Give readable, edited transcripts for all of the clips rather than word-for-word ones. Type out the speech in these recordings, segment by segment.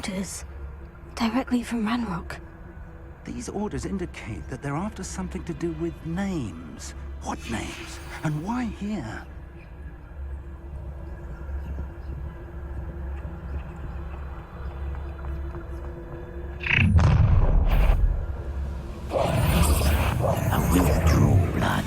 orders. Directly from Ranrock. These orders indicate that they're after something to do with names. What names? And why here? A withdrew blood.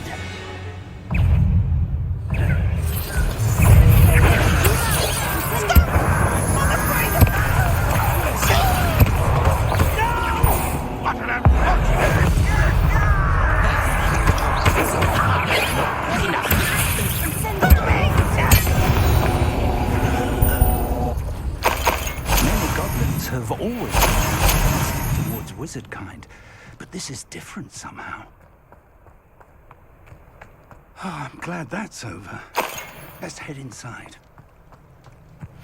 Have always been towards wizard kind, but this is different somehow. Oh, I'm glad that's over. Let's head inside.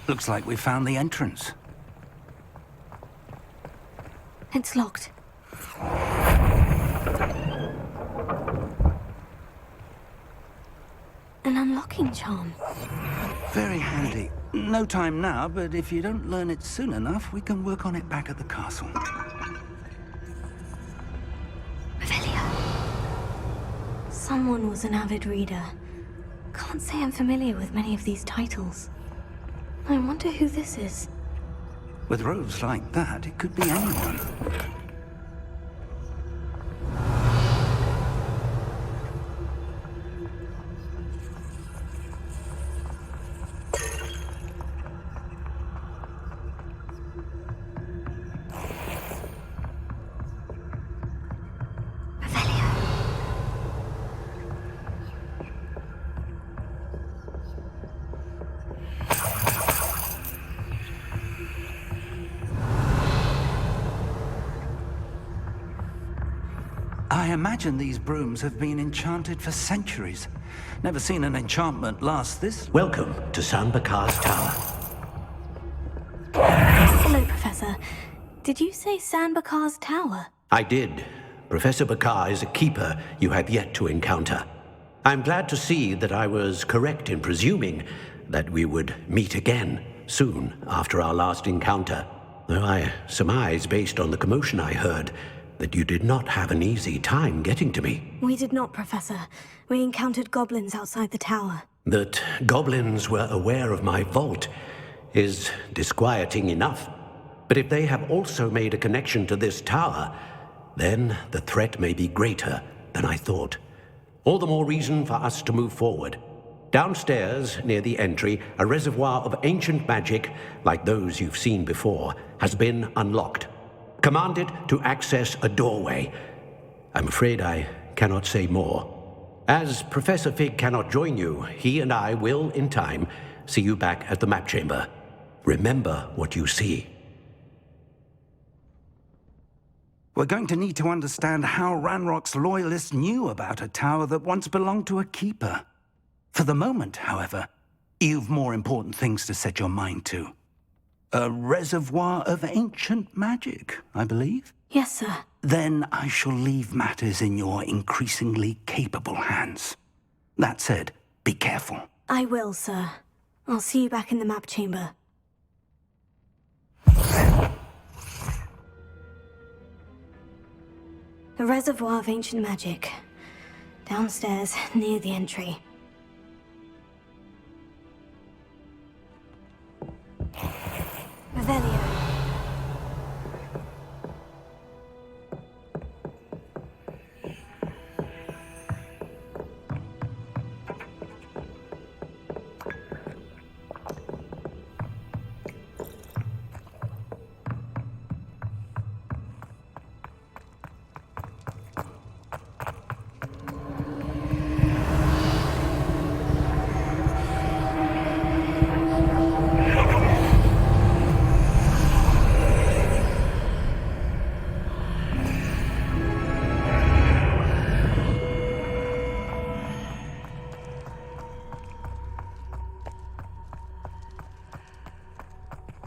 Looks like we found the entrance. It's locked. An unlocking charm. Very handy. No time now, but if you don't learn it soon enough, we can work on it back at the castle. Revelio. Someone was an avid reader. Can't say I'm familiar with many of these titles. I wonder who this is. With robes like that, it could be anyone. I imagine these brooms have been enchanted for centuries. Never seen an enchantment last this... Welcome to San Bakar's Tower. Hello, Professor. Did you say San Bakar's Tower? I did. Professor Bakar is a keeper you have yet to encounter. I'm glad to see that I was correct in presuming that we would meet again soon after our last encounter. Though I surmise, based on the commotion I heard, that you did not have an easy time getting to me. We did not, Professor. We encountered goblins outside the tower. That goblins were aware of my vault is disquieting enough. But if they have also made a connection to this tower, then the threat may be greater than I thought. All the more reason for us to move forward. Downstairs, near the entry, a reservoir of ancient magic, like those you've seen before, has been unlocked. Commanded to access a doorway. I'm afraid I cannot say more. As Professor Fig cannot join you, he and I will, in time, see you back at the map chamber. Remember what you see. We're going to need to understand how Ranrock's loyalists knew about a tower that once belonged to a keeper. For the moment, however, you've more important things to set your mind to. A reservoir of ancient magic, I believe? Yes, sir. Then I shall leave matters in your increasingly capable hands. That said, be careful. I will, sir. I'll see you back in the map chamber. A reservoir of ancient magic. Downstairs, near the entry. Revelio.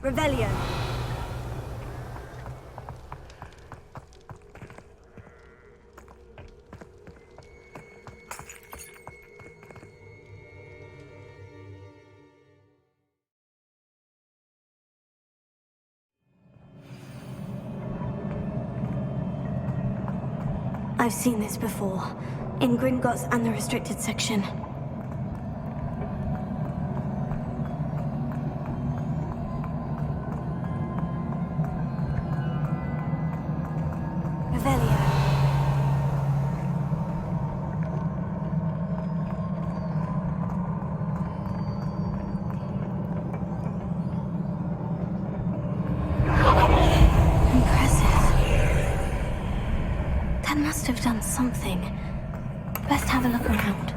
Revelio. I've seen this before. In Gringotts and the restricted section. Revelio. Must have done something. Best have a look around.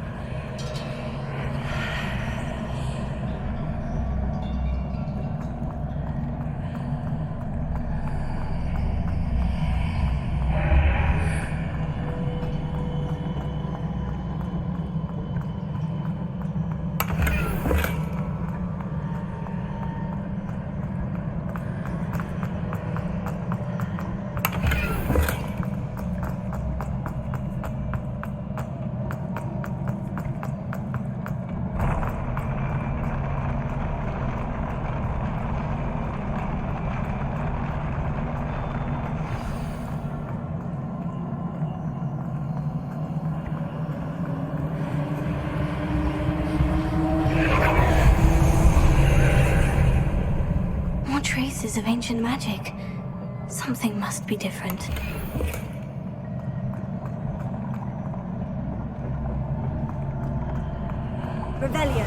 Traces of ancient magic. Something must be different. Revelio.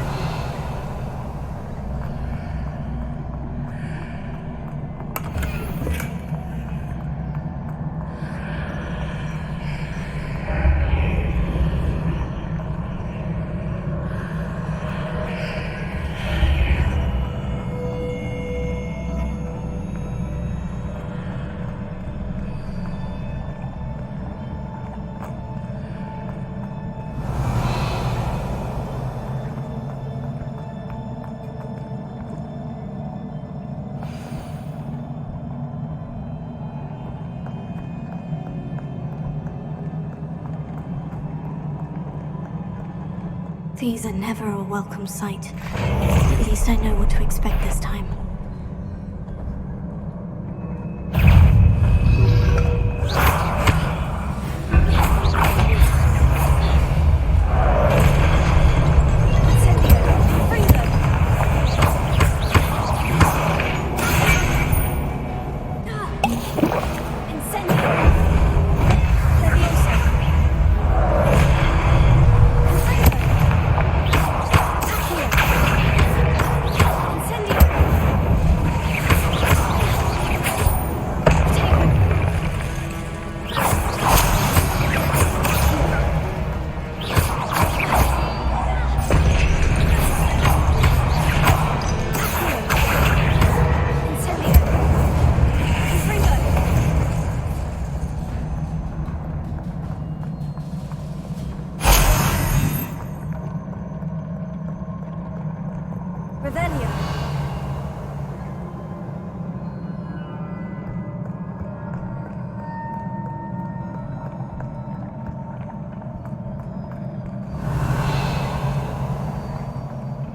These are never a welcome sight. At least I know what to expect this time.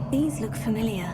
These look familiar.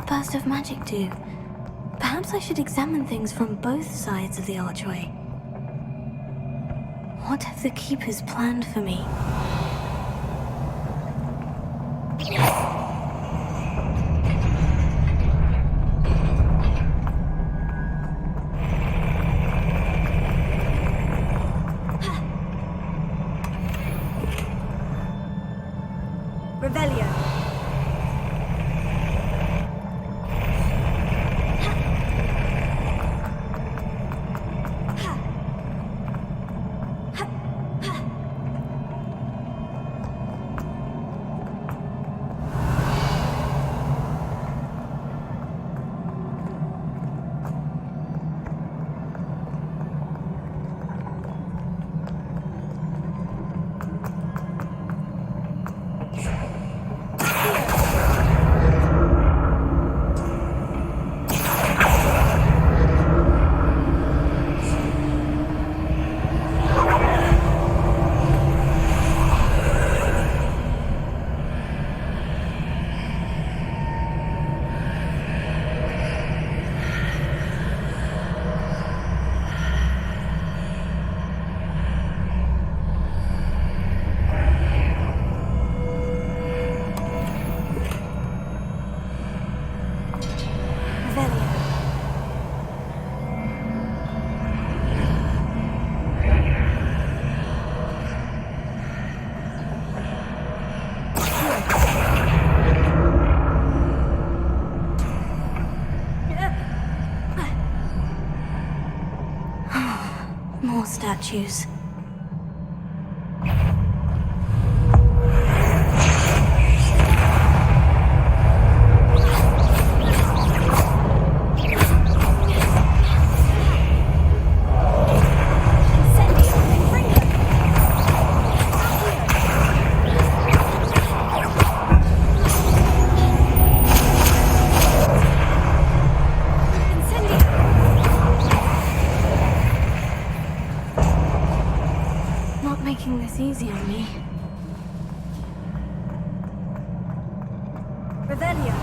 burst of magic do? Perhaps I should examine things from both sides of the archway. What have the keepers planned for me? Revelio. More statues. Making this easy on me. Revelio.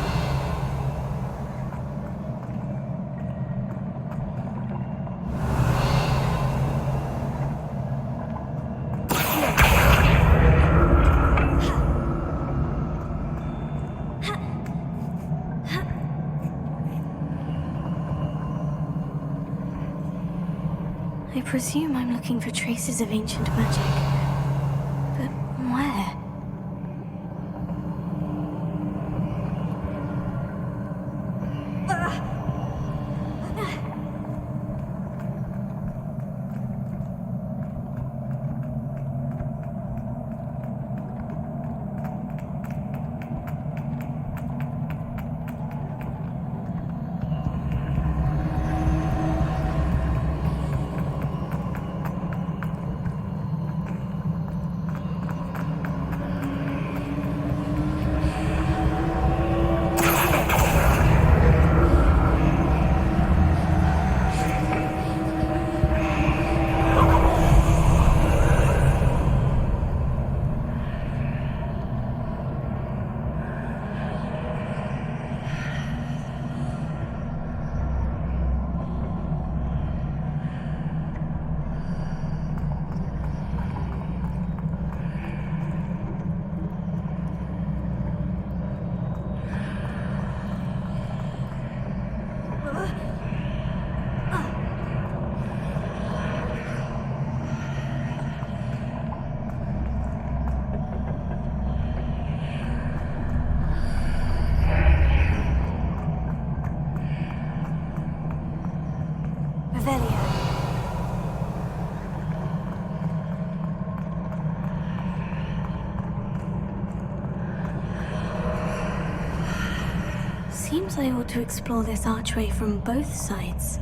I presume I'm looking for traces of ancient magic. But where? Revelio. Seems I ought to explore this archway from both sides.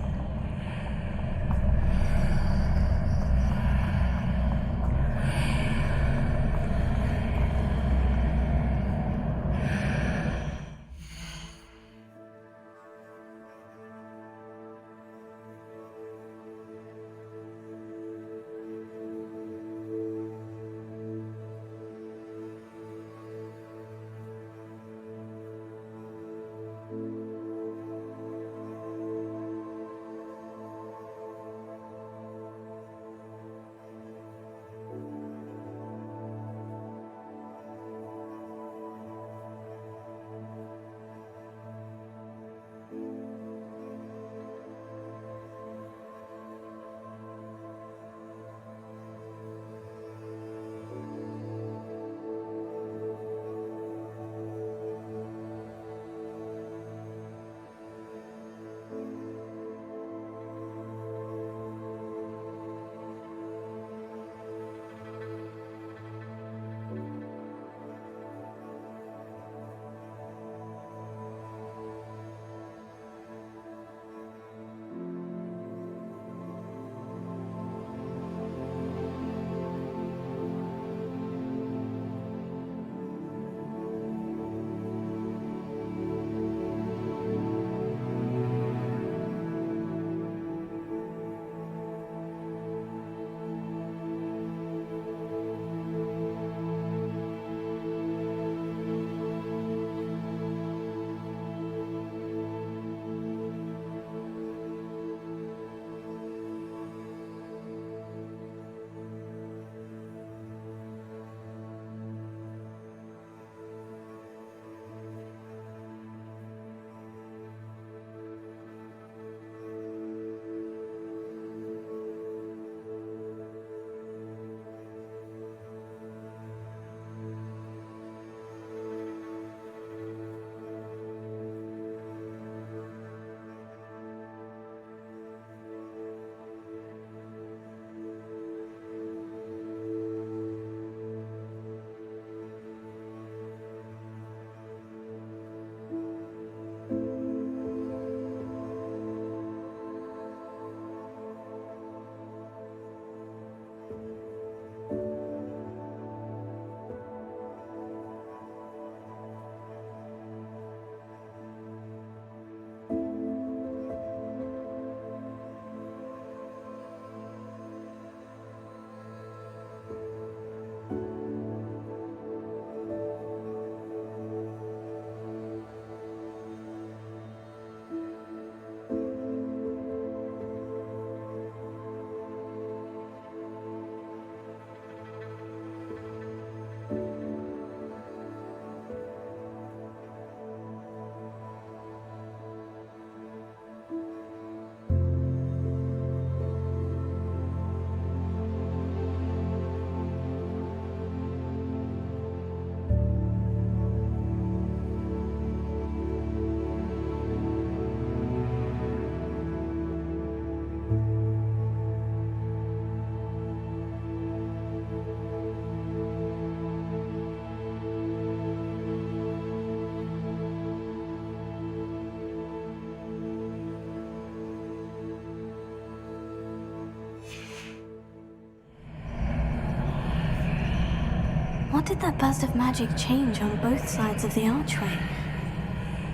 What did that burst of magic change on both sides of the archway?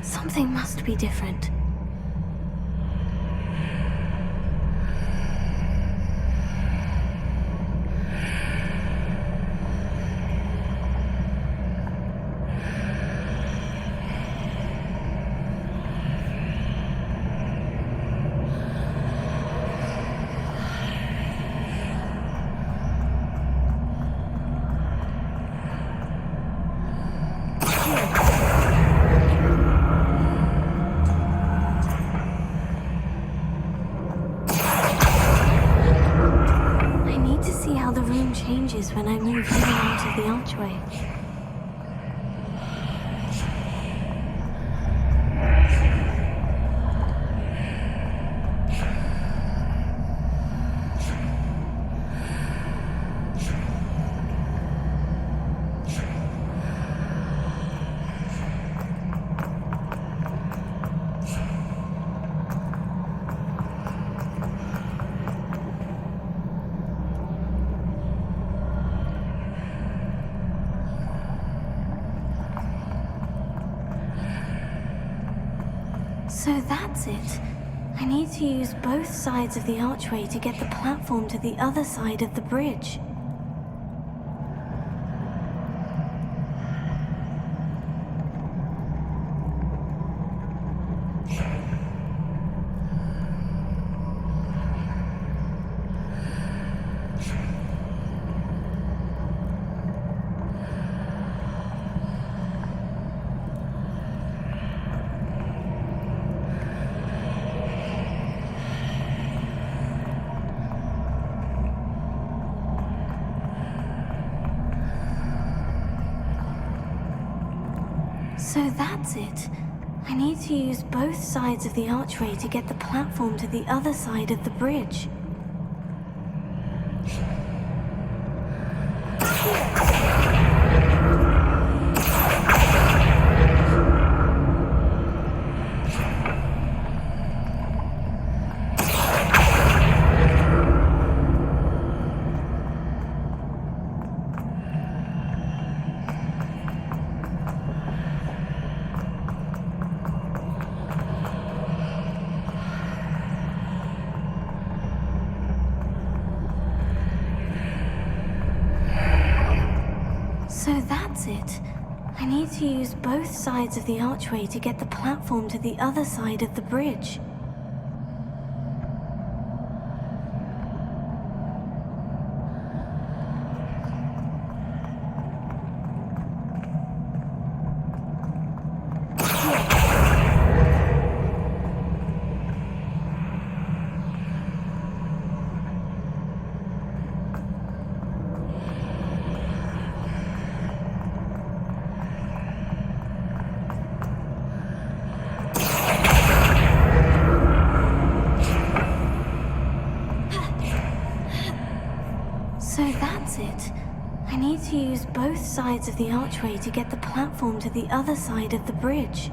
Something must be different. Changes when I move in and out of the archway. So that's it. I need to use both sides of the archway to get the platform to the other side of the bridge. So that's it. I need to use both sides of the archway to get the platform to the other side of the bridge. So that's it. I need to use both sides of the archway to get the platform to the other side of the bridge. So that's it. I need to use both sides of the archway to get the platform to the other side of the bridge.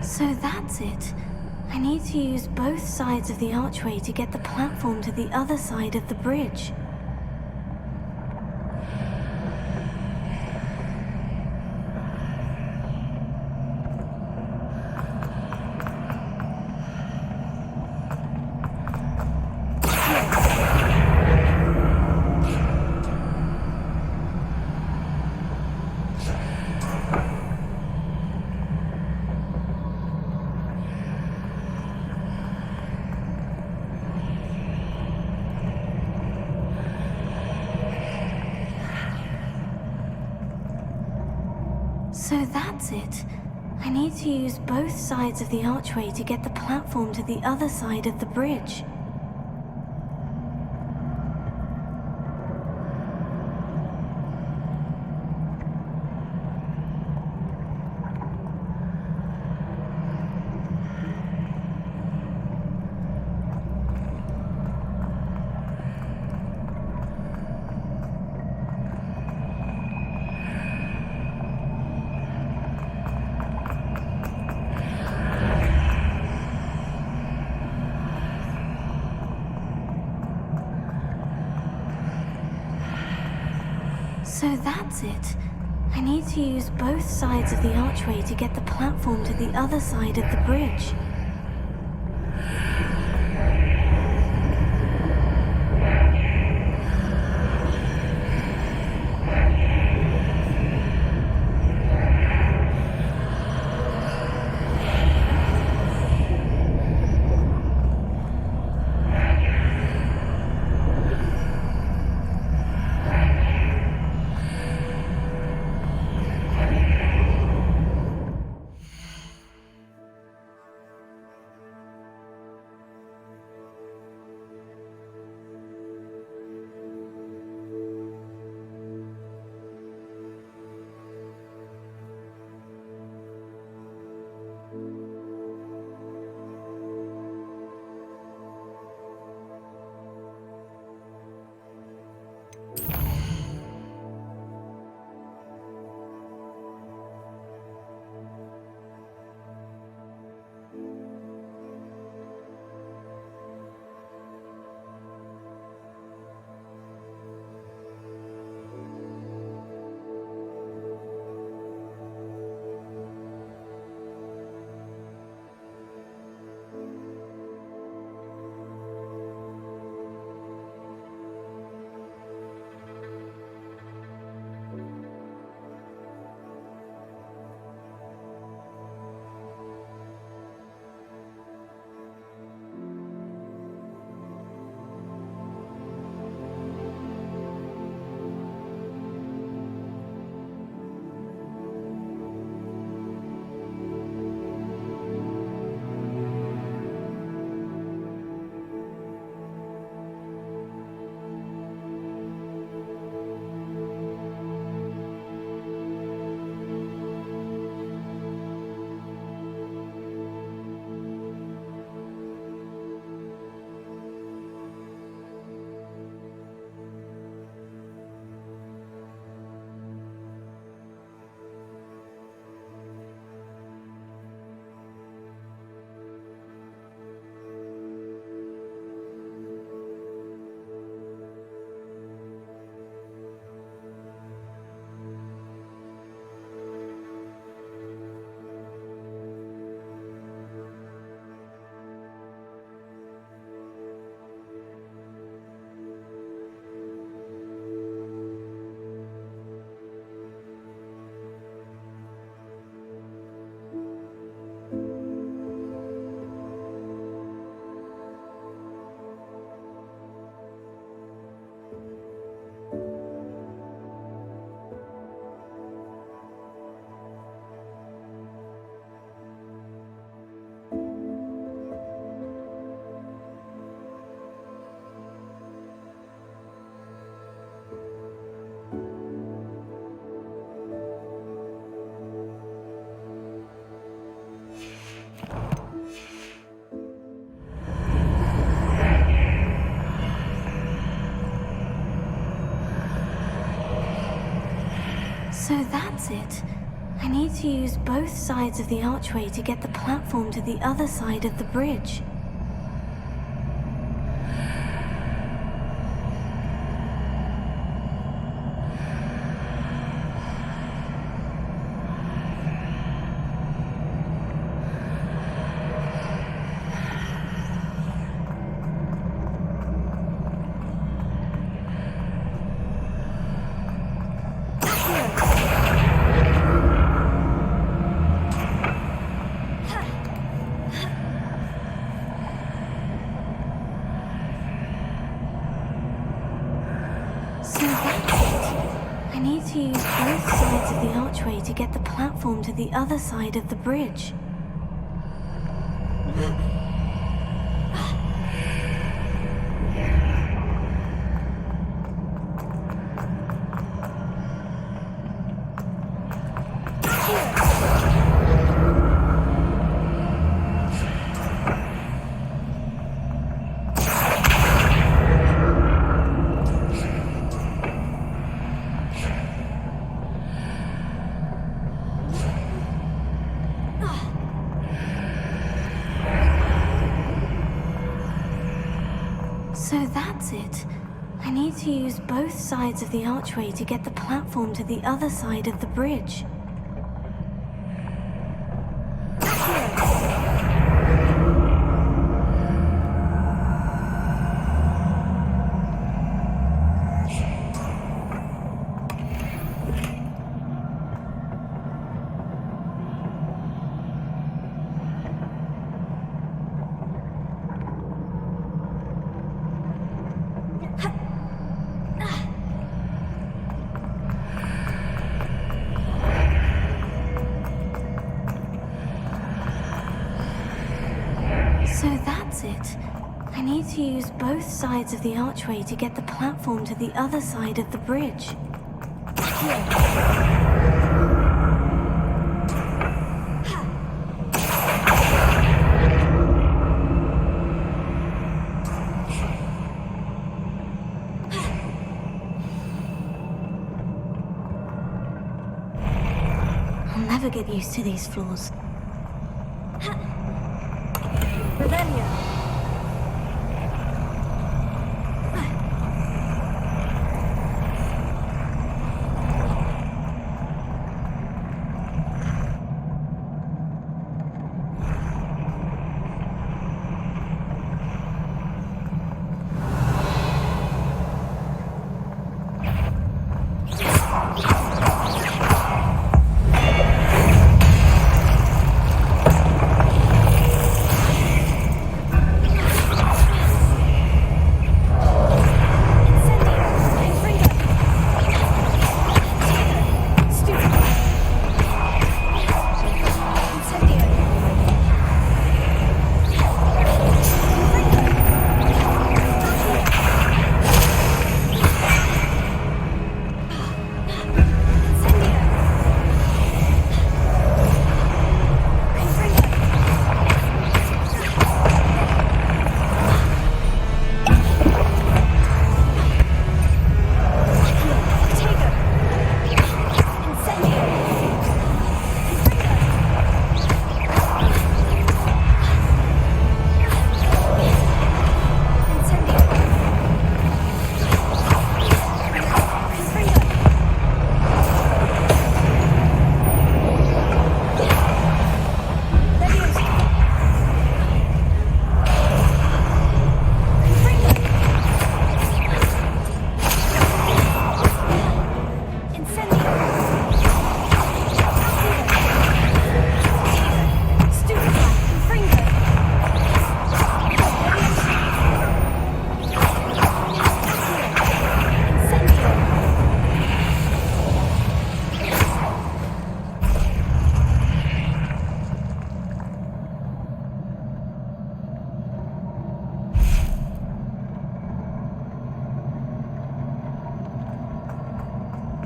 So that's it. I need to use both sides of the archway to get the platform to the other side of the bridge. So that's it. I need to use both sides of the archway to get the platform to the other side of the bridge. So that's it. I need to use both sides of the archway to get the platform to the other side of the bridge. So that's it. I need to use both sides of the archway to get the platform to the other side of the bridge. platform to the other side of the bridge. So that's it. I need to use both sides of the archway to get the platform to the other side of the bridge. So that's it. I need to use both sides of the archway to get the platform to the other side of the bridge. I'll never get used to these floors. Revelio.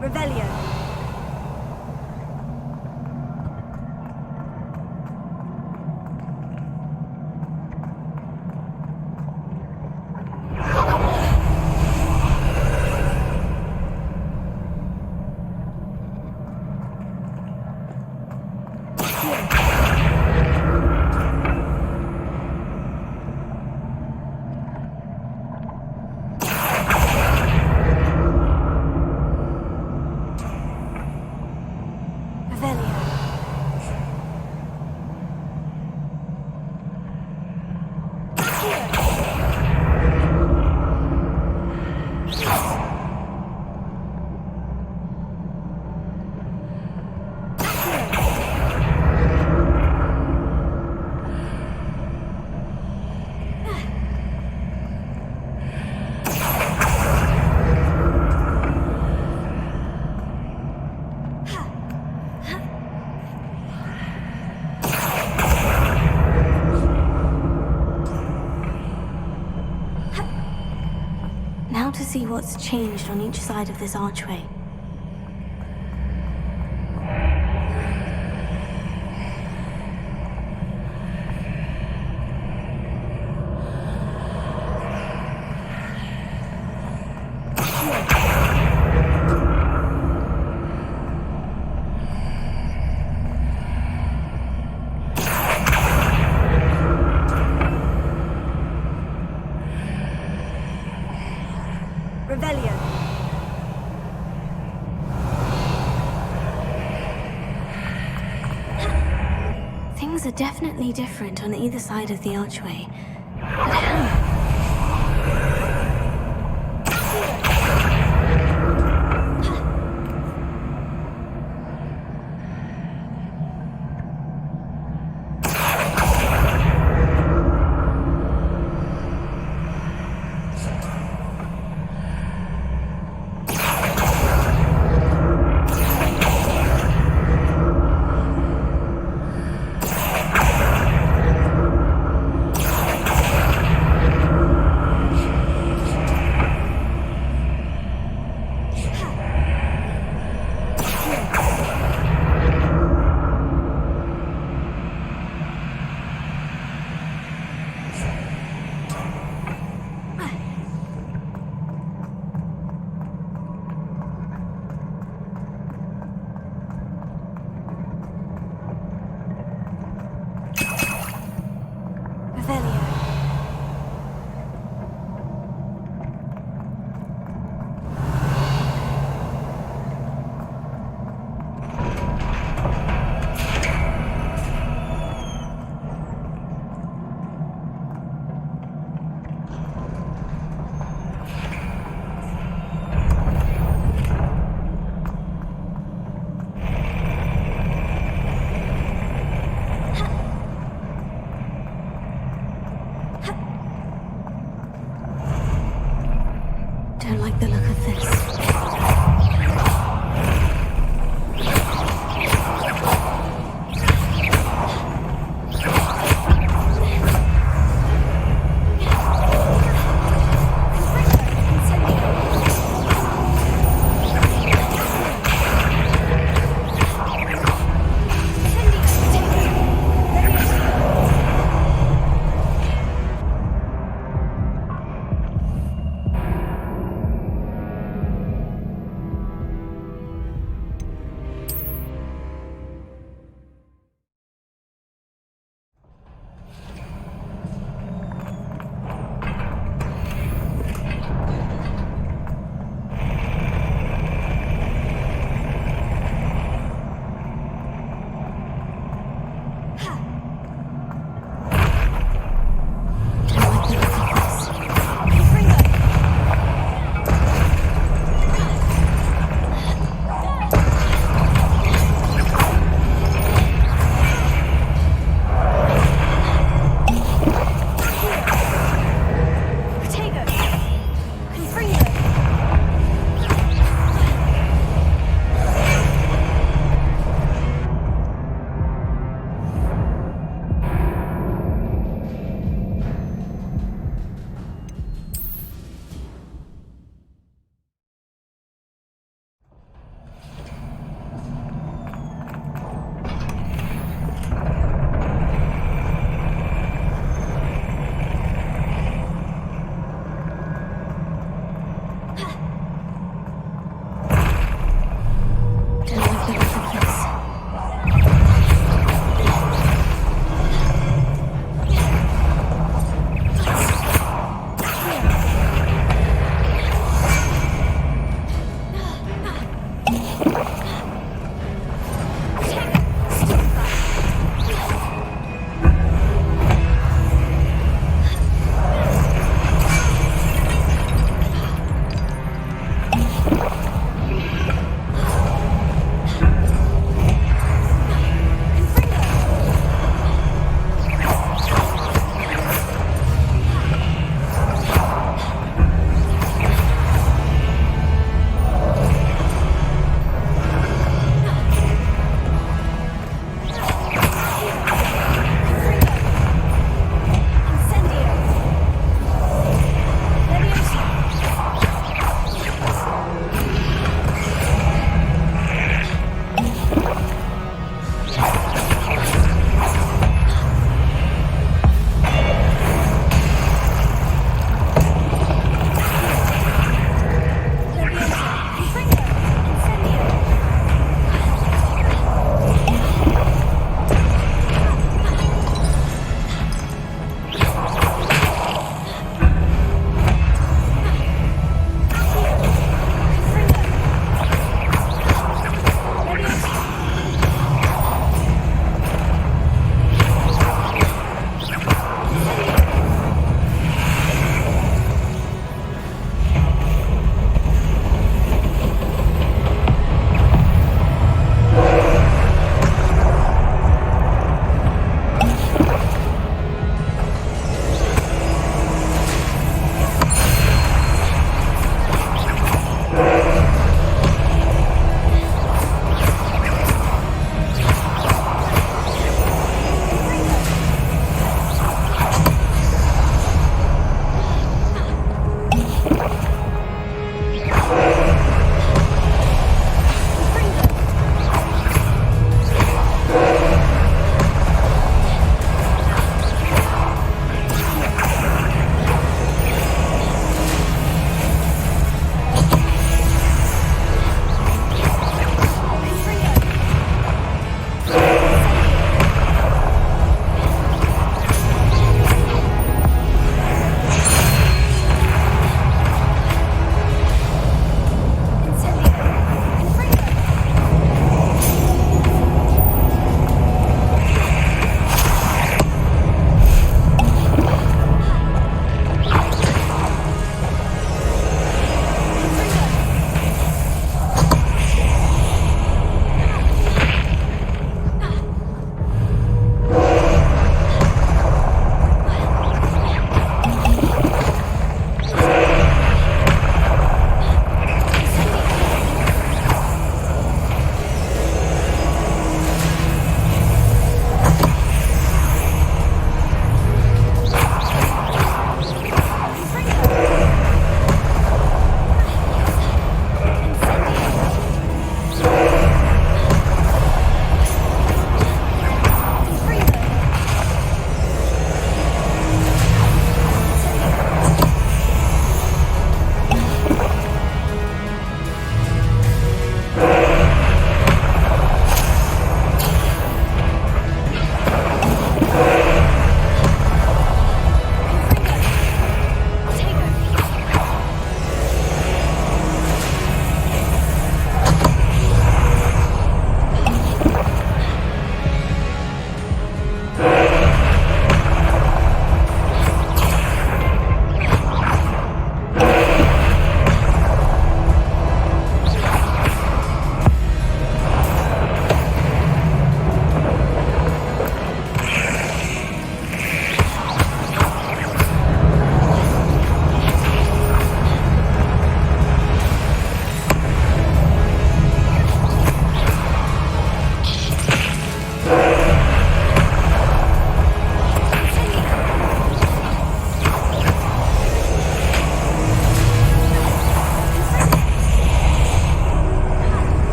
Revelio. see what's changed on each side of this archway. Revelio. Things are definitely different on either side of the archway. But how?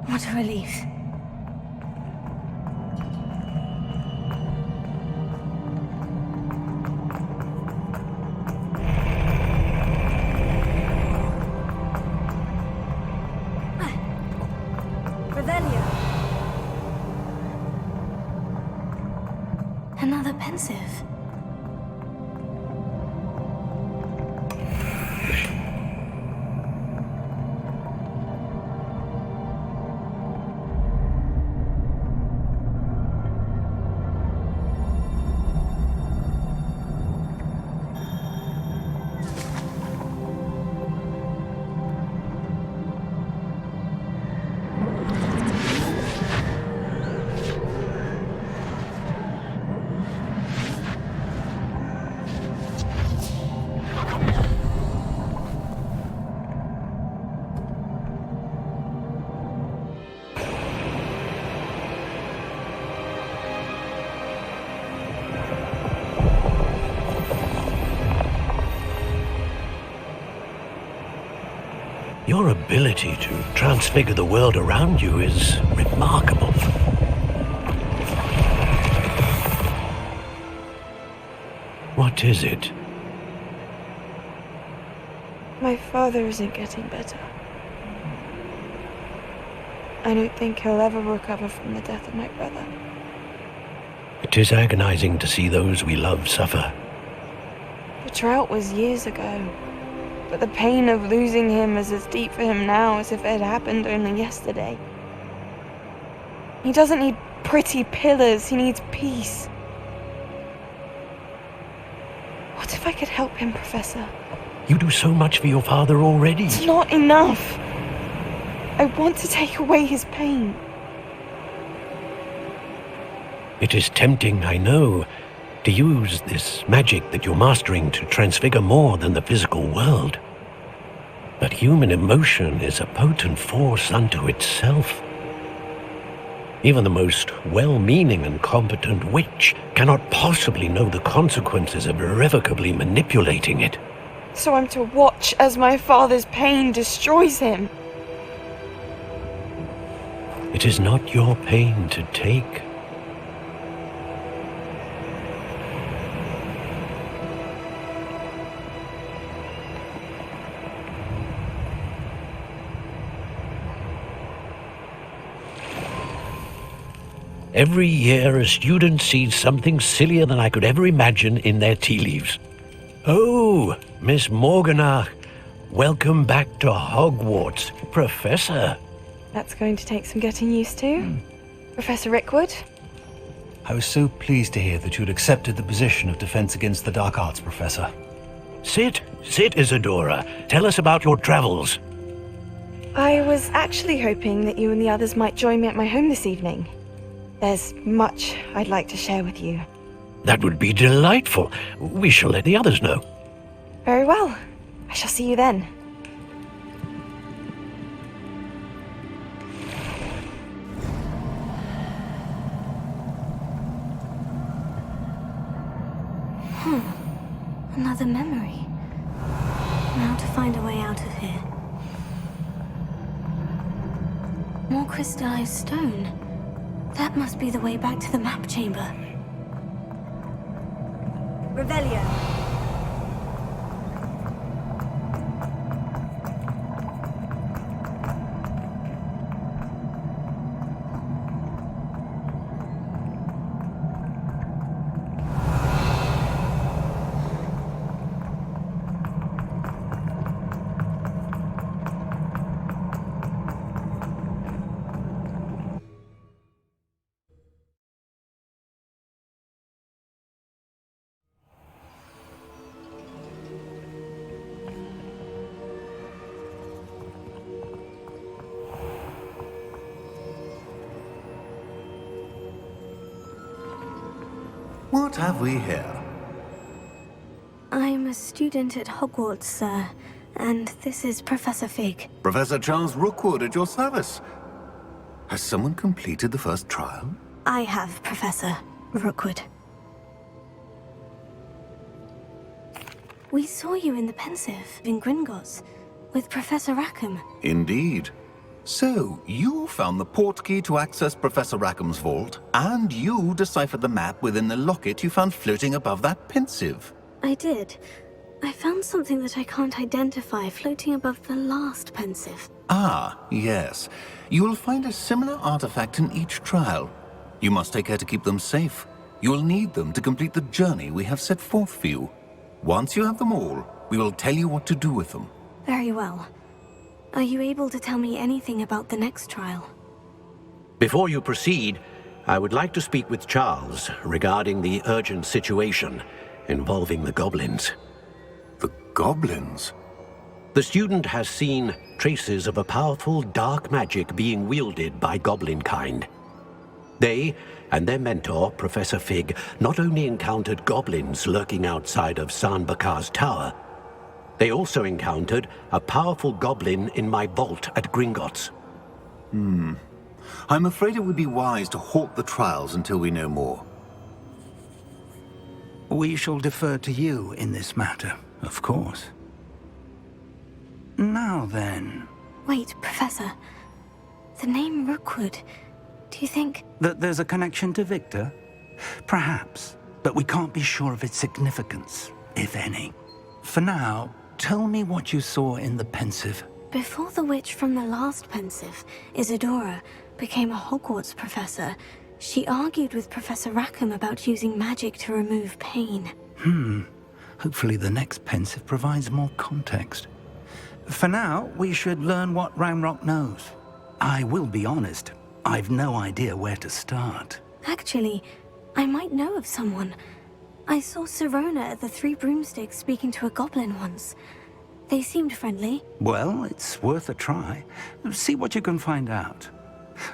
What a relief. Revelio. Another pensive. Your ability to transfigure the world around you is remarkable. What is it? My father isn't getting better. I don't think he'll ever recover from the death of my brother. It is agonizing to see those we love suffer. The drought was years ago, but the pain of losing him is as deep for him now as if it had happened only yesterday. He doesn't need pretty pillars, he needs peace. What if I could help him, Professor? You do so much for your father already. It's not enough. I want to take away his pain. It is tempting, I know, to use this magic that you're mastering to transfigure more than the physical world. But human emotion is a potent force unto itself. Even the most well-meaning and competent witch cannot possibly know the consequences of irrevocably manipulating it. So I'm to watch as my father's pain destroys him. It is not your pain to take. Every year, a student sees something sillier than I could ever imagine in their tea leaves. Oh, Miss Morganach, welcome back to Hogwarts, Professor. That's going to take some getting used to. Professor Rickwood? I was so pleased to hear that you'd accepted the position of Defense Against the Dark Arts, Professor. Sit, Isadora. Tell us about your travels. I was actually hoping that you and the others might join me at my home this evening. There's much I'd like to share with you. That would be delightful. We shall let the others know. Very well. I shall see you then. Another memory. Now to find a way out of here. More crystallized stone. That must be the way back to the map chamber. Revelio. What have we here? I'm a student at Hogwarts, sir, and this is Professor Fig. Professor Charles Rookwood at your service. Has someone completed the first trial? I have, Professor Rookwood. We saw you in the Pensive in Gringotts with Professor Rackham. Indeed. So, you found the portkey to access Professor Rackham's vault, and you deciphered the map within the locket you found floating above that pensive. I did. I found something that I can't identify floating above the last pensive. Ah, yes. You will find a similar artifact in each trial. You must take care to keep them safe. You will need them to complete the journey we have set forth for you. Once you have them all, we will tell you what to do with them. Very well. Are you able to tell me anything about the next trial? Before you proceed, I would like to speak with Charles regarding the urgent situation involving the goblins. The goblins? The student has seen traces of a powerful dark magic being wielded by goblin kind. They and their mentor, Professor Fig, not only encountered goblins lurking outside of San Bakar's tower, they also encountered a powerful goblin in my vault at Gringotts. I'm afraid it would be wise to halt the trials until we know more. We shall defer to you in this matter, of course. Now then, Wait, Professor. The name Rookwood. Do you think... that there's a connection to Victor? Perhaps, but we can't be sure of its significance, if any. For now, tell me what you saw in the pensive. Before the witch from the last pensive, Isadora, became a Hogwarts professor, she argued with Professor Rackham about using magic to remove pain. Hopefully the next pensive provides more context. For now, we should learn what Ranrock knows. I will be honest, I've no idea where to start. Actually, I might know of someone. I saw Sirona at the Three Broomsticks speaking to a goblin once. They seemed friendly. Well, it's worth a try. See what you can find out.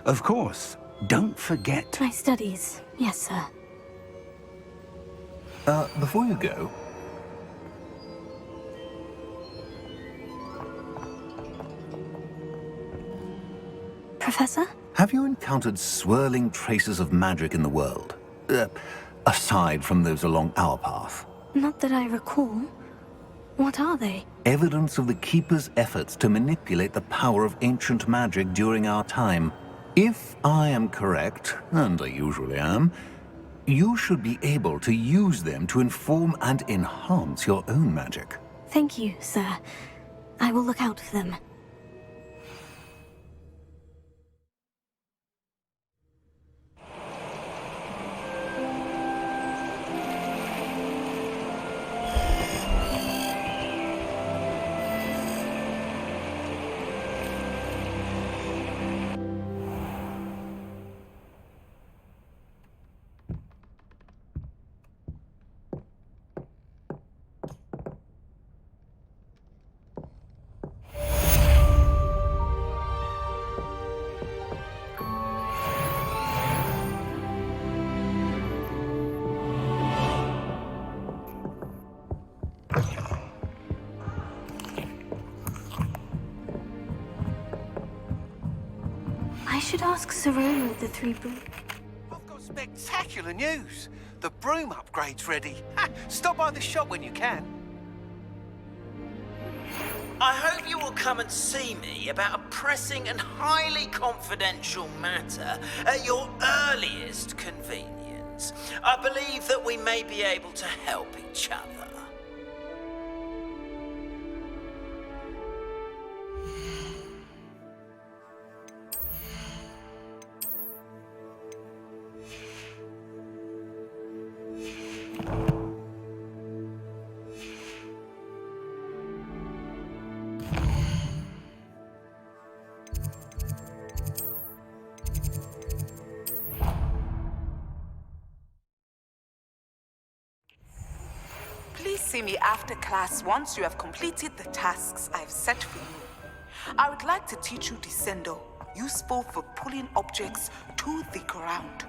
Of course, don't forget... My studies, yes, sir. Before you go, Professor? have you encountered swirling traces of magic in the world? Aside from those along our path. Not that I recall. What are they? Evidence of the Keeper's efforts to manipulate the power of ancient magic during our time. If I am correct, and I usually am, you should be able to use them to inform and enhance your own magic. Thank you, sir. I will look out for them. I should ask Sirona of the Three Broom... I've got spectacular news. The broom upgrade's ready. Ha! Stop by the shop when you can. I hope you will come and see me about a pressing and highly confidential matter at your earliest convenience. I believe that we may be able to help each other. Please see me after class once you have completed the tasks I've set for you. I would like to teach you Descendo, useful for pulling objects to the ground.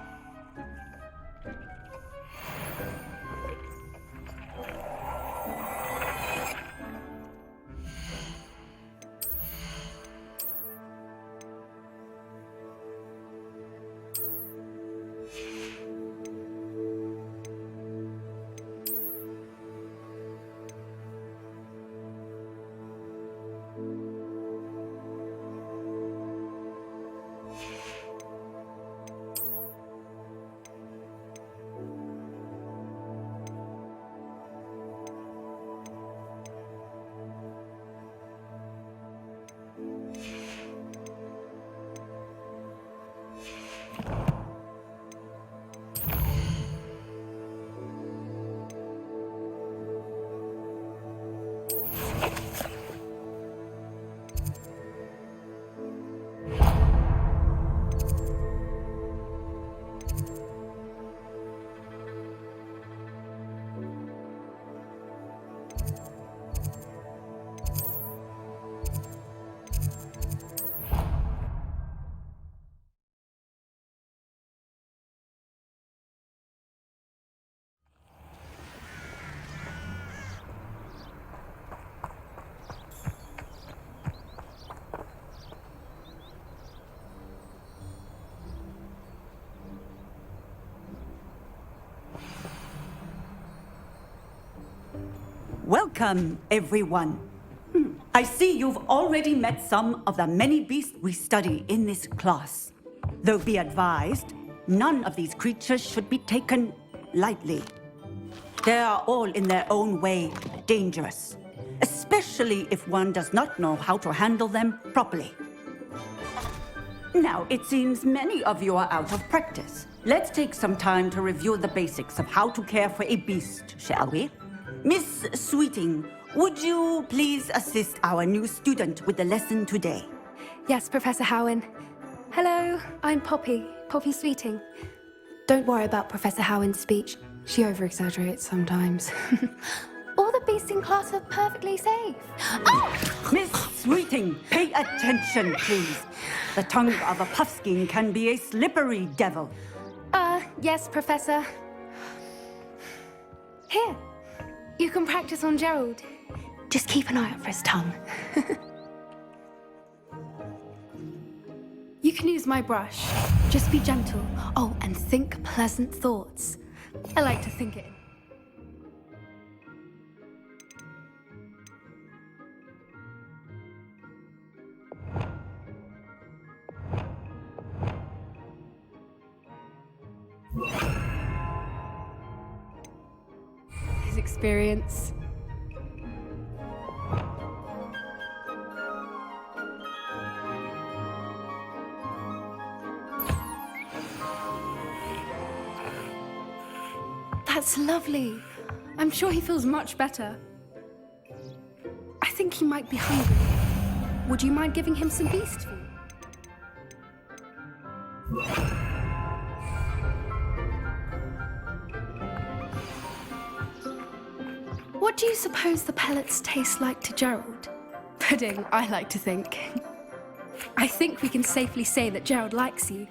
Welcome, everyone. I see you've already met some of the many beasts we study in this class. Though be advised, none of these creatures should be taken lightly. They are all in their own way dangerous, especially if one does not know how to handle them properly. Now, it seems many of you are out of practice. Let's take some time to review the basics of how to care for a beast, shall we? Miss Sweeting, would you please assist our new student with the lesson today? Yes, Professor Howen. Hello, I'm Poppy Sweeting. Don't worry about Professor Howen's speech. She over-exaggerates sometimes. All the beasts in class are perfectly safe. Oh! Miss Sweeting, pay attention, please. The tongue of a puffskein can be a slippery devil. Yes, Professor. Here, you can practice on Gerald. Just keep an eye out for his tongue. You can use my brush. Just be gentle. Oh, and think pleasant thoughts. I like to think it. His experience. That's lovely. I'm sure he feels much better. I think he might be hungry. Would you mind giving him some beast food? What do you suppose the pellets taste like to Gerald? Pudding, I like to think. I think we can safely say that Gerald likes you.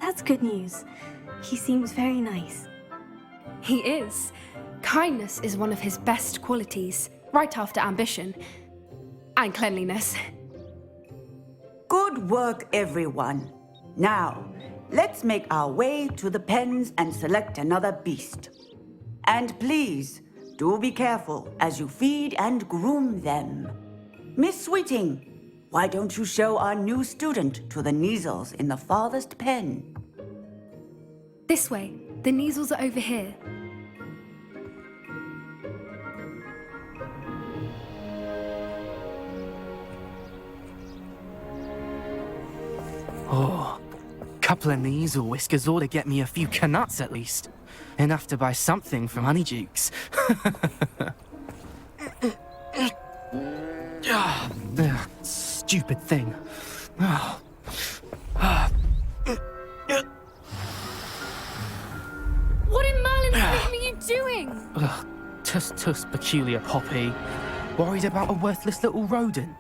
That's good news. He seems very nice. He is. Kindness is one of his best qualities, right after ambition. And cleanliness. Good work, everyone. Now, let's make our way to the pens and select another beast. And please, do be careful as you feed and groom them. Miss Sweeting, why don't you show our new student to the Neasels in the farthest pen? This way. The Neasels are over here. Oh, couple of Neasel whiskers ought to get me a few canuts at least. Enough to buy something from Honeydukes. Stupid thing. What in Merlin's name are you doing? Tuss, peculiar Poppy. Worried about a worthless little rodent.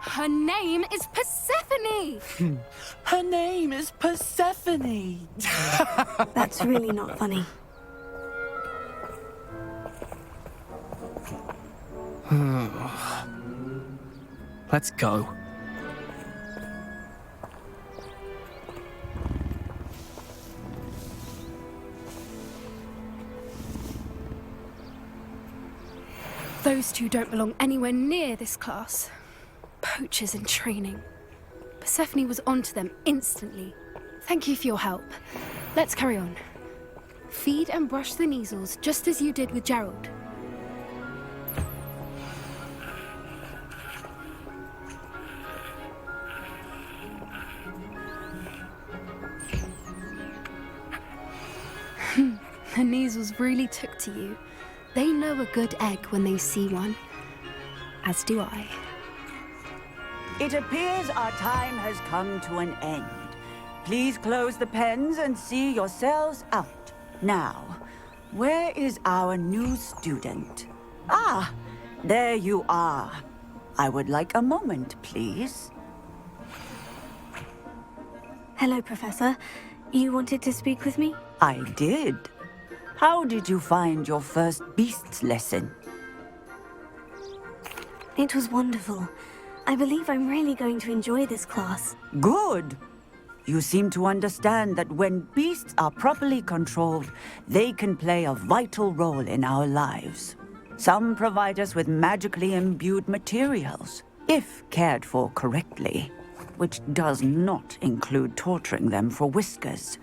Her name is Persephone! Her name is Persephone! That's really not funny. Let's go. Those two don't belong anywhere near this class. Poachers in training. Persephone was onto them instantly. Thank you for your help. Let's carry on. Feed and brush the Neasels just as you did with Gerald. The Neasels really took to you. They know a good egg when they see one. As do I. It appears our time has come to an end. Please close the pens and see yourselves out. Now, where is our new student? Ah, there you are. I would like a moment, please. Hello, Professor. You wanted to speak with me? I did. How did you find your first beasts lesson? It was wonderful. I believe I'm really going to enjoy this class. Good. You seem to understand that when beasts are properly controlled, they can play a vital role in our lives. Some provide us with magically imbued materials, if cared for correctly, which does not include torturing them for whiskers.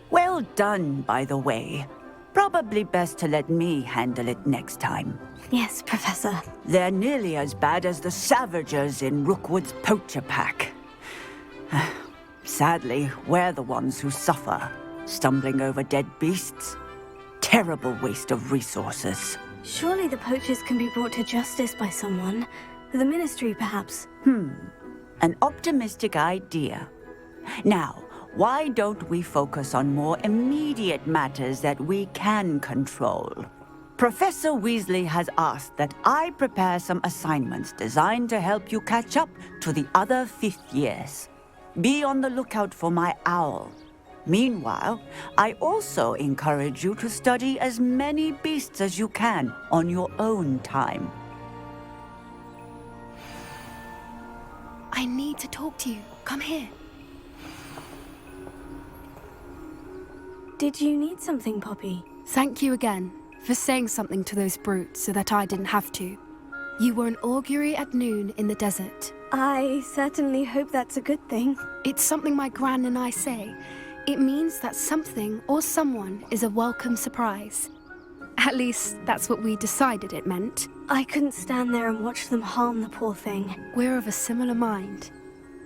Well done, by the way. Probably best to let me handle it next time. Yes, Professor. They're nearly as bad as the Savagers in Rookwood's poacher pack. Sadly, we're the ones who suffer, stumbling over dead beasts. Terrible waste of resources. Surely the poachers can be brought to justice by someone. The Ministry, perhaps. An optimistic idea. Now, why don't we focus on more immediate matters that we can control? Professor Weasley has asked that I prepare some assignments designed to help you catch up to the other 5th years. Be on the lookout for my owl. Meanwhile, I also encourage you to study as many beasts as you can on your own time. I need to talk to you. Come here. Did you need something, Poppy? Thank you again for saying something to those brutes so that I didn't have to. You were an augury at noon in the desert. I certainly hope that's a good thing. It's something my gran and I say. It means that something or someone is a welcome surprise. At least, that's what we decided it meant. I couldn't stand there and watch them harm the poor thing. We're of a similar mind.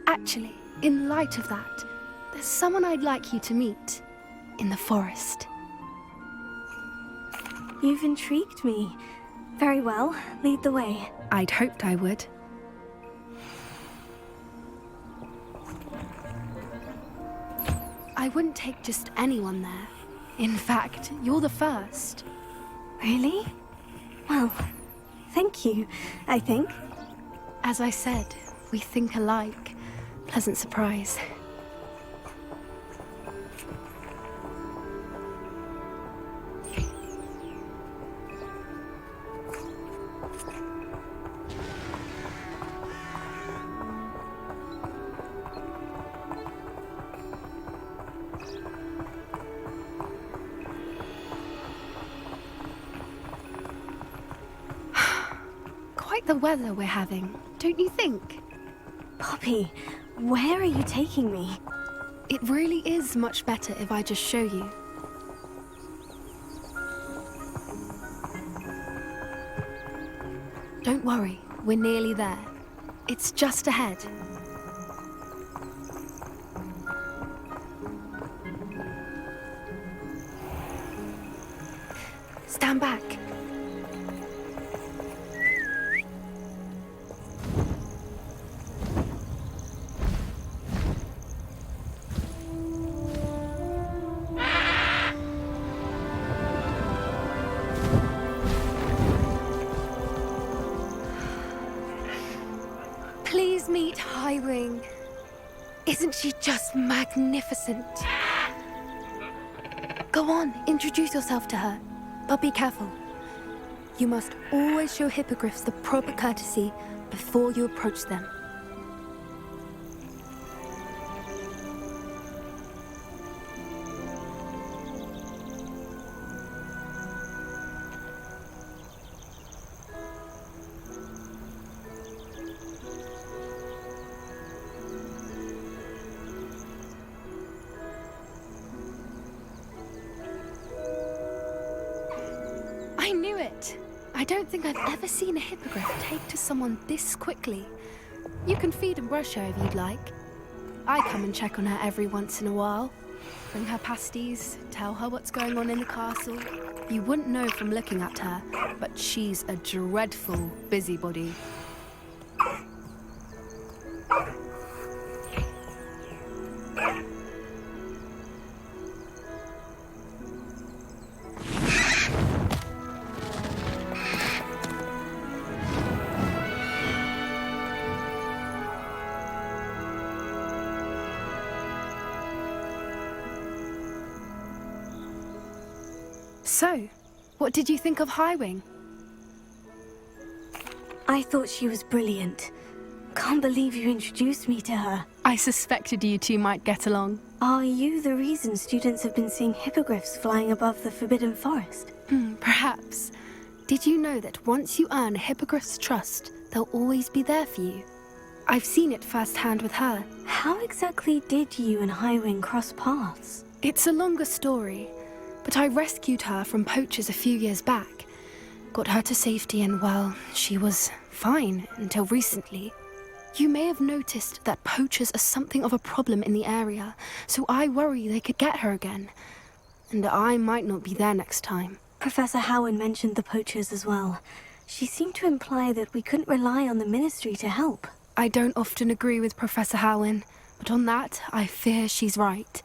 Actually, in light of that, there's someone I'd like you to meet. In the forest. You've intrigued me. Very well, lead the way. I'd hoped I would. I wouldn't take just anyone there. In fact, you're the first. Really? Well, thank you, I think. As I said, we think alike. Pleasant surprise. Quite the weather we're having, don't you think? Poppy, where are you taking me? It really is much better if I just show you. Don't worry, we're nearly there. It's just ahead. Stand back. Please meet Highwing. Isn't she just magnificent? Go on, introduce yourself to her. But be careful. You must always show hippogriffs the proper courtesy before you approach them. I knew it! I don't think I've ever seen a hippogriff take to someone this quickly. You can feed and brush her if you'd like. I come and check on her every once in a while. Bring her pasties, tell her what's going on in the castle. You wouldn't know from looking at her, but she's a dreadful busybody. So, what did you think of Highwing? I thought she was brilliant. Can't believe you introduced me to her. I suspected you two might get along. Are you the reason students have been seeing hippogriffs flying above the Forbidden Forest? Perhaps. Did you know that once you earn a hippogriff's trust, they'll always be there for you? I've seen it firsthand with her. How exactly did you and Highwing cross paths? It's a longer story, but I rescued her from poachers a few years back. Got her to safety and, well, she was fine until recently. You may have noticed that poachers are something of a problem in the area, so I worry they could get her again. And I might not be there next time. Professor Howard mentioned the poachers as well. She seemed to imply that we couldn't rely on the Ministry to help. I don't often agree with Professor Howin, but on that, I fear she's right.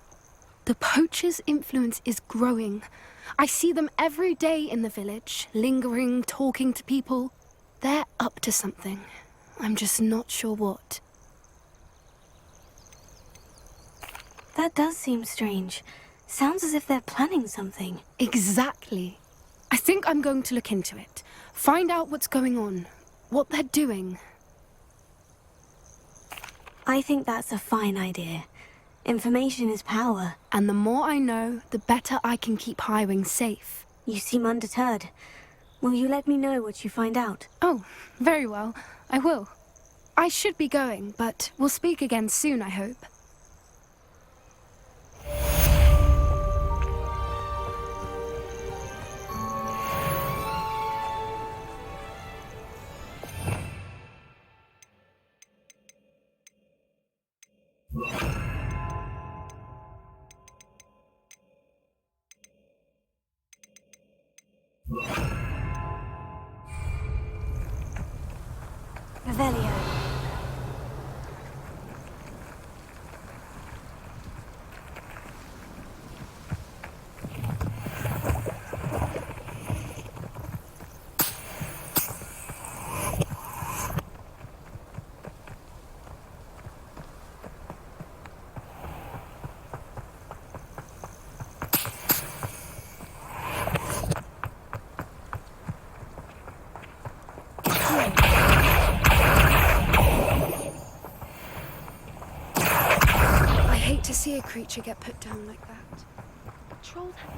The poachers' influence is growing. I see them every day in the village, lingering, talking to people. They're up to something. I'm just not sure what. That does seem strange. Sounds as if they're planning something. Exactly. I think I'm going to look into it. Find out what's going on, what they're doing. I think that's a fine idea. Information is power. And the more I know, the better I can keep Highwing safe. You seem undeterred. Will you let me know what you find out? Oh, very well. I will. I should be going, but we'll speak again soon, I hope. Revelio. I hate to see a creature get put down like that. Trolls have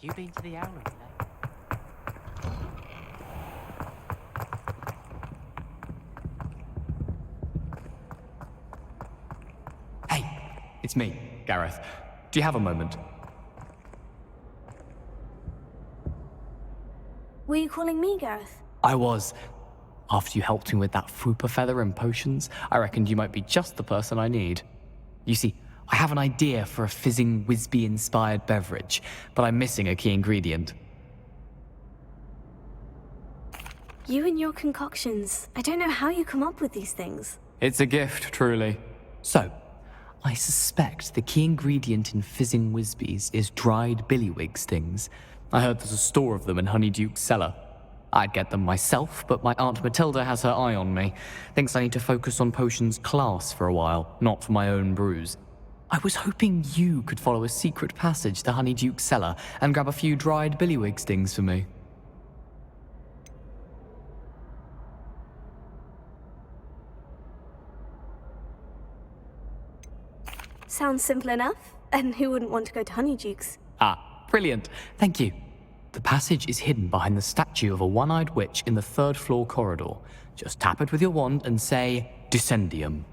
Have you been to the Owlery lately? It's me, Gareth. Do you have a moment? Were you calling me, Gareth? I was. After you helped me with that Fupa feather and potions, I reckoned you might be just the person I need. You see, I have an idea for a fizzing Wisby-inspired beverage, but I'm missing a key ingredient. You and your concoctions. I don't know how you come up with these things. It's a gift, truly. So, I suspect the key ingredient in fizzing Wisbies is dried billywig stings. I heard there's a store of them in Honeyduke's cellar. I'd get them myself, but my Aunt Matilda has her eye on me. Thinks I need to focus on potions class for a while, not for my own brews. I was hoping you could follow a secret passage to Honeyduke's cellar and grab a few dried billywig stings for me. Sounds simple enough. And who wouldn't want to go to Honeyduke's? Ah, brilliant. Thank you. The passage is hidden behind the statue of a one-eyed witch in the third-floor corridor. Just tap it with your wand and say, Descendium.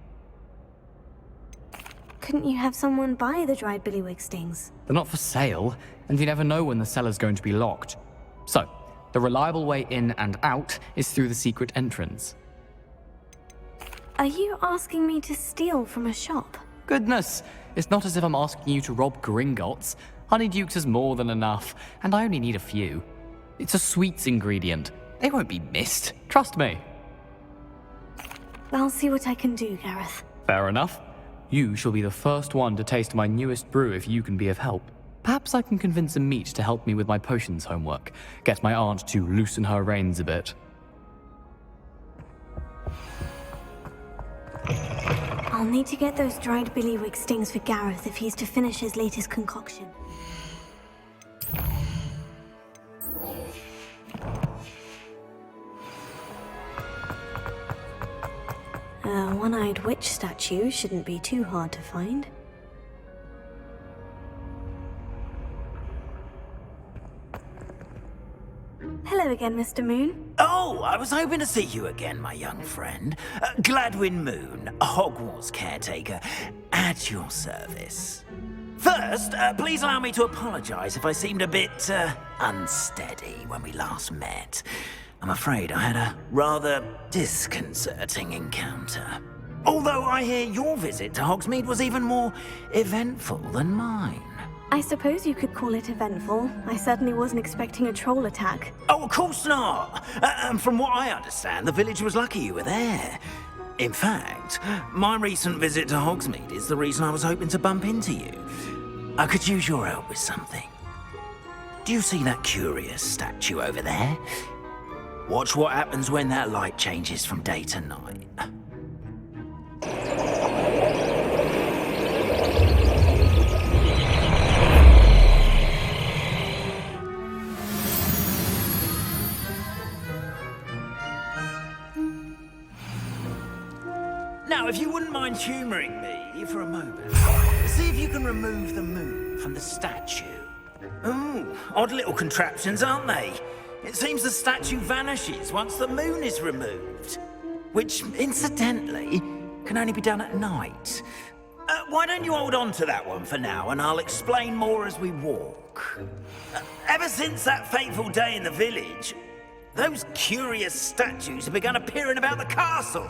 Couldn't you have someone buy the dried billywig stings? They're not for sale, and you never know when the cellar's going to be locked. So, the reliable way in and out is through the secret entrance. Are you asking me to steal from a shop? Goodness, it's not as if I'm asking you to rob Gringotts. Honeyduke's is more than enough, and I only need a few. It's a sweets ingredient. They won't be missed, trust me. I'll see what I can do, Gareth. Fair enough. You shall be the first one to taste my newest brew if you can be of help. Perhaps I can convince a meat to help me with my potions homework. Get my aunt to loosen her reins a bit. I'll need to get those dried billywig stings for Gareth if he's to finish his latest concoction. A one-eyed witch statue shouldn't be too hard to find. Hello again, Mr. Moon. Oh, I was hoping to see you again, my young friend. Gladwin Moon, Hogwarts caretaker, at your service. First, please allow me to apologize if I seemed a bit, unsteady when we last met. I'm afraid I had a rather disconcerting encounter. Although I hear your visit to Hogsmeade was even more eventful than mine. I suppose you could call it eventful. I certainly wasn't expecting a troll attack. Oh, of course not! And from what I understand, the village was lucky you were there. In fact, my recent visit to Hogsmeade is the reason I was hoping to bump into you. I could use your help with something. Do you see that curious statue over there? Watch what happens when that light changes from day to night. Now, if you wouldn't mind humouring me for a moment, see if you can remove the moon from the statue. Ooh, odd little contraptions, aren't they? It seems the statue vanishes once the moon is removed. Which, incidentally, can only be done at night. Why don't you hold on to that one for now, and I'll explain more as we walk. Ever since that fateful day in the village, those curious statues have begun appearing about the castle.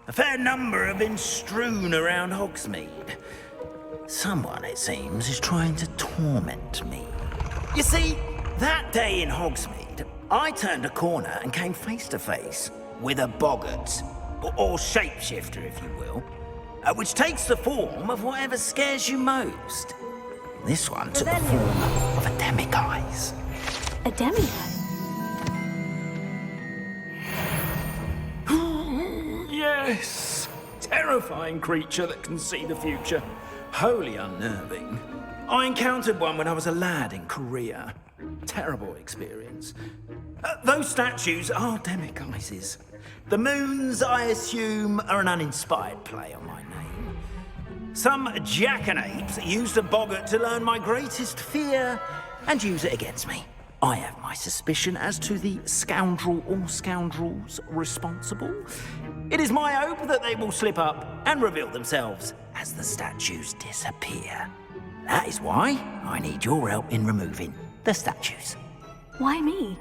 A fair number have been strewn around Hogsmeade. Someone, it seems, is trying to torment me. You see, that day in Hogsmeade, I turned a corner and came face to face with a boggart, or shapeshifter, if you will, which takes the form of whatever scares you most. This one took the form of a demiguise. A demiguise? Yes! Terrifying creature that can see the future. Wholly unnerving. I encountered one when I was a lad in Korea. Terrible experience. Those statues are demiguises. The moons, I assume, are an uninspired play on my name. Some jackanapes used a boggart to learn my greatest fear and use it against me. I have my suspicion as to the scoundrel or scoundrels responsible. It is my hope that they will slip up and reveal themselves as the statues disappear. That is why I need your help in removing the statues. Why me?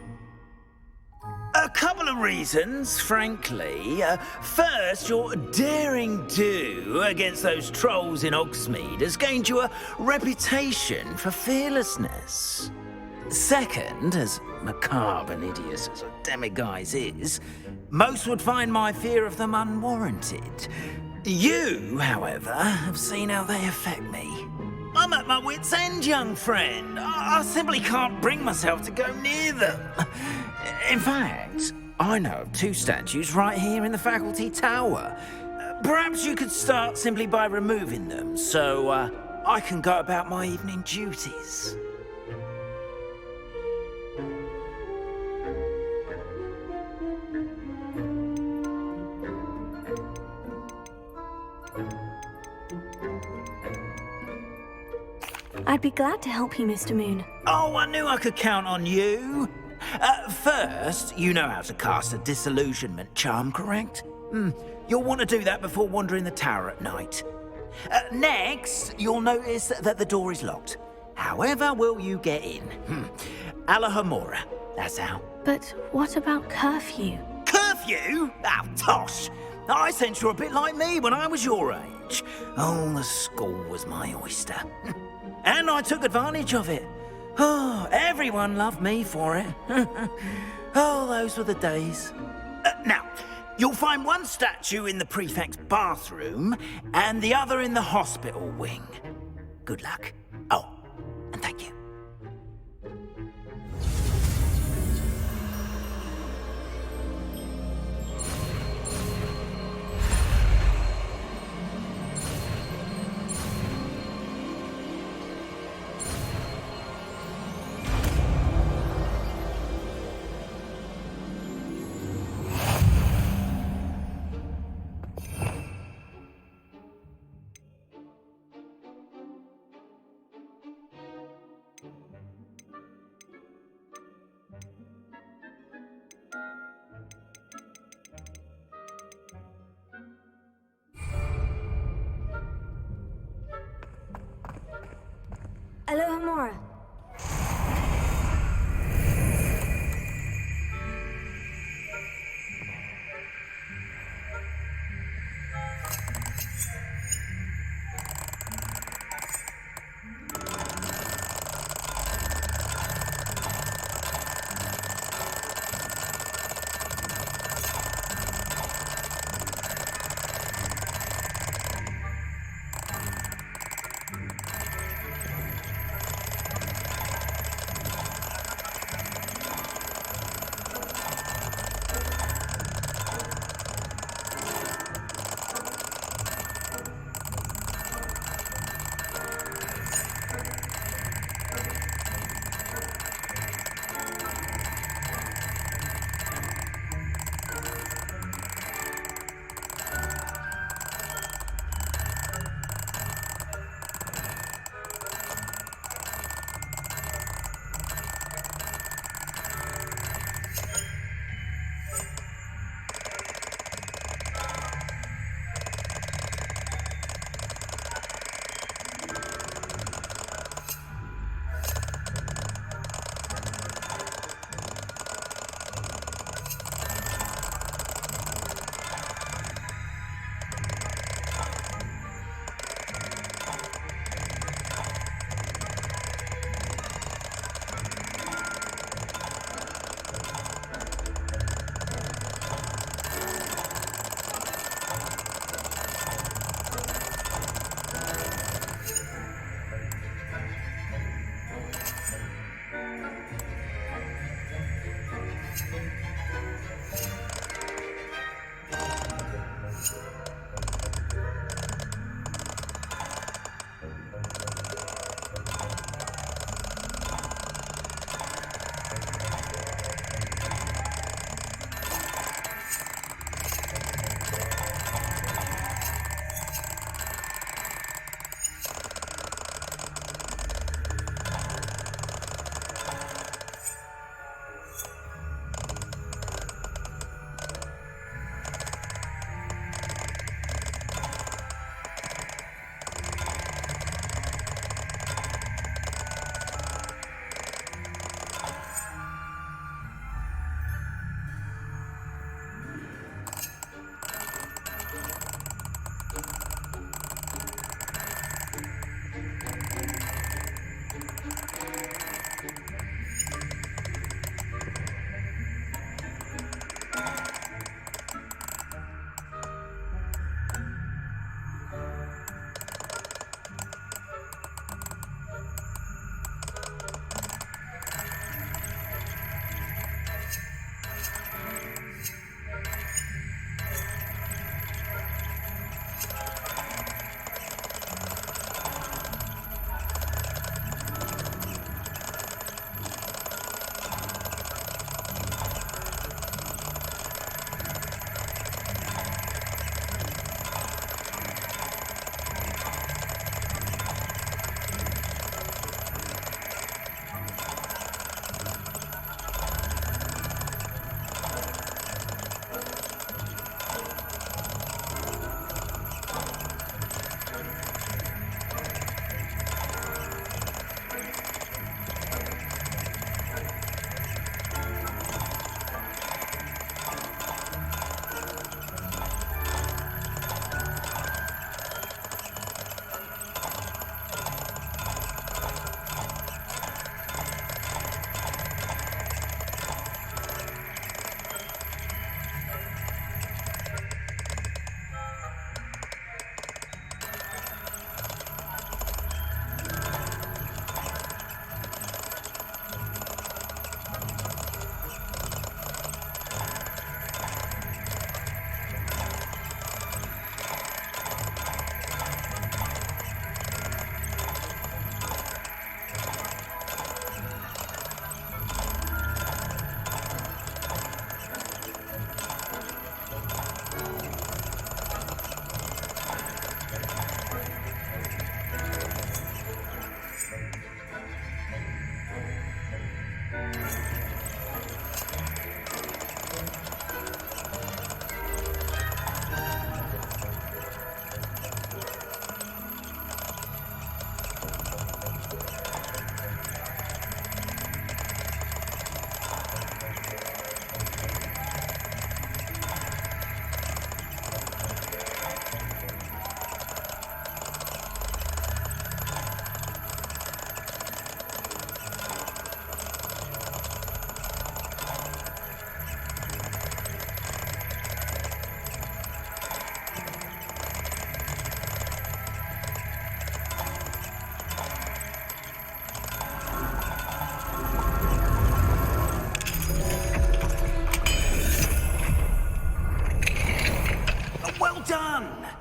A couple of reasons, frankly. First, your daring do against those trolls in Hogsmeade has gained you a reputation for fearlessness. Second, as macabre and hideous as a demiguise is, most would find my fear of them unwarranted. You, however, have seen how they affect me. I'm at my wit's end, young friend. I simply can't bring myself to go near them. In fact, I know of 2 statues right here in the faculty tower. Perhaps you could start simply by removing them, so I can go about my evening duties. I'd be glad to help you, Mr. Moon. Oh, I knew I could count on you. First, you know how to cast a disillusionment charm, correct? You'll want to do that before wandering the tower at night. Next, you'll notice that the door is locked. However will you get in? Alahomora, that's how. But what about curfew? Curfew? Oh, tosh. I sense you're a bit like me when I was your age. Oh, the school was my oyster. And I took advantage of it. Oh, everyone loved me for it. Oh, those were the days. Now, you'll find one statue in the prefect's bathroom and the other in the hospital wing. Good luck. Oh, and thank you. Alohomora.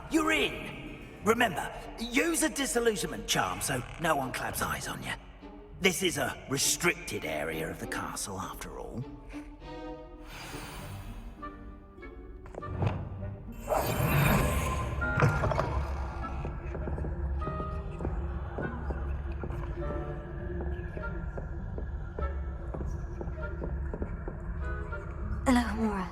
You're in. Remember, use a disillusionment charm so no one claps eyes on you. This is a restricted area of the castle, after all. Alohomora.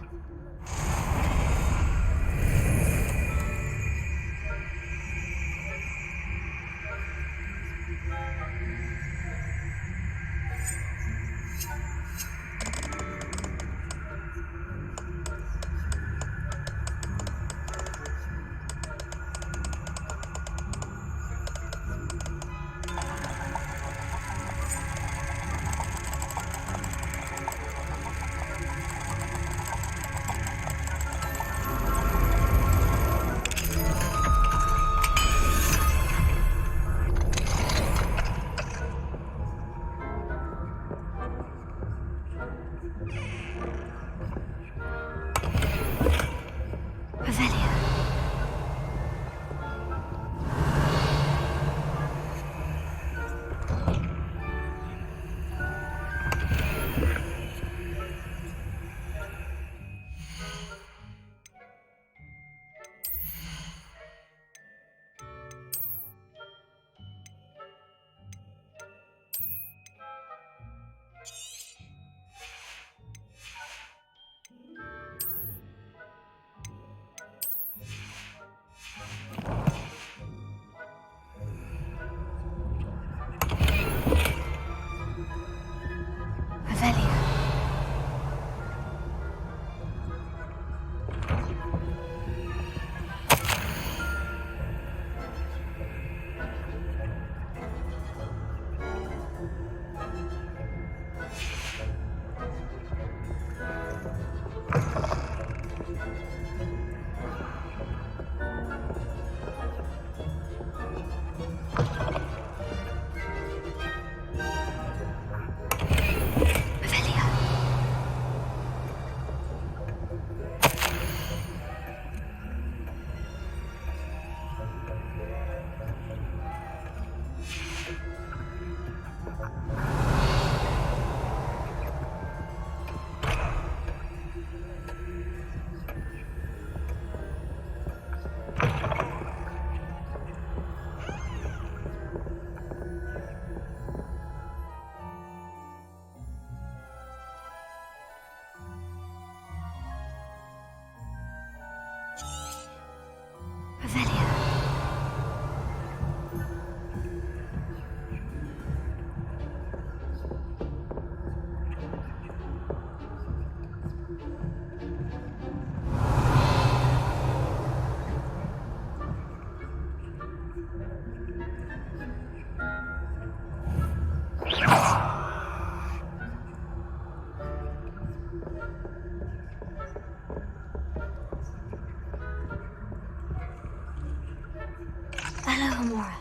Alohomora.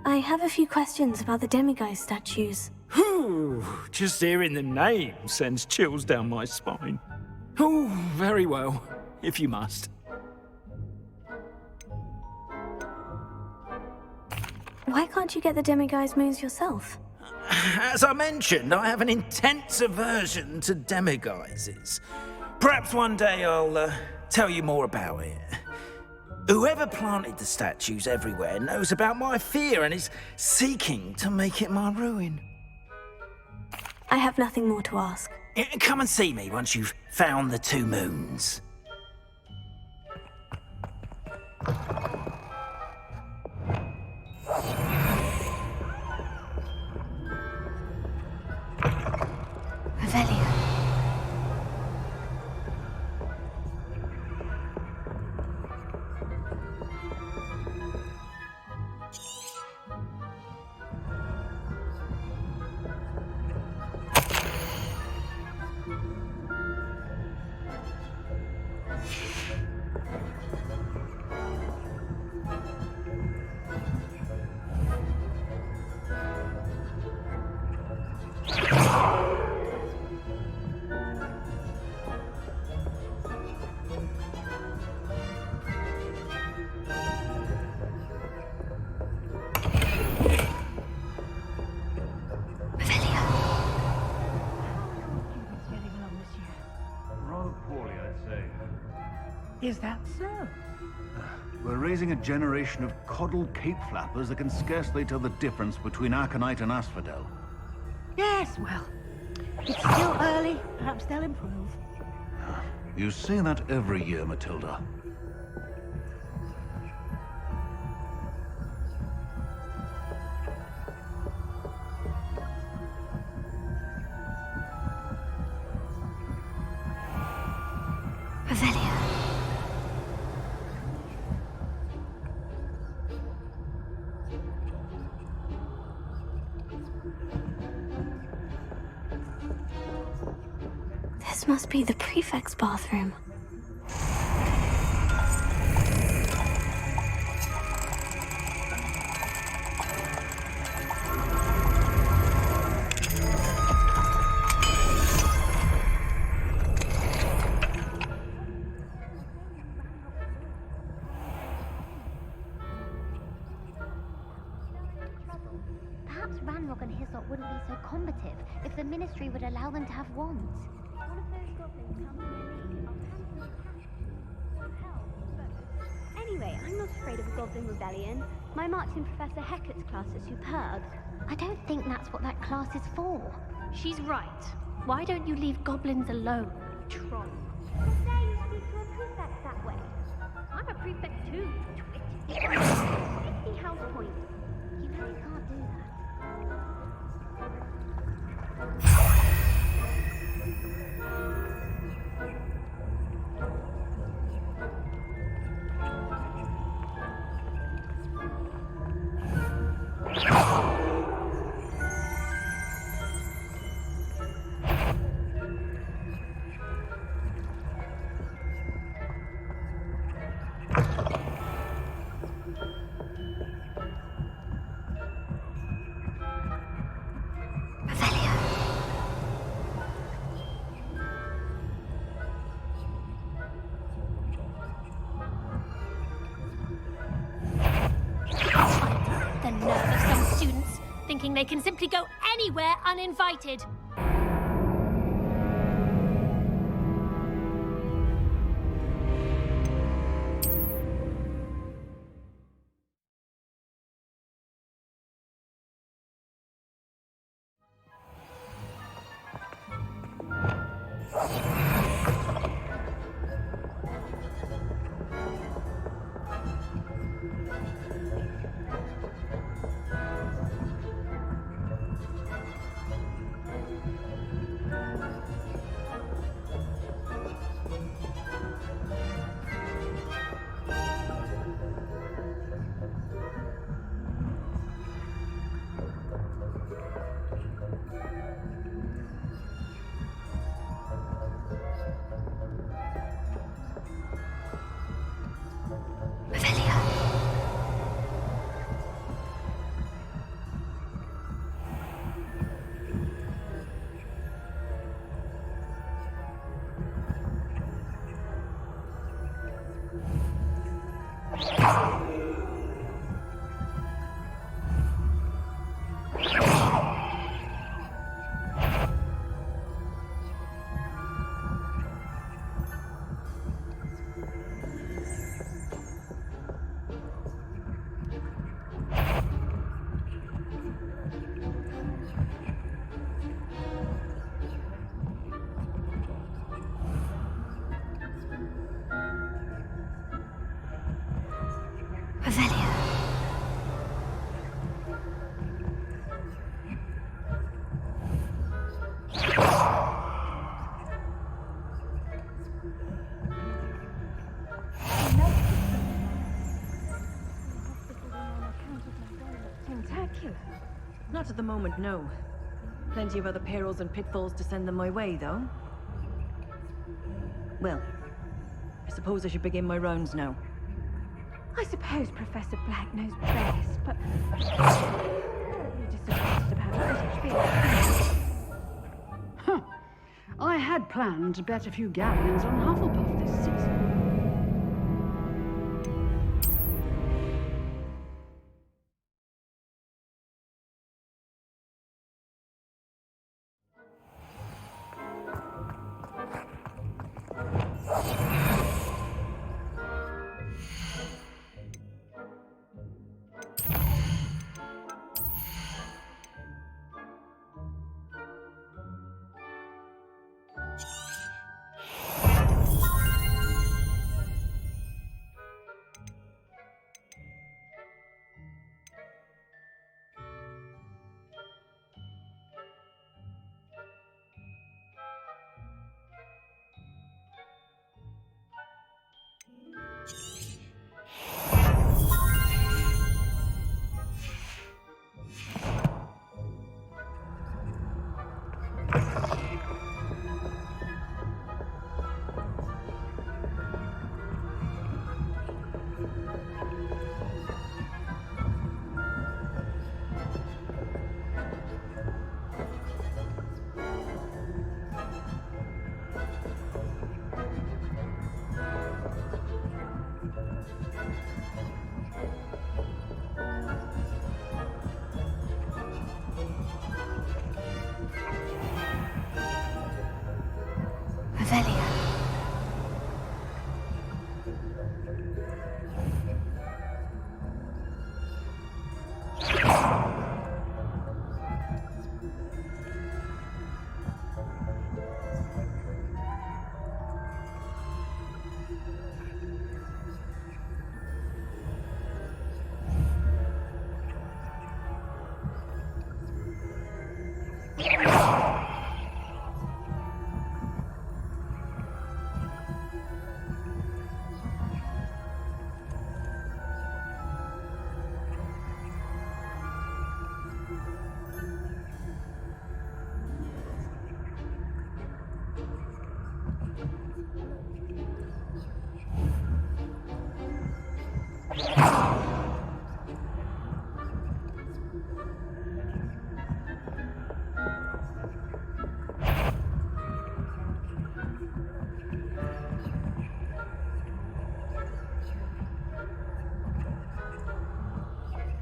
I have a few questions about the demiguise statues. Whew. just hearing the name sends chills down my spine. Oh, very well, if you must. Why can't you get the demiguise moons yourself? As I mentioned, I have an intense aversion to demiguises. Perhaps one day I'll tell you more about it. Whoever planted the statues everywhere knows about my fear and is seeking to make it my ruin. I have nothing more to ask. Come and see me once you've found the 2 moons. Revelio. Is that so? We're raising a generation of coddled cape flappers that can scarcely tell the difference between Aconite and Asphodel. Yes, well, it's still early. Perhaps they'll improve. You say that every year, Matilda. Revelio. This must be the prefect's bathroom. Perhaps Ranrock and Hyssop wouldn't be so combative if the Ministry would allow them to have wands. One of those goblins comes near me, I'll cancel Anyway, I'm not afraid of a goblin rebellion. My marching Professor Hecat's class is superb. I don't think that's what that class is for. She's right. Why don't you leave goblins alone, you troll? Dare you speak to a prefect that way? I'm a prefect too, twit. 50 house points. You really can't do that. The nerve of some students, thinking they can simply go anywhere uninvited. at the moment, no. Plenty of other perils and pitfalls to send them my way, though. Well, I suppose I should begin my rounds now. I suppose Professor Black knows best, but you're disappointed about British beer. Huh. I had planned to bet a few galleons on Hufflepuff this season. Revelio.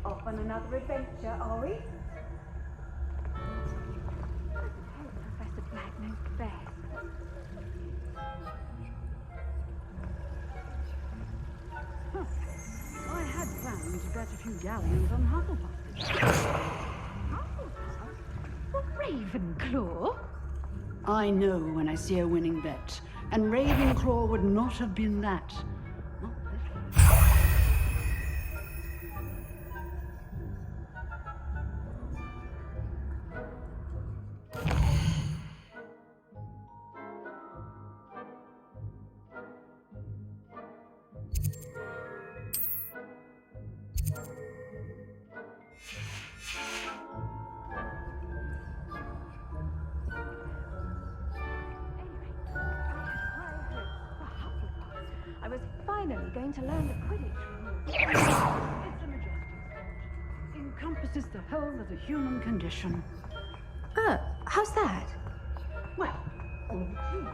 Off on another adventure, are we? Professor Black knows best. Huh. I had planned to bet a few galleons on Hufflepuff. Ravenclaw? I know when I see a winning bet, and Ravenclaw would not have been that. I was finally going to learn the Quidditch rules. It's a majestic sport. Encompasses the whole of the human condition. Oh, how's that? Well, all the truth.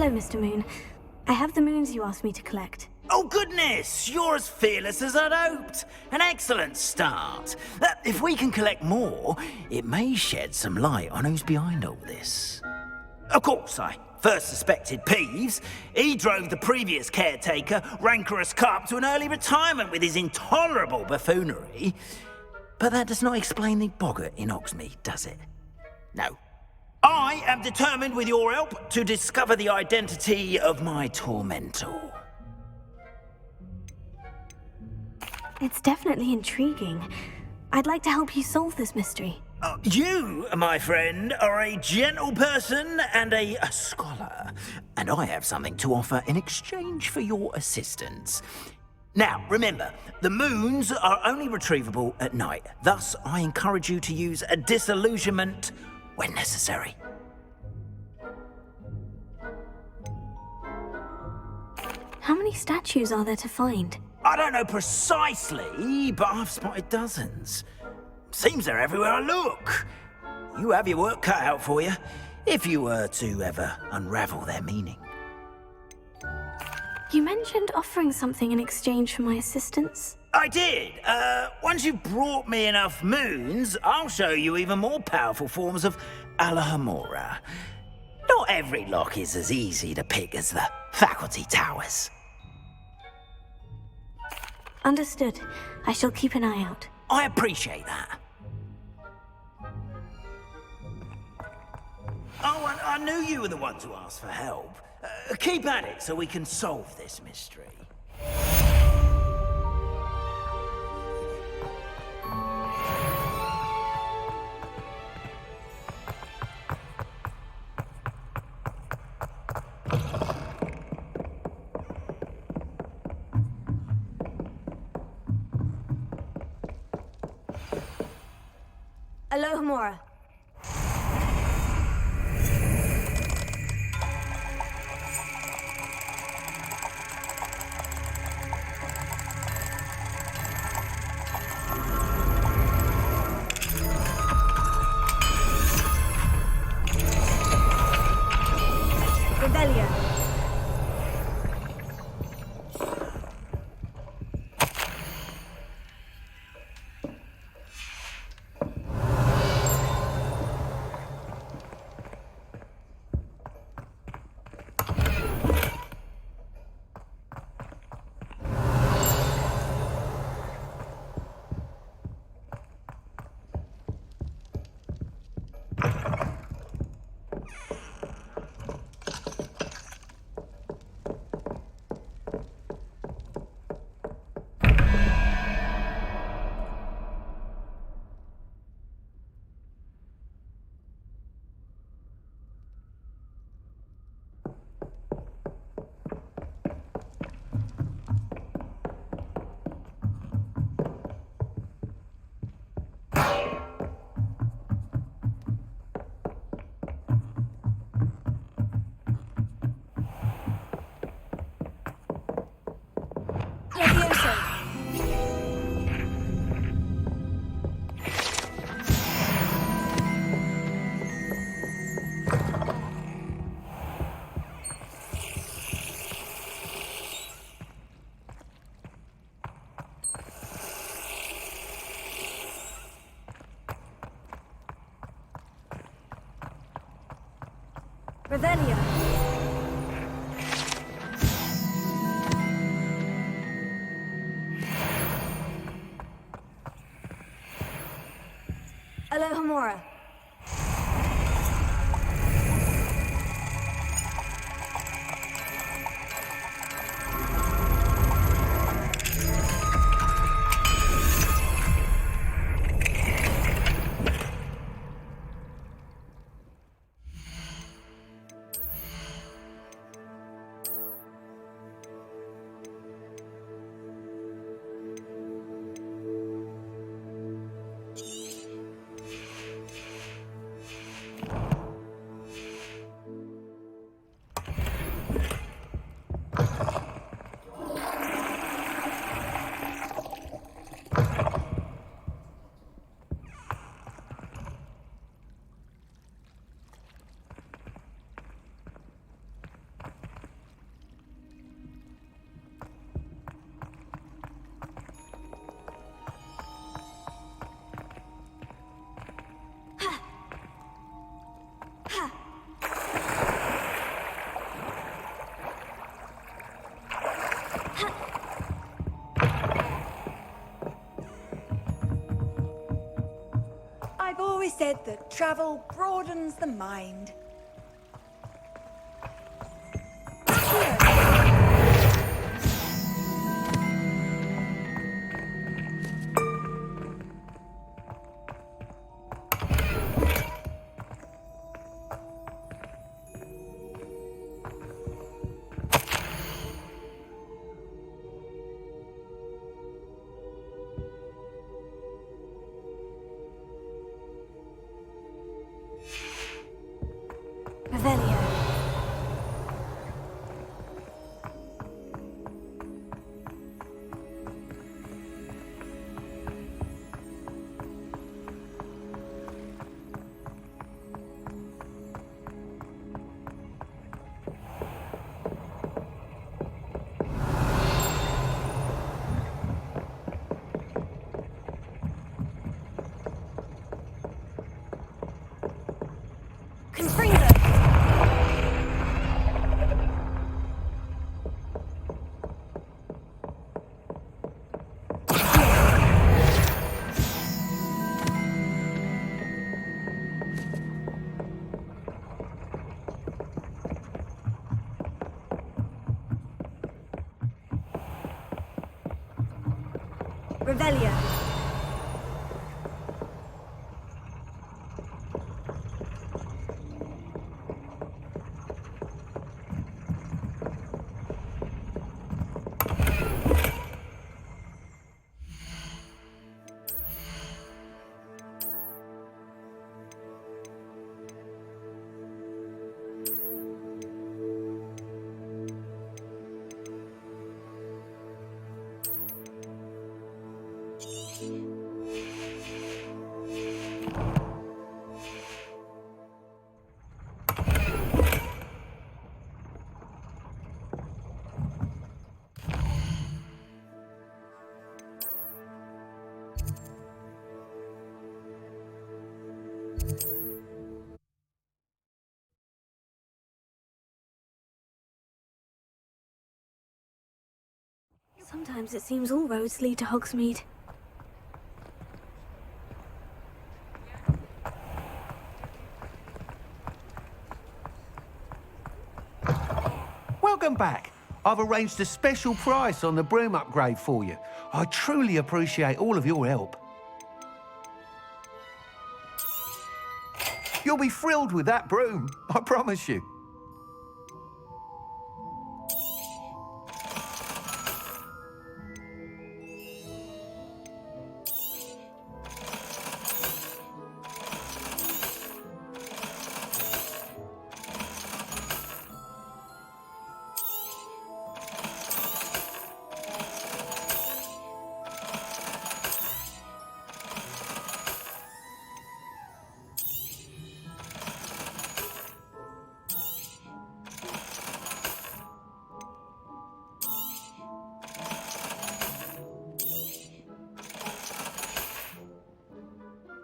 Hello, Mr. Moon. I have the moons you asked me to collect. Oh, goodness! You're as fearless as I'd hoped. An excellent start. If we can collect more, it may shed some light on who's behind all this. Of course, I first suspected Peeves. He drove the previous caretaker, Rancorous Carp, to an early retirement with his intolerable buffoonery. But that does not explain the boggart in Hogsmeade, does it? No. I am determined, with your help, to discover the identity of my tormentor. It's definitely intriguing. I'd like to help you solve this mystery. You, my friend, are a gentle person and a scholar, and I have something to offer in exchange for your assistance. Now, remember, the moons are only retrievable at night. Thus, I encourage you to use a disillusionment when necessary. How many statues are there to find? I don't know precisely, but I've spotted dozens. Seems they're everywhere I look. You have your work cut out for you, if you were to ever unravel their meaning. You mentioned offering something in exchange for my assistance? I did. Once you've brought me enough moons, I'll show you even more powerful forms of Alohomora. Not every lock is as easy to pick as the faculty towers. Understood. I shall keep an eye out. I appreciate that. Oh, and I knew you were the one to ask for help. Keep at it so we can solve this mystery. Alohomora. Revelio. Revelio. Alohomora. always said that travel broadens the mind. Revelio. Revelio. Sometimes it seems all roads lead to Hogsmeade. Welcome back. I've arranged a special price on the broom upgrade for you. I truly appreciate all of your help. You'll be thrilled with that broom, I promise you.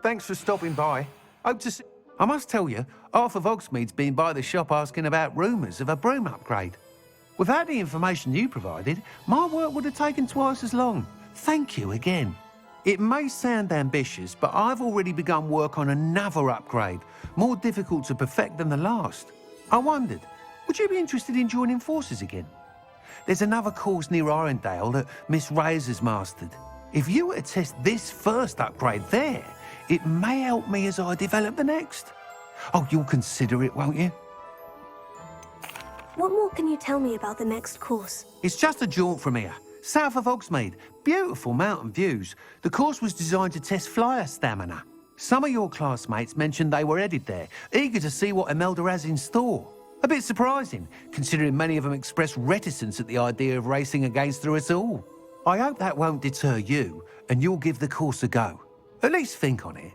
Thanks for stopping by. Hope to see... I must tell you, half of Hogsmeade's been by the shop asking about rumours of a broom upgrade. Without the information you provided, my work would have taken twice as long. Thank you again. It may sound ambitious, but I've already begun work on another upgrade, more difficult to perfect than the last. I wondered, would you be interested in joining forces again? There's another course near Arendelle that Miss Reyes has mastered. If you were to test this first upgrade there, it may help me as I develop the next. Oh, you'll consider it, won't you? What more can you tell me about the next course? It's just a jaunt from here, south of Hogsmeade. Beautiful mountain views. The course was designed to test flyer stamina. Some of your classmates mentioned they were headed there, eager to see what Imelda has in store. A bit surprising, considering many of them expressed reticence at the idea of racing against her at all. I hope that won't deter you, and you'll give the course a go. At least think on it.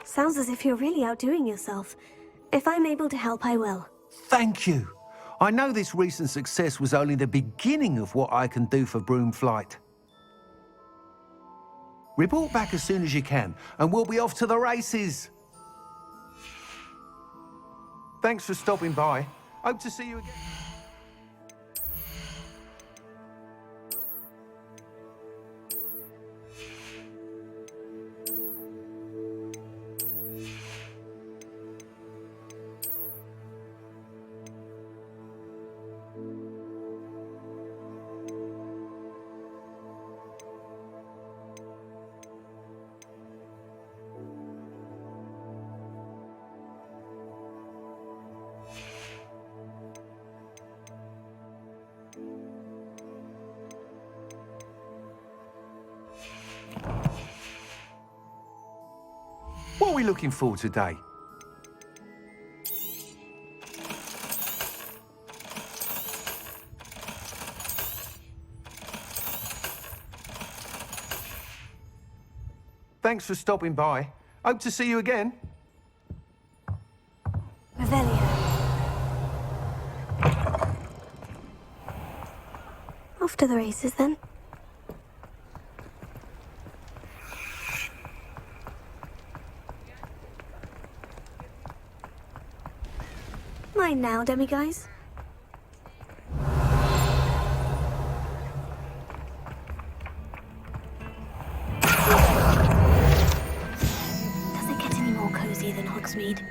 Sounds as if you're really outdoing yourself. If I'm able to help, I will. Thank you. I know this recent success was only the beginning of what I can do for broom flight. Report back as soon as you can, and we'll be off to the races. Thanks for stopping by. Hope to see you again. What are we looking for today? Thanks for stopping by. Hope to see you again. Revelio. Off to the races, then. Mine now, demiguise. Does it get any more cozy than Hogsmeade?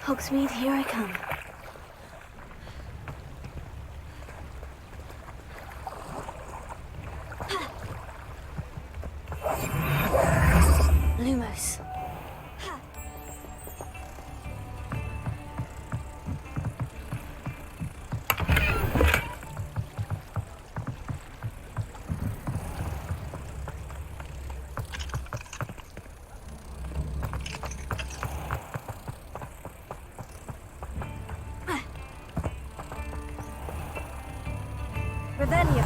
Hogsmeade, here I come. Lumos. Revelio.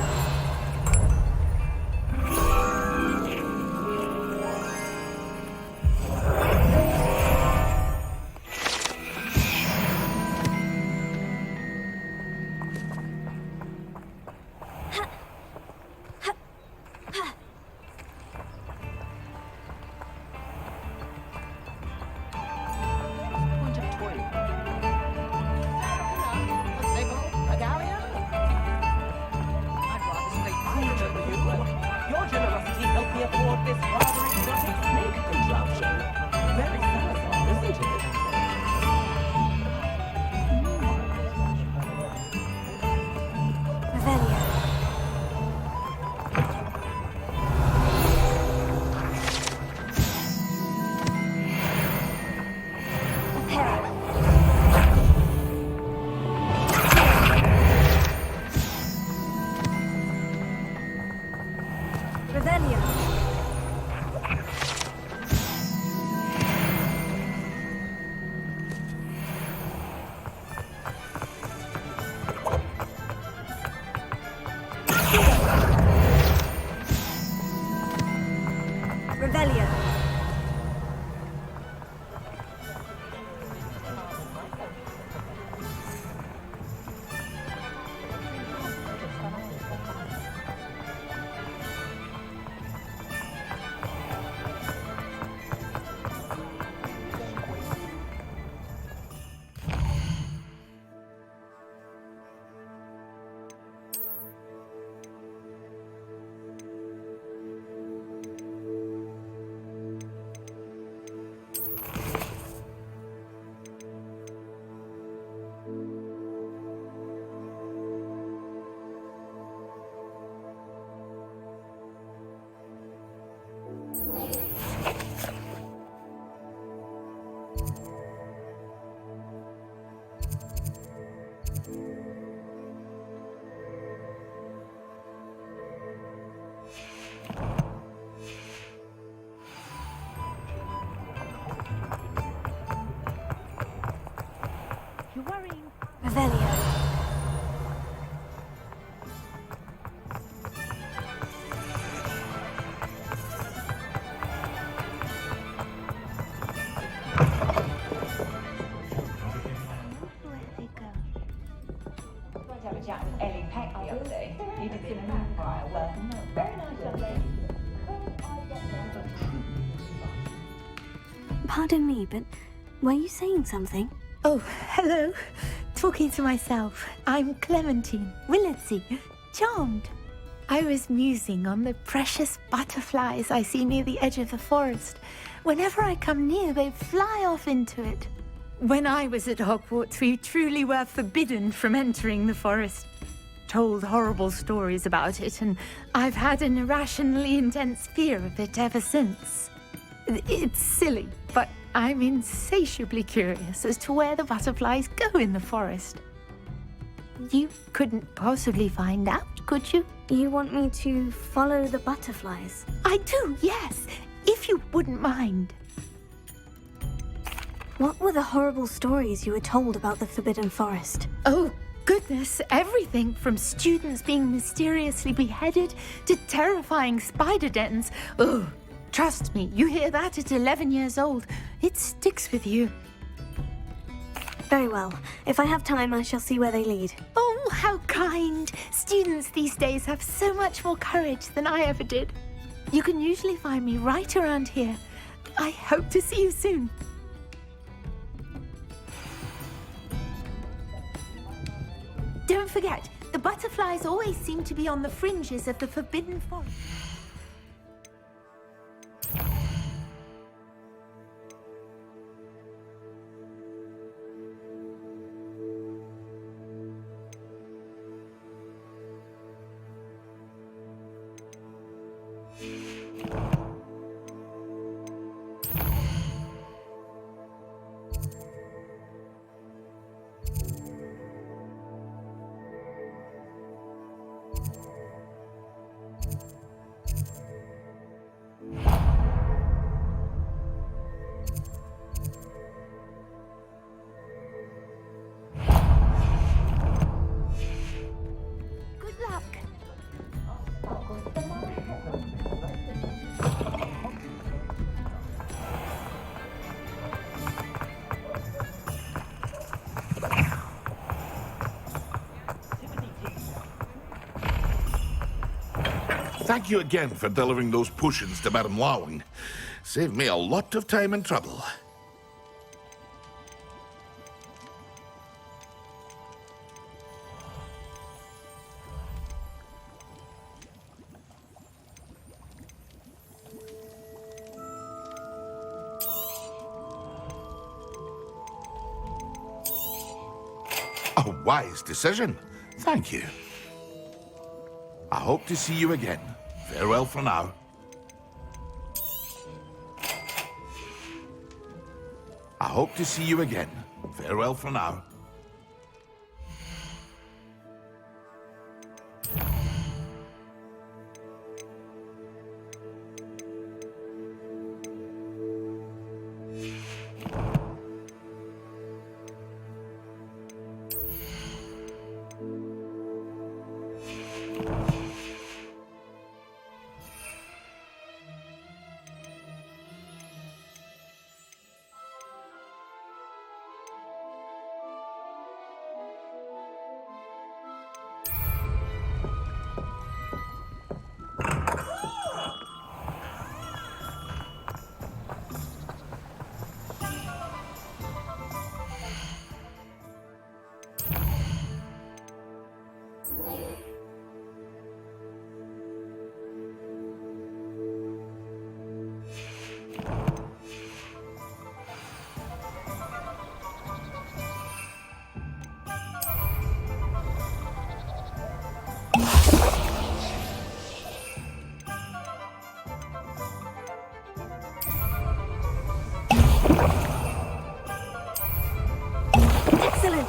Pardon me, but were you saying something? Oh, hello. Talking to myself. I'm Clementine Willardsey. Charmed. I was musing on the precious butterflies I see near the edge of the forest. Whenever I come near, they fly off into it. When I was at Hogwarts, we truly were forbidden from entering the forest. Told horrible stories about it, and I've had an irrationally intense fear of it ever since. It's silly, but I'm insatiably curious as to where the butterflies go in the forest. You couldn't possibly find out, could you? You want me to follow the butterflies? I do, yes, if you wouldn't mind. What were the horrible stories you were told about the Forbidden Forest? Oh, goodness, everything from students being mysteriously beheaded to terrifying spider dens. Oh, trust me, you hear that at 11 years old, it sticks with you. Very well. If I have time, I shall see where they lead. Oh, how kind. Students these days have so much more courage than I ever did. You can usually find me right around here. I hope to see you soon. Don't forget, the butterflies always seem to be on the fringes of the Forbidden Forest. Thank you again for delivering those potions to Madame Lowing. Saved me a lot of time and trouble. A wise decision. Thank you. I hope to see you again. Farewell for now. I hope to see you again. Farewell for now. Excellent!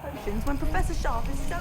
Potions when Professor Sharp is so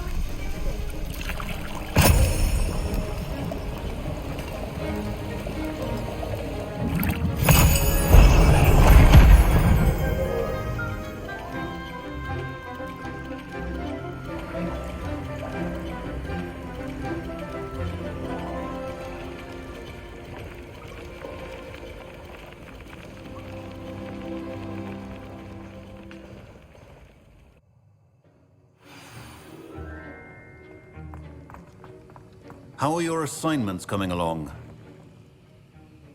How are your assignments coming along?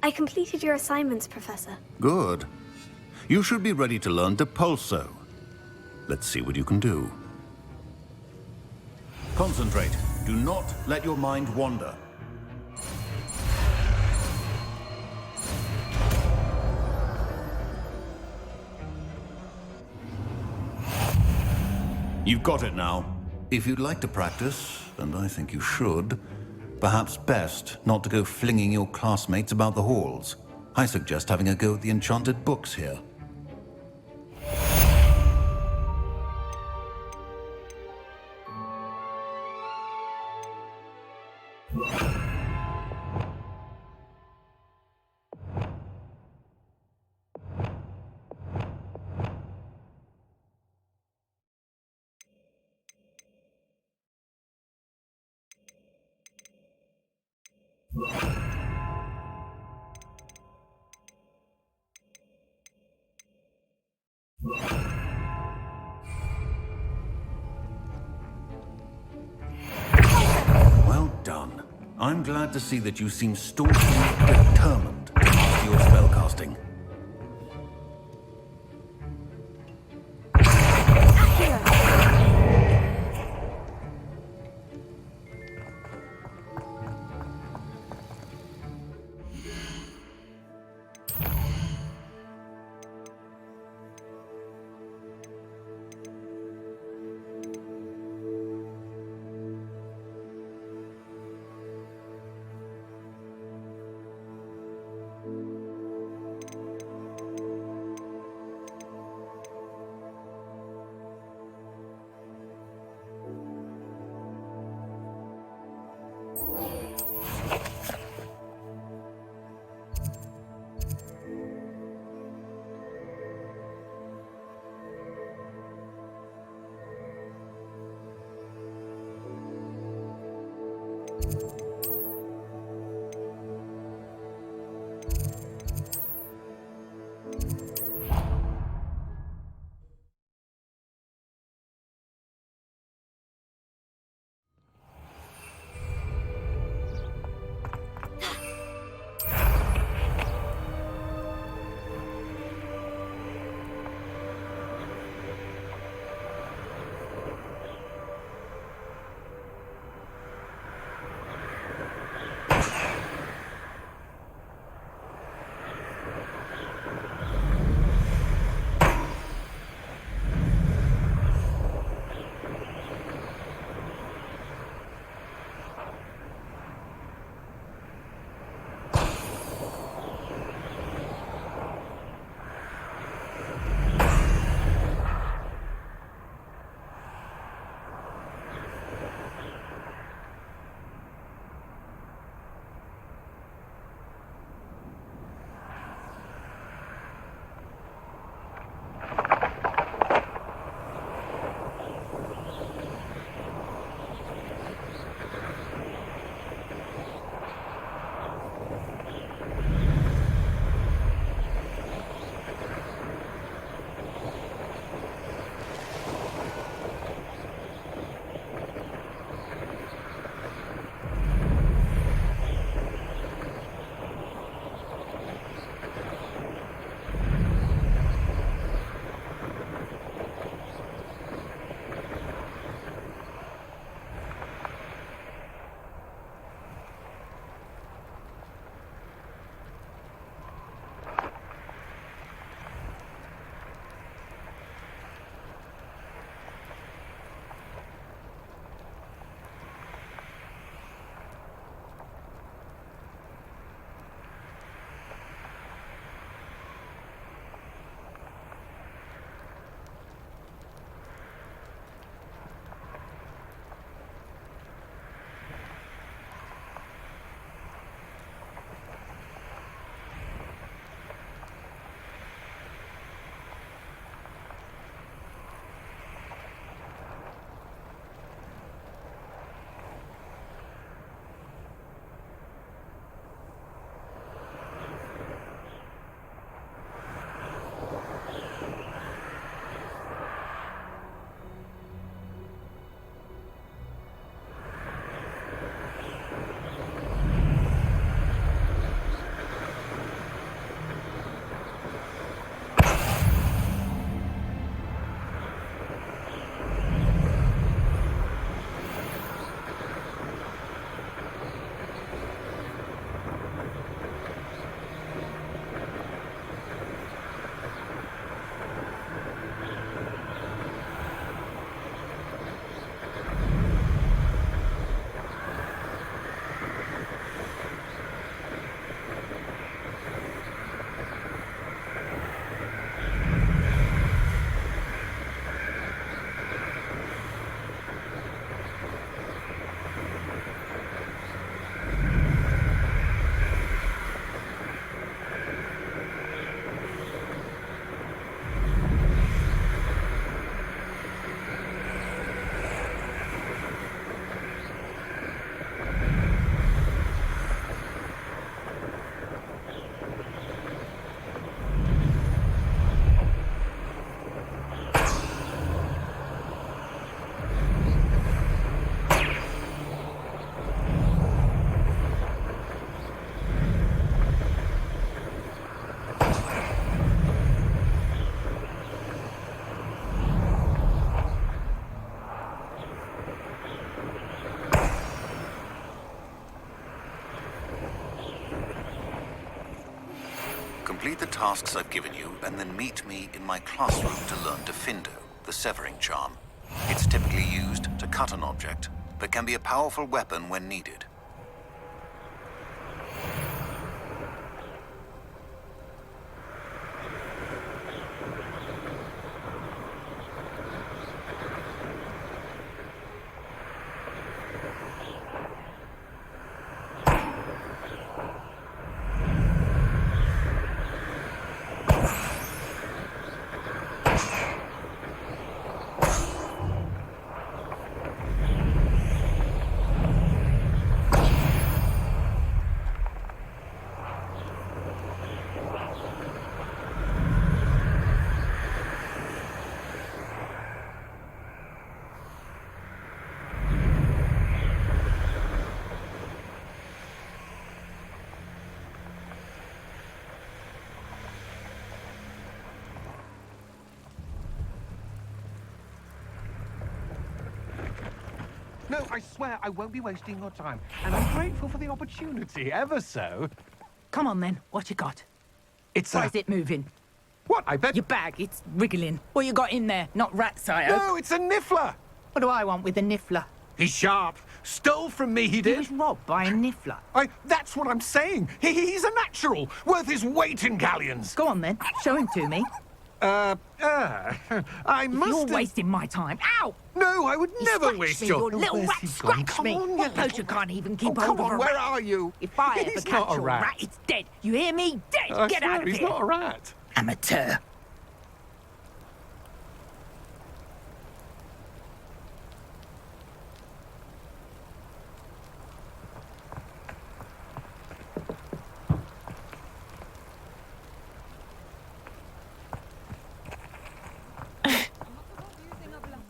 I completed your assignments, Professor. Good. You should be ready to learn Depulso. Let's see what you can do. Concentrate. Do not let your mind wander. You've got it now. If you'd like to practice, and I think you should, perhaps best not to go flinging your classmates about the halls. I suggest having a go at the enchanted books here. Well done. I'm glad to see that you seem staunchly determined to master your spellcasting. Complete the tasks I've given you, and then meet me in my classroom to learn Defindo, the severing charm. It's typically used to cut an object, but can be a powerful weapon when needed. No, I swear I won't be wasting your time. And I'm grateful for the opportunity, ever so. Come on, then. What you got? It's Why is it moving? What? I bet... Your bag, it's wriggling. What you got in there? Not rat sire. No, it's a niffler! What do I want with a niffler? He's sharp. Stole from me, he did. He was robbed by a niffler. That's what I'm saying. He's a natural. Worth his weight in galleons. Go on, then. Show him to me. I must You're have... wasting my time. Ow! No, I would never waste me, your... You little Where's rat, he gone? scratch Come me. on, What poacher can't even keep come hold of on, a where rat? are you? If I ever He's catch not a your rat. rat, it's dead. You hear me? Dead. I Get swear, out of he's here. not a rat. Amateur.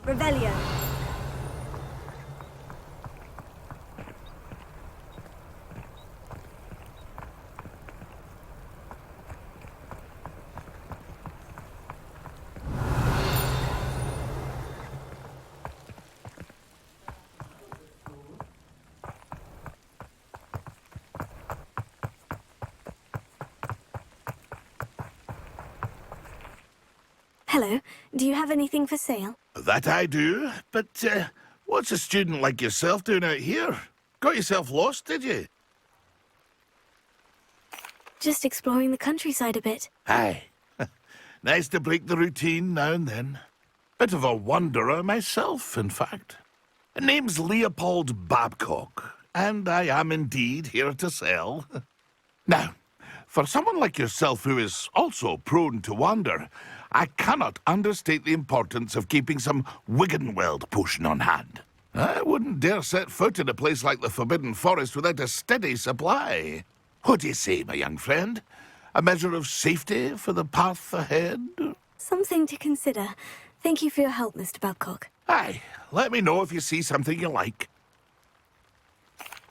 Revelio. Hello. Do you have anything for sale? That I do, but what's a student like yourself doing out here? Got yourself lost, did you? Just exploring the countryside a bit. Aye. Nice to break the routine now and then. Bit of a wanderer myself, in fact. Name's Leopold Babcock, and I am indeed here to sell. Now, for someone like yourself who is also prone to wander, I cannot understate the importance of keeping some Wiggenweld potion on hand. I wouldn't dare set foot in a place like the Forbidden Forest without a steady supply. What do you say, my young friend? A measure of safety for the path ahead? Something to consider. Thank you for your help, Mr. Babcock. Aye, let me know if you see something you like.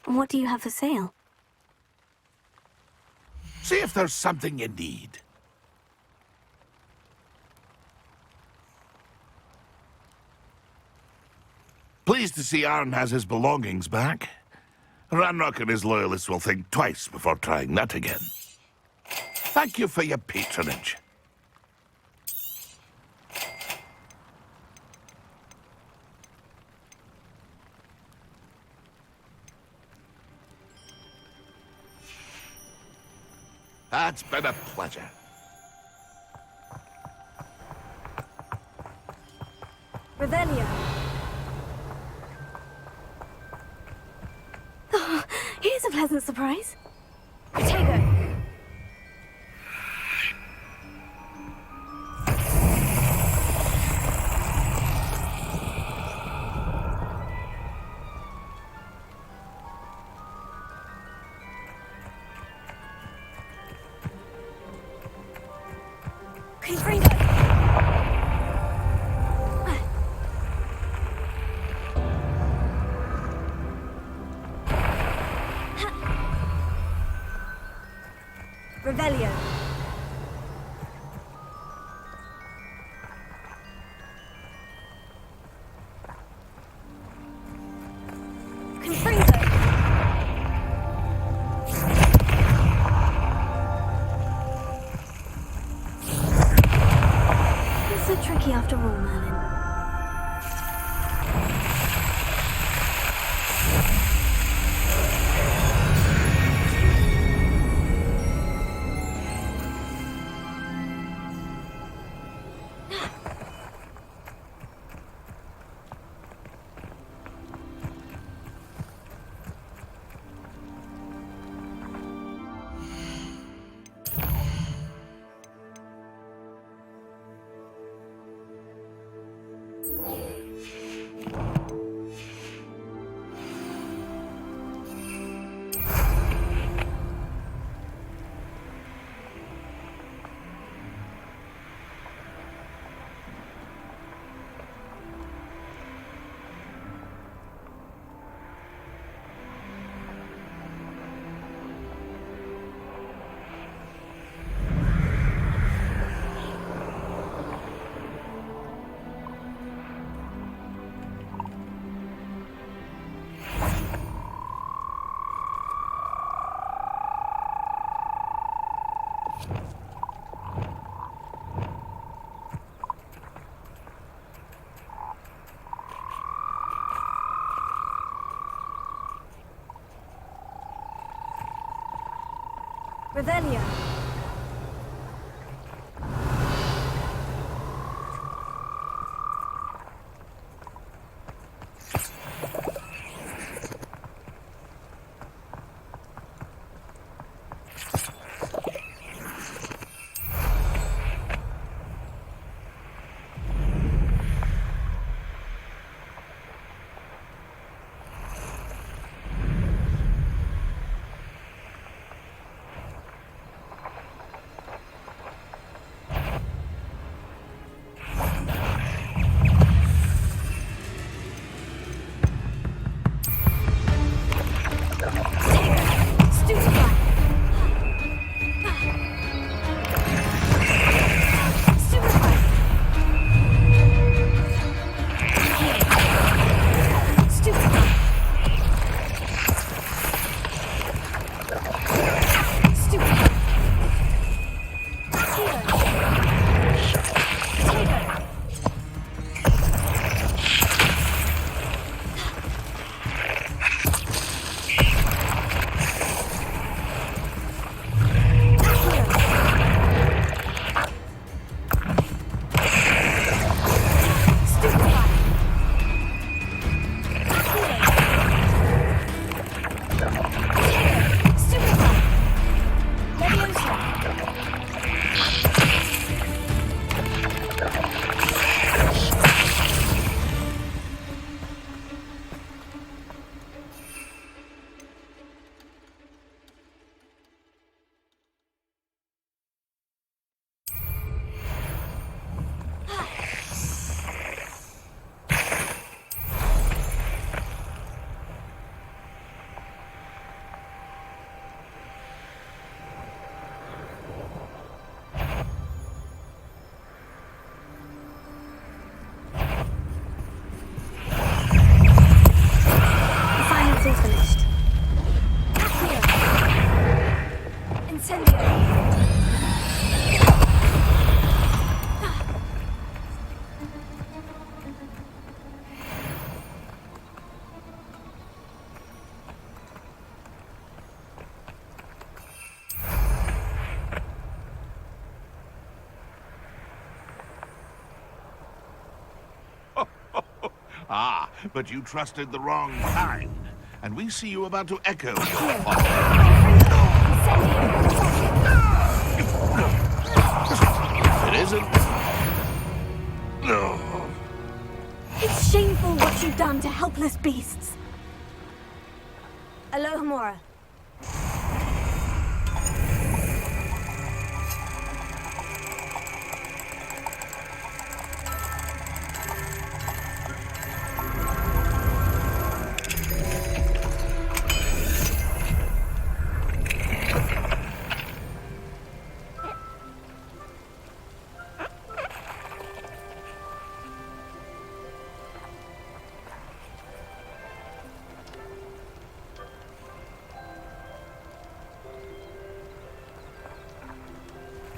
What do you have for sale? See if there's something you need. Pleased to see Arn has his belongings back. Ranrock and his loyalists will think twice before trying that again. Thank you for your patronage. That's been a pleasure. Revelio. Oh, here's a pleasant surprise. Potato. Revelio. Confringo. Revelio. Ah, but you trusted the wrong kind. And we see you about to echo your folly. It isn't. No. It's shameful what you've done to helpless beasts. Alohomora.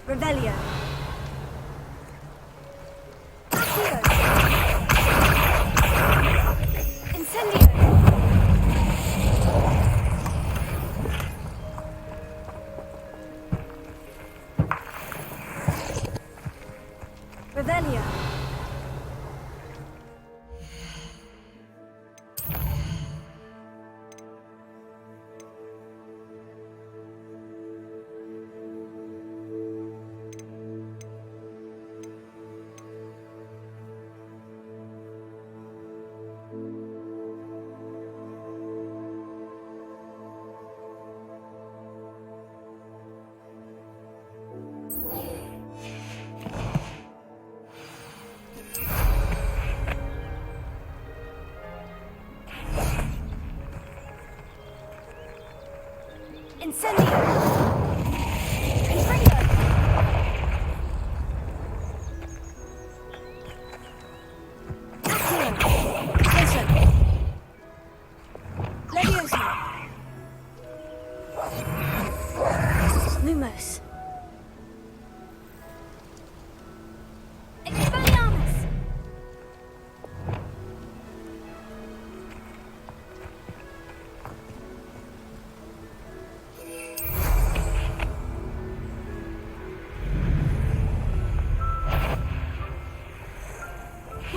Revelio. Incendio. Revelio. Lumos. Expelliarmus!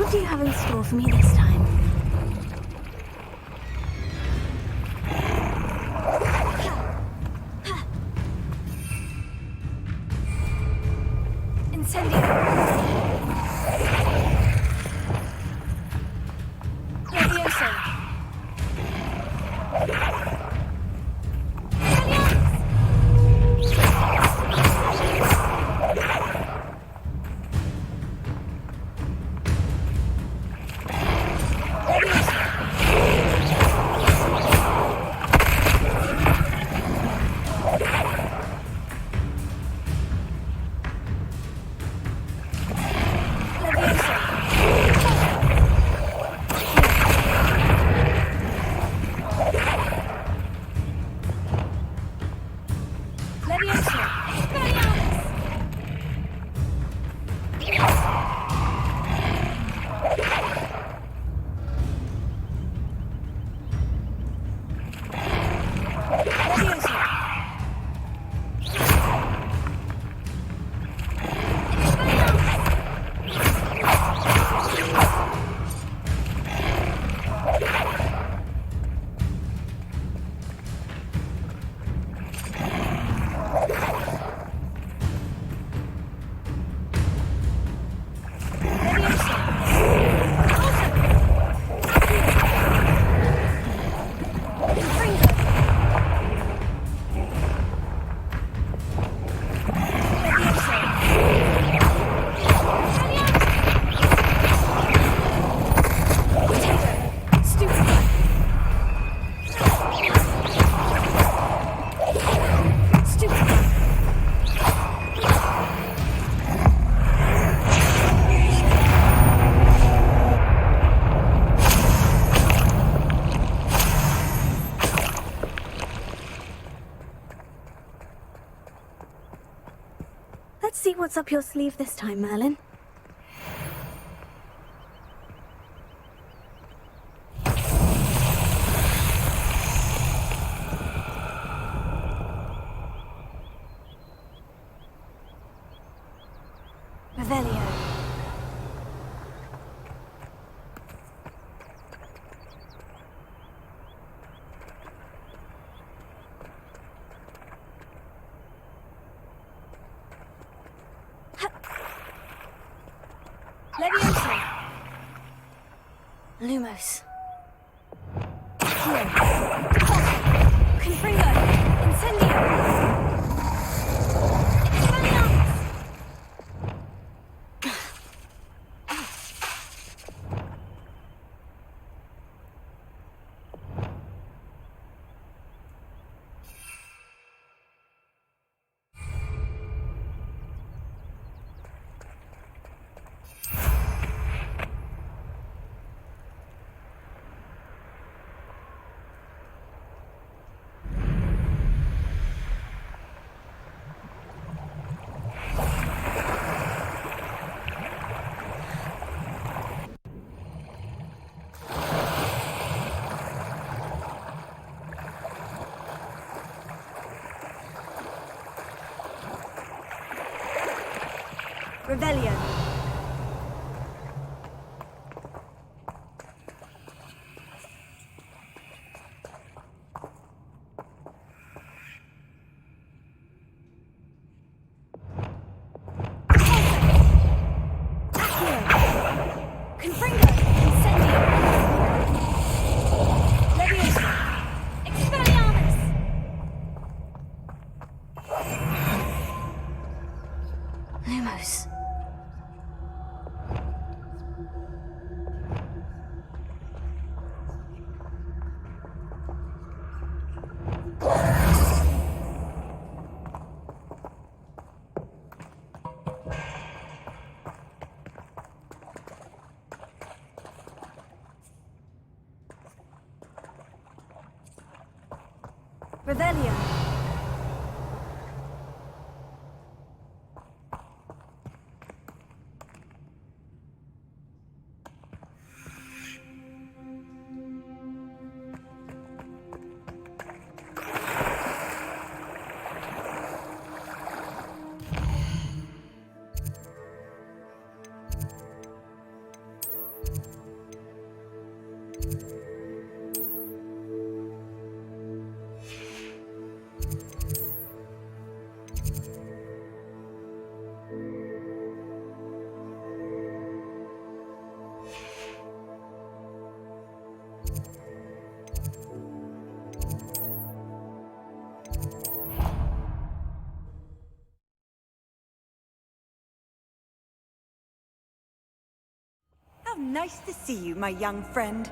What do you have in store for me this time? Incendio. Levioso. Let's see what's up your sleeve this time, Merlin. Revelio. Levioso. Lumos. Confringo. Incendio. Revelio. Confringo. Incendio. Levioso. Expelliarmus. Lumos. Revelio. nice to see you, my young friend.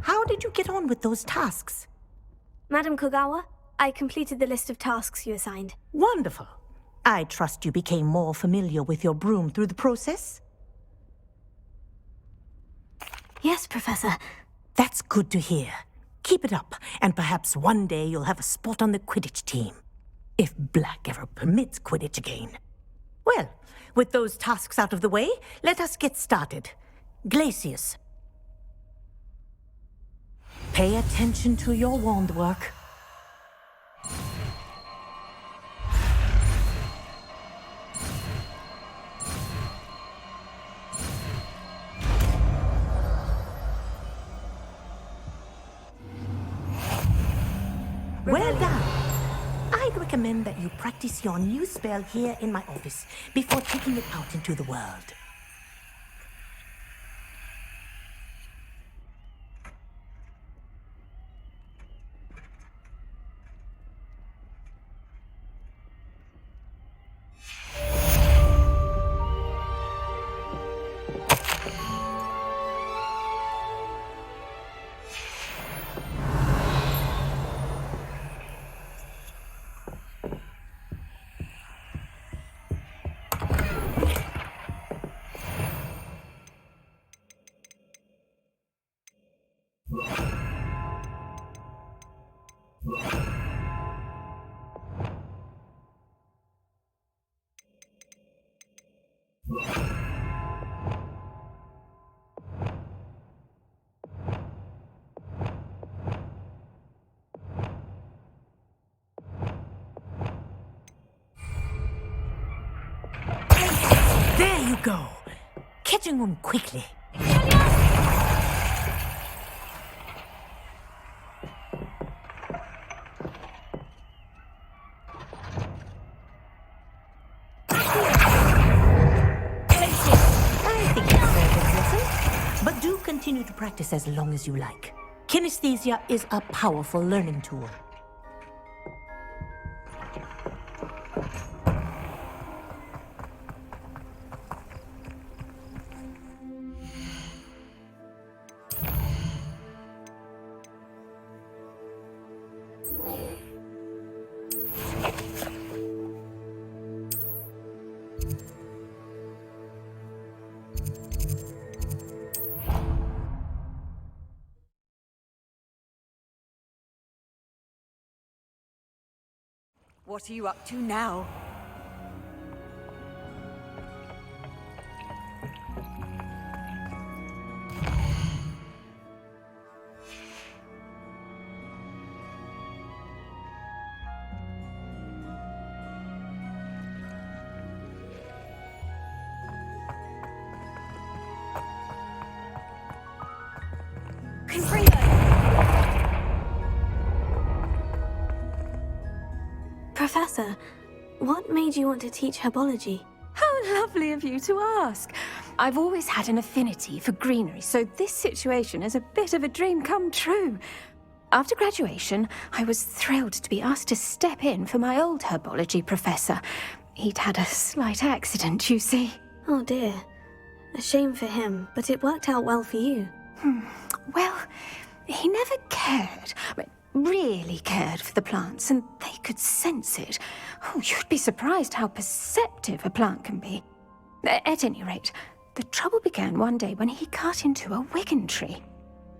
How did you get on with those tasks? Madam Kogawa, I completed the list of tasks you assigned. Wonderful. I trust you became more familiar with your broom through the process? Yes, Professor. That's good to hear. Keep it up, and perhaps one day you'll have a spot on the Quidditch team. If Black ever permits Quidditch again. Well, with those tasks out of the way, let us get started. Glacius. Pay attention to your wand work. Well done. I'd recommend that you practice your new spell here in my office before taking it out into the world. There you go. Catching them quickly. I think that's a good lesson. But do continue to practice as long as you like. Kinesthesia is a powerful learning tool. What are you up to now? Professor, what made you want to teach herbology? How lovely of you to ask. I've always had an affinity for greenery, so this situation is a bit of a dream come true. After graduation, I was thrilled to be asked to step in for my old herbology professor. He'd had a slight accident, you see. Oh dear. A shame for him, but it worked out well for you. Well, he never cared. Really cared for the plants, and they could sense it. Oh, you'd be surprised how perceptive a plant can be. At any rate, the trouble began one day when he cut into a Wigan tree.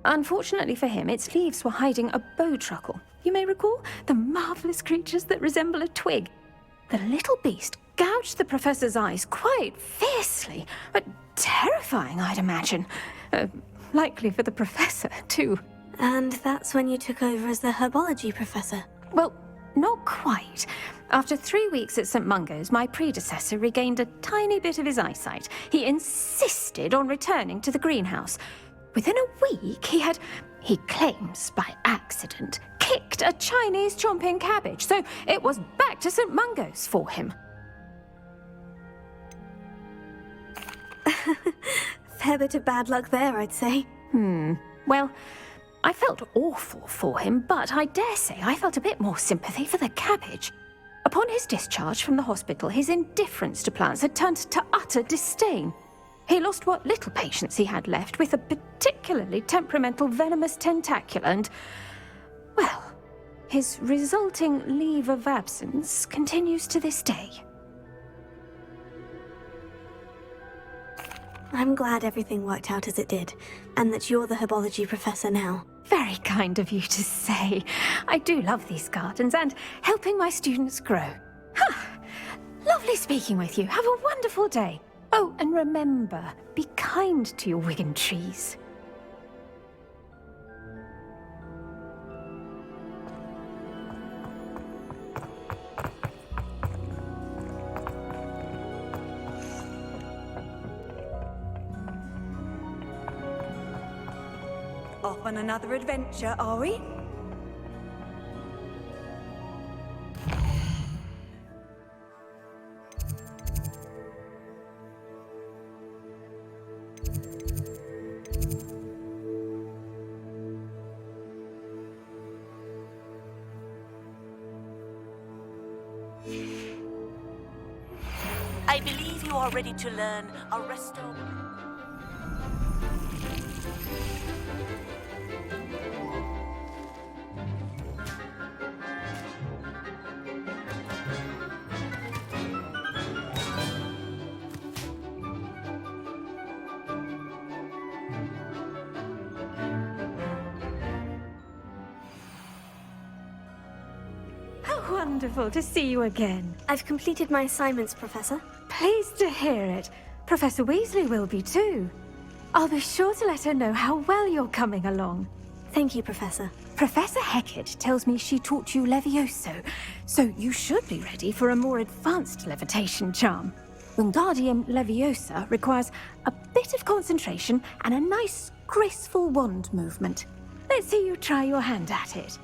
Unfortunately for him, its leaves were hiding a bowtruckle. You may recall the marvelous creatures that resemble a twig. The little beast gouged the professor's eyes quite fiercely. Terrifying, I'd imagine. Likely for the professor, too. And that's when you took over as the herbology professor? Well, not quite. After 3 weeks at St. Mungo's, my predecessor regained a tiny bit of his eyesight. He insisted on returning to the greenhouse. Within a week, he claims by accident, kicked a Chinese chomping cabbage, so it was back to St. Mungo's for him. Fair bit of bad luck there, I'd say. Well, I felt awful for him, but I dare say I felt a bit more sympathy for the cabbage. Upon his discharge from the hospital, his indifference to plants had turned to utter disdain. He lost what little patience he had left with a particularly temperamental venomous tentacula and, well, his resulting leave of absence continues to this day. I'm glad everything worked out as it did, and that you're the herbology professor now. Very kind of you to say. I do love these gardens and helping my students grow. Lovely speaking with you. Have a wonderful day. Oh, and remember, be kind to your Wigan trees. Off on another adventure, are we? I believe you are ready to learn Arresto. Wonderful to see you again. I've completed my assignments, Professor. Pleased to hear it. Professor Weasley will be too. I'll be sure to let her know how well you're coming along. Thank you, Professor. Professor Hecat tells me she taught you Levioso, so you should be ready for a more advanced levitation charm. Wingardium Leviosa requires a bit of concentration and a nice, graceful wand movement. Let's see you try your hand at it.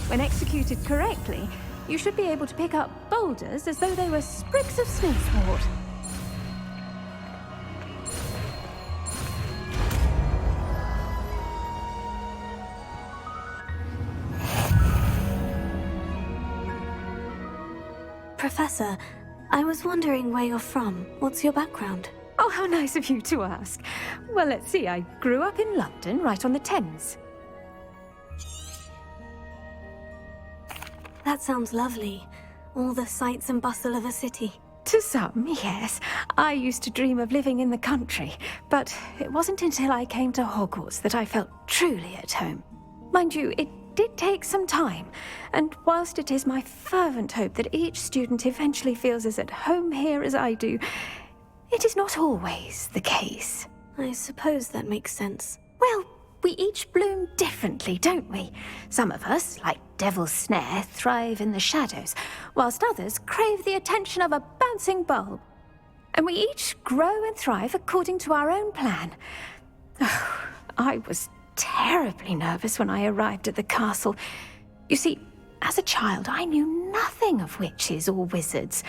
When executed correctly, you should be able to pick up boulders as though they were sprigs of snigswort. Professor, I was wondering where you're from. What's your background? Oh, how nice of you to ask. Well, let's see. I grew up in London, right on the Thames. That sounds lovely. All the sights and bustle of a city. To some, yes. I used to dream of living in the country, but it wasn't until I came to Hogwarts that I felt truly at home. Mind you, it did take some time, and whilst it is my fervent hope that each student eventually feels as at home here as I do, it is not always the case. I suppose that makes sense. Well, we each bloom differently, don't we? Some of us, like Devil's Snare, thrive in the shadows, whilst others crave the attention of a bouncing bulb. And we each grow and thrive according to our own plan. Oh, I was terribly nervous when I arrived at the castle. You see, as a child, I knew nothing of witches or wizards.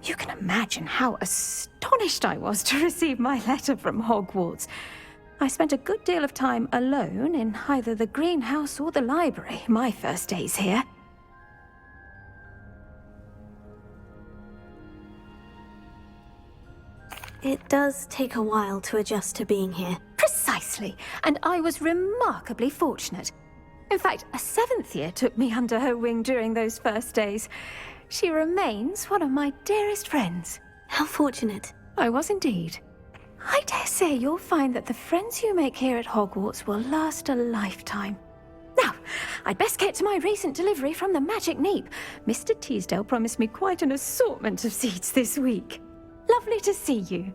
You can imagine how astonished I was to receive my letter from Hogwarts. I spent a good deal of time alone in either the greenhouse or the library my first days here. It does take a while to adjust to being here. Precisely, and I was remarkably fortunate. In fact, a 7th year took me under her wing during those first days. She remains one of my dearest friends. How fortunate. I was indeed. I dare say you'll find that the friends you make here at Hogwarts will last a lifetime. Now, I'd best get to my recent delivery from the Magic Neep. Mr. Teasdale promised me quite an assortment of seeds this week. Lovely to see you.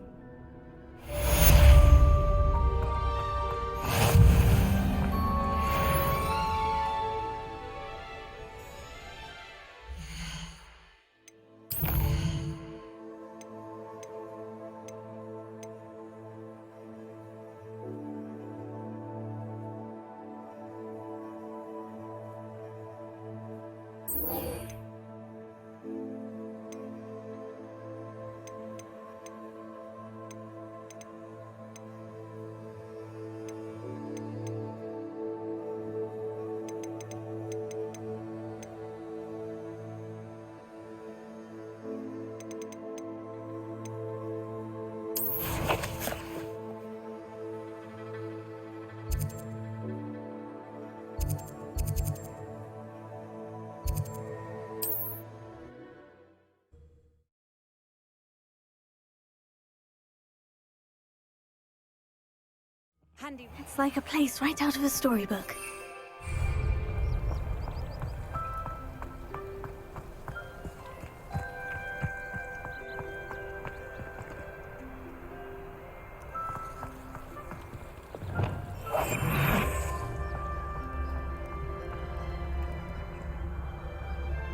It's like a place right out of a storybook.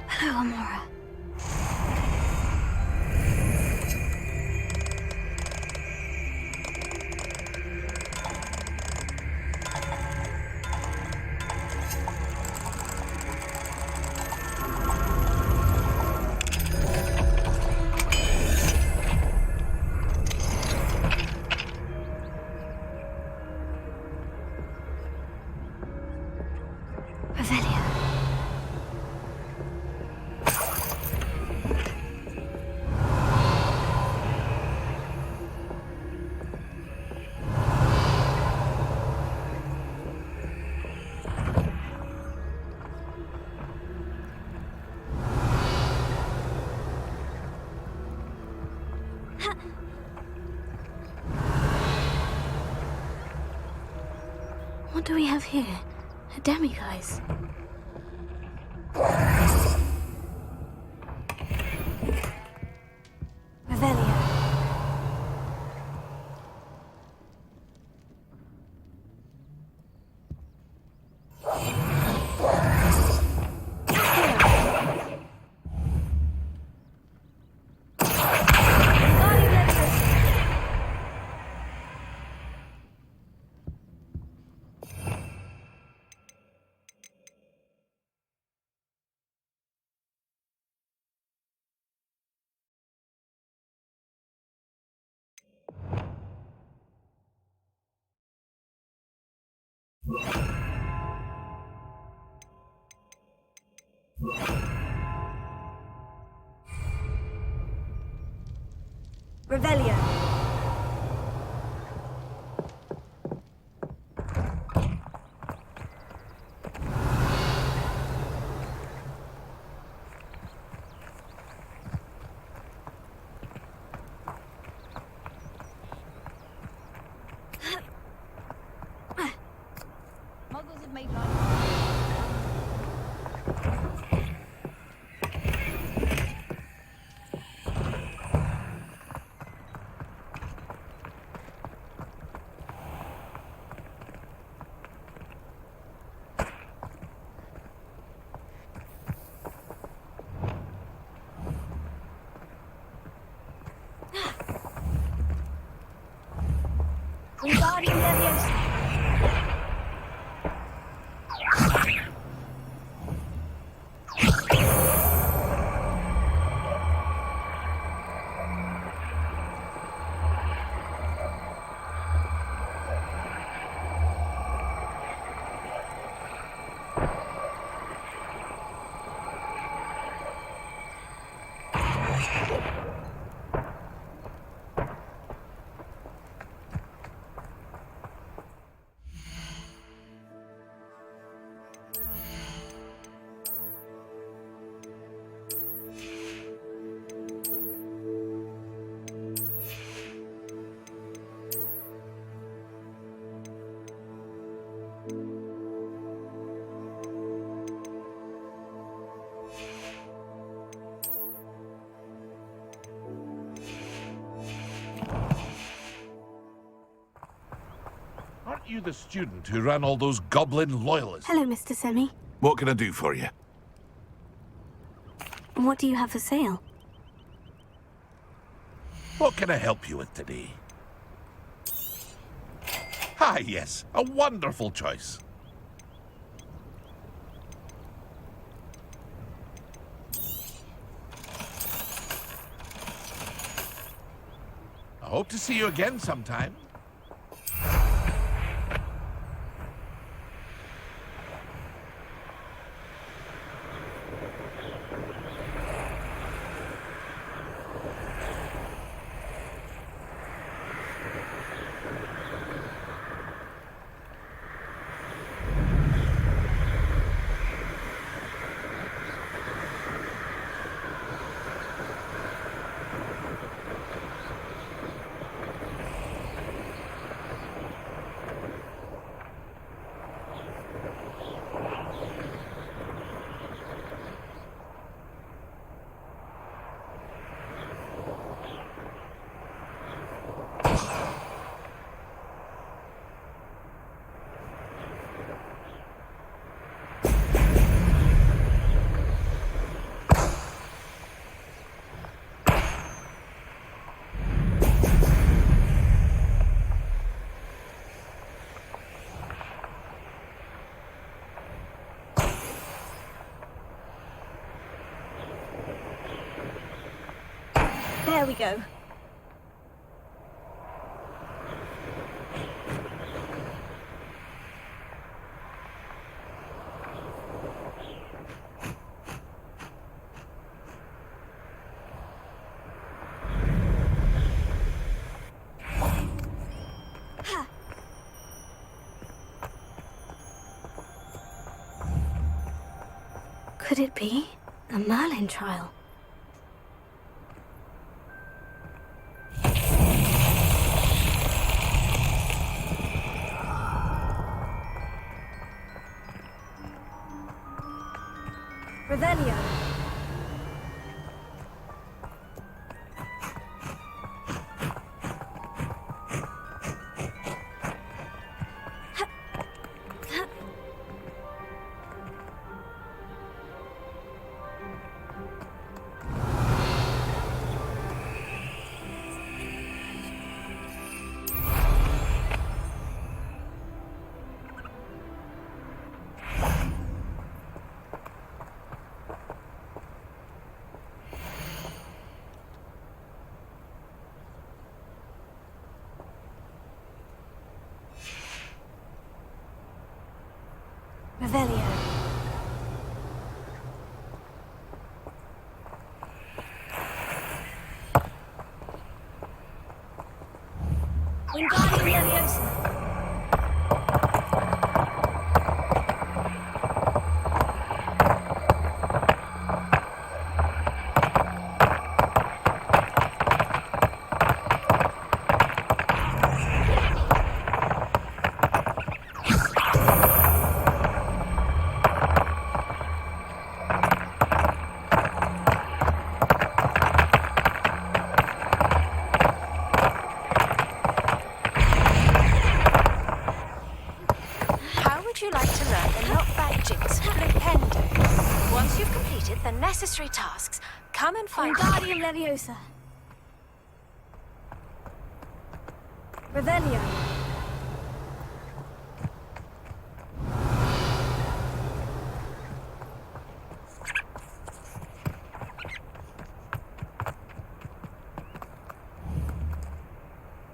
Hello, Amora. What do we have here? A demiguise. Revelio. Revelio. Muggles have made life. Wingardium Leviosa. you the student who ran all those goblin loyalists? Hello, Mr. Semi. What can I do for you? What do you have for sale? What can I help you with today? Ah, yes, a wonderful choice. I hope to see you again sometime. There we go. Could it be a Merlin trial? Revelio. Revelio. Wingardium Leviosa. Once you've completed the necessary tasks, come and find Wingardium Leviosa. Revelio.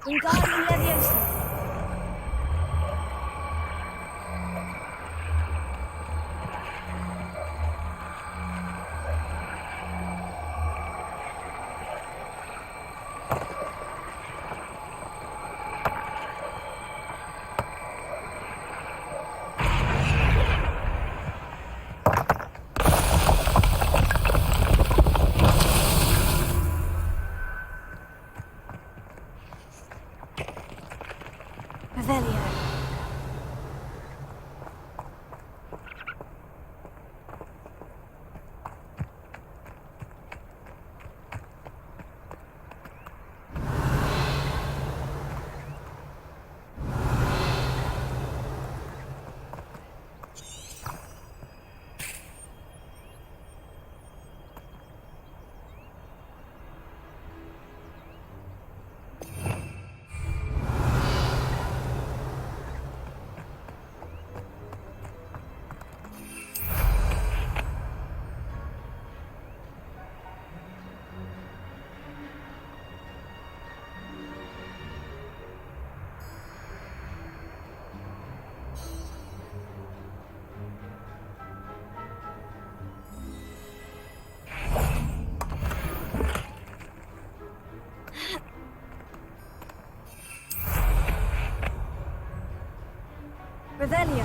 Wingardium Leviosa. Revelio.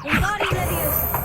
Wingardium Leviosa.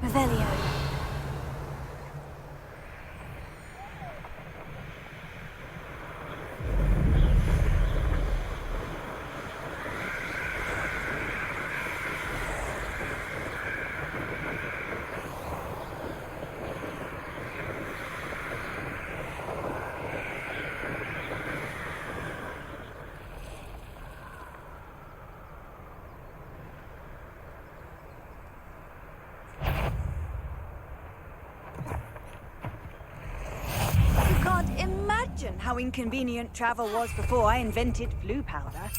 Revelio. Imagine how inconvenient travel was before I invented blue powder.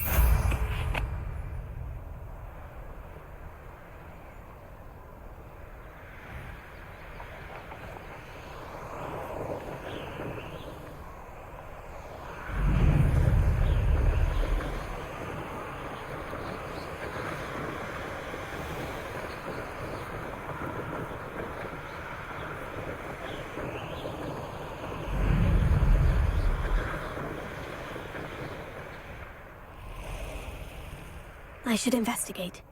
I should investigate.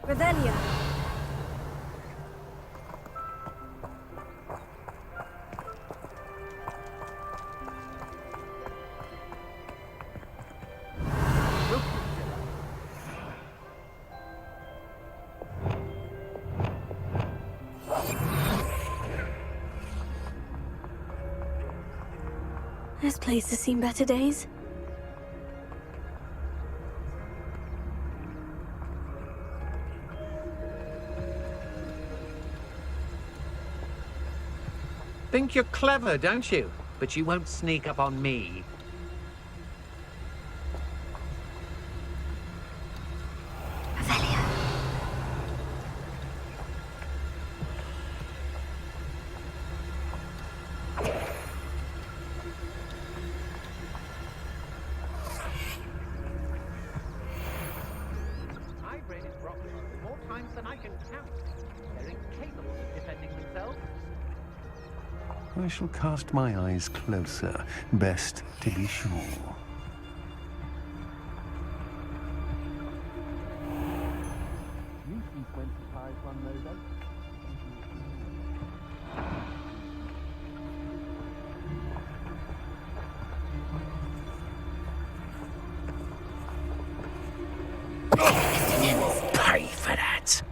Revelio. This place has seen better days. Think you're clever, don't you? But you won't sneak up on me. I've raided Brockton more times than I can count. They're incapable of defending themselves. I shall cast my eyes closer, best to be sure. Nuisance when supplies run low, though. You will pay for that.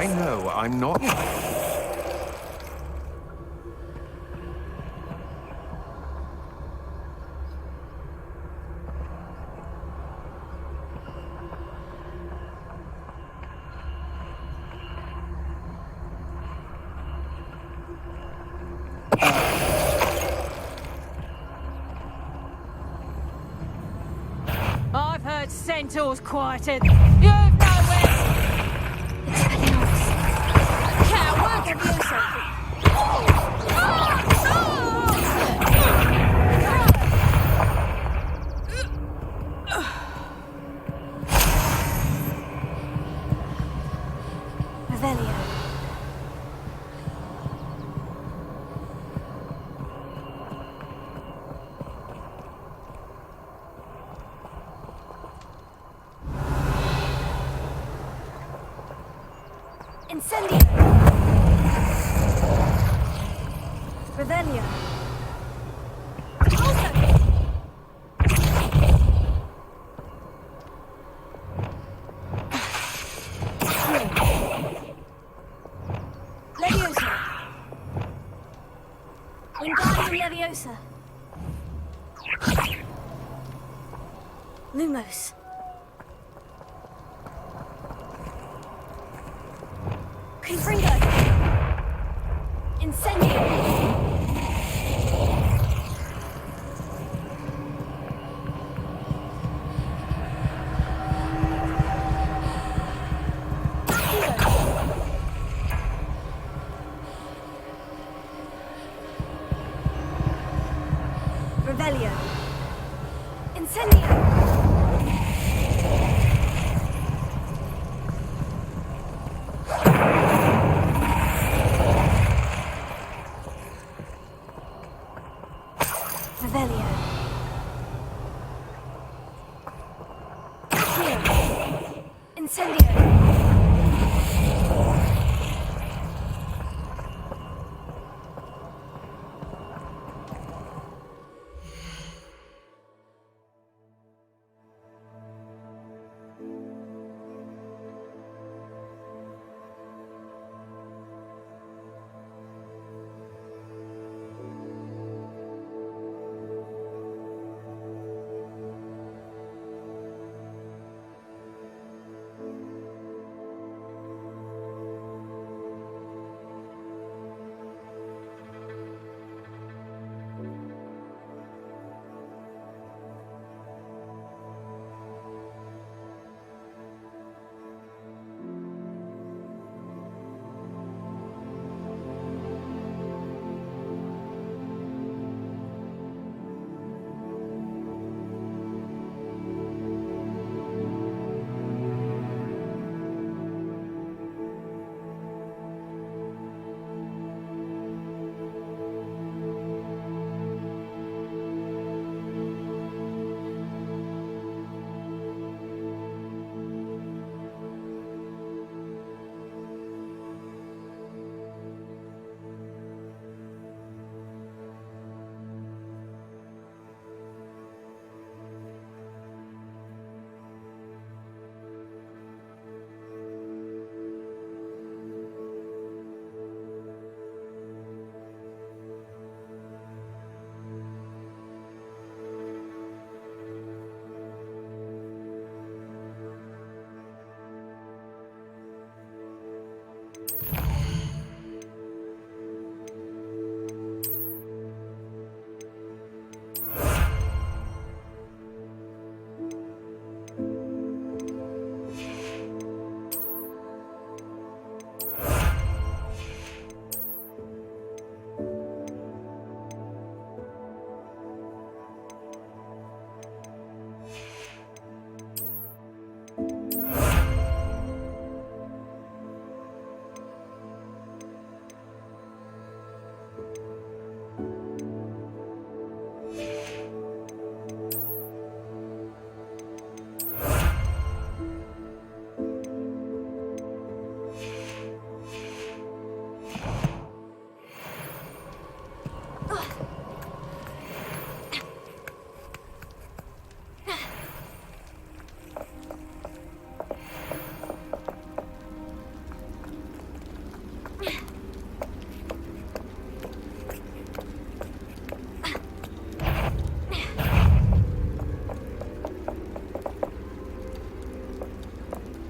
I know I'm not. I've heard centaurs quieted. You've nowhere. Can't work if you say. Revelio. Incendio. Revelio. Leviosa. Wingardium Leviosa. Lumos. Confringo. Incendio. Revelio. Incendio. Revelio. Incendio.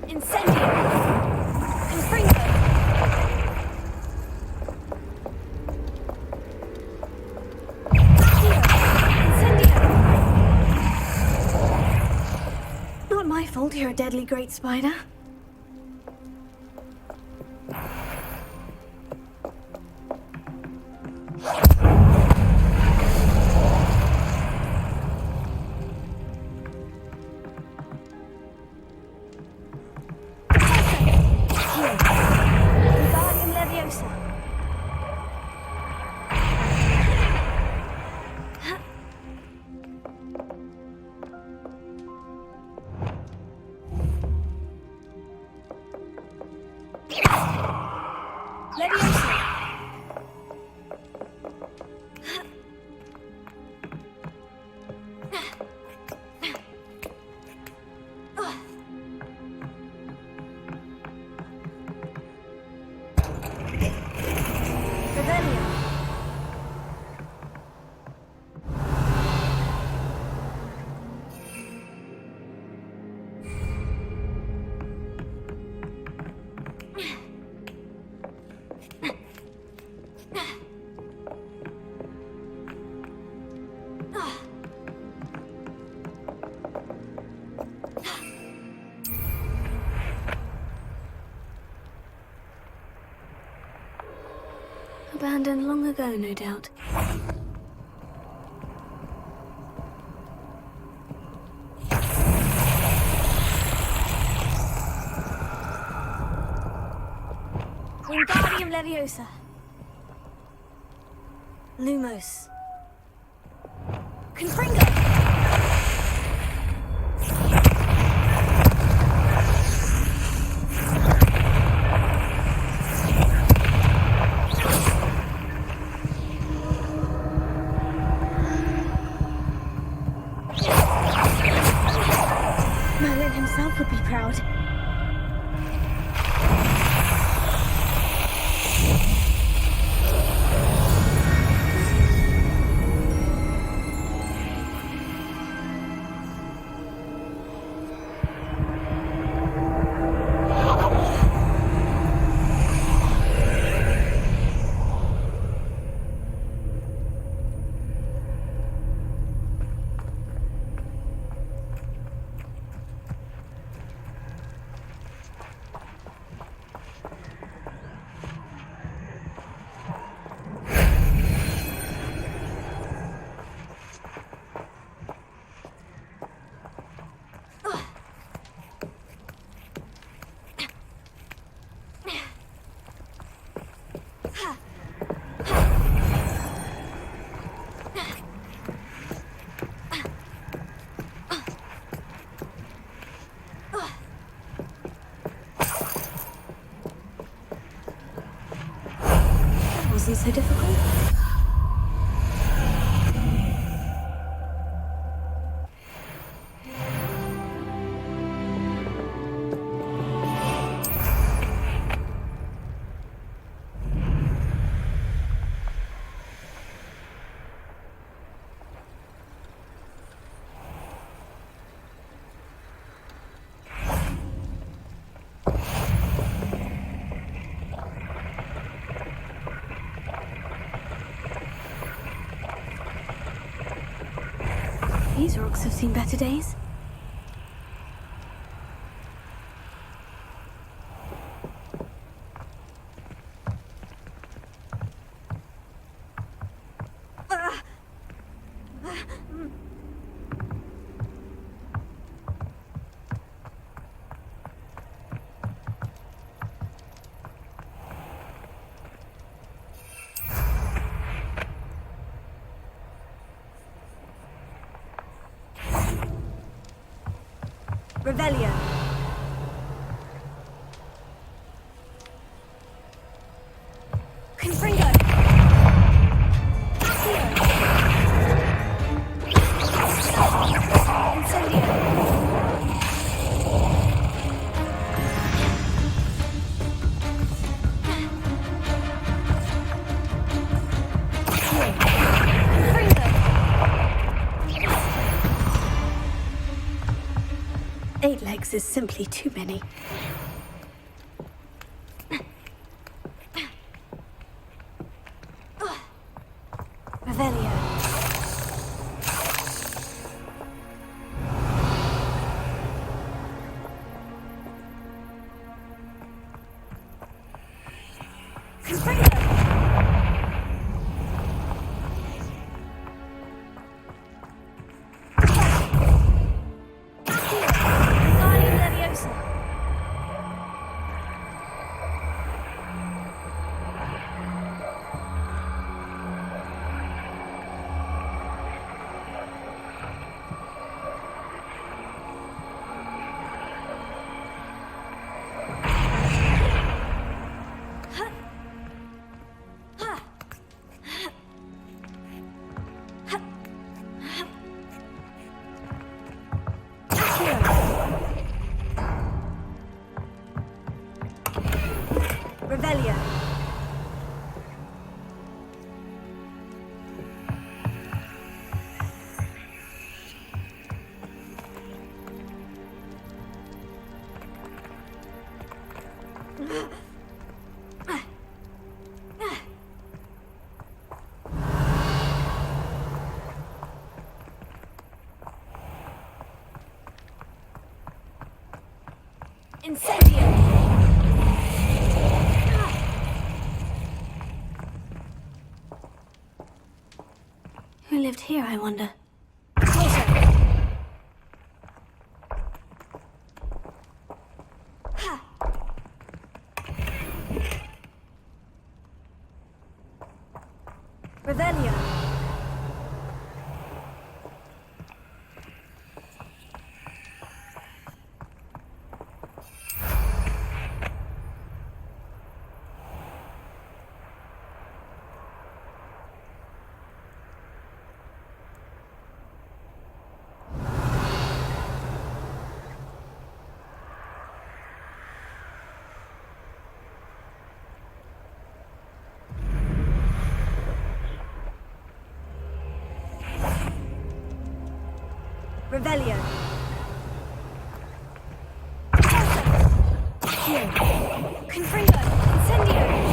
Incendio! Confringo! Not my fault you're a deadly great spider. Wingardium Leviosa! Leviosa! Revelio! Abandoned long ago, no doubt. Wingardium Leviosa! Lumos. Confringo! Merlin himself would be proud. Wasn't so difficult. These rocks have seen better days. Revelio! Confringo! 8 legs is simply too many. Revelio. Revelio. Incendio. Who lived here, I wonder? Revelio. Revelio. Confringo. Incendio.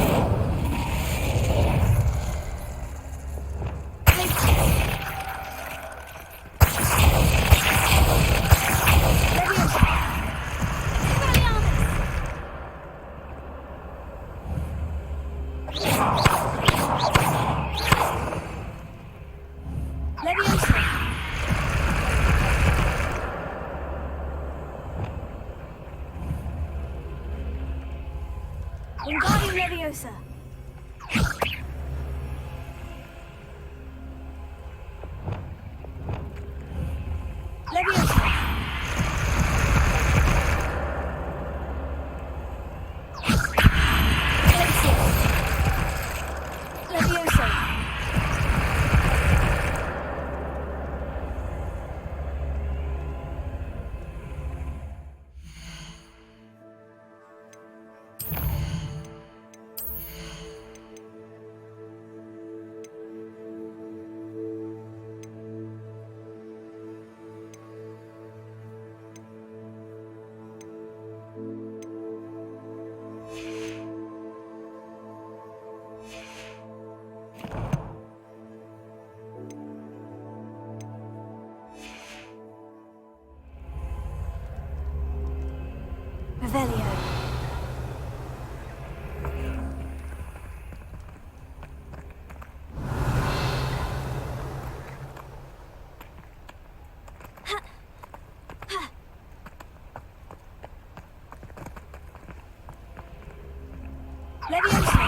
Wingardium Leviosa. Leviosa. Leviosa. Revelio. Leviosa.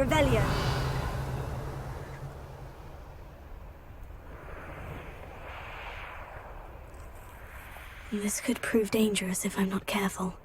Revelio. This could prove dangerous if I'm not careful.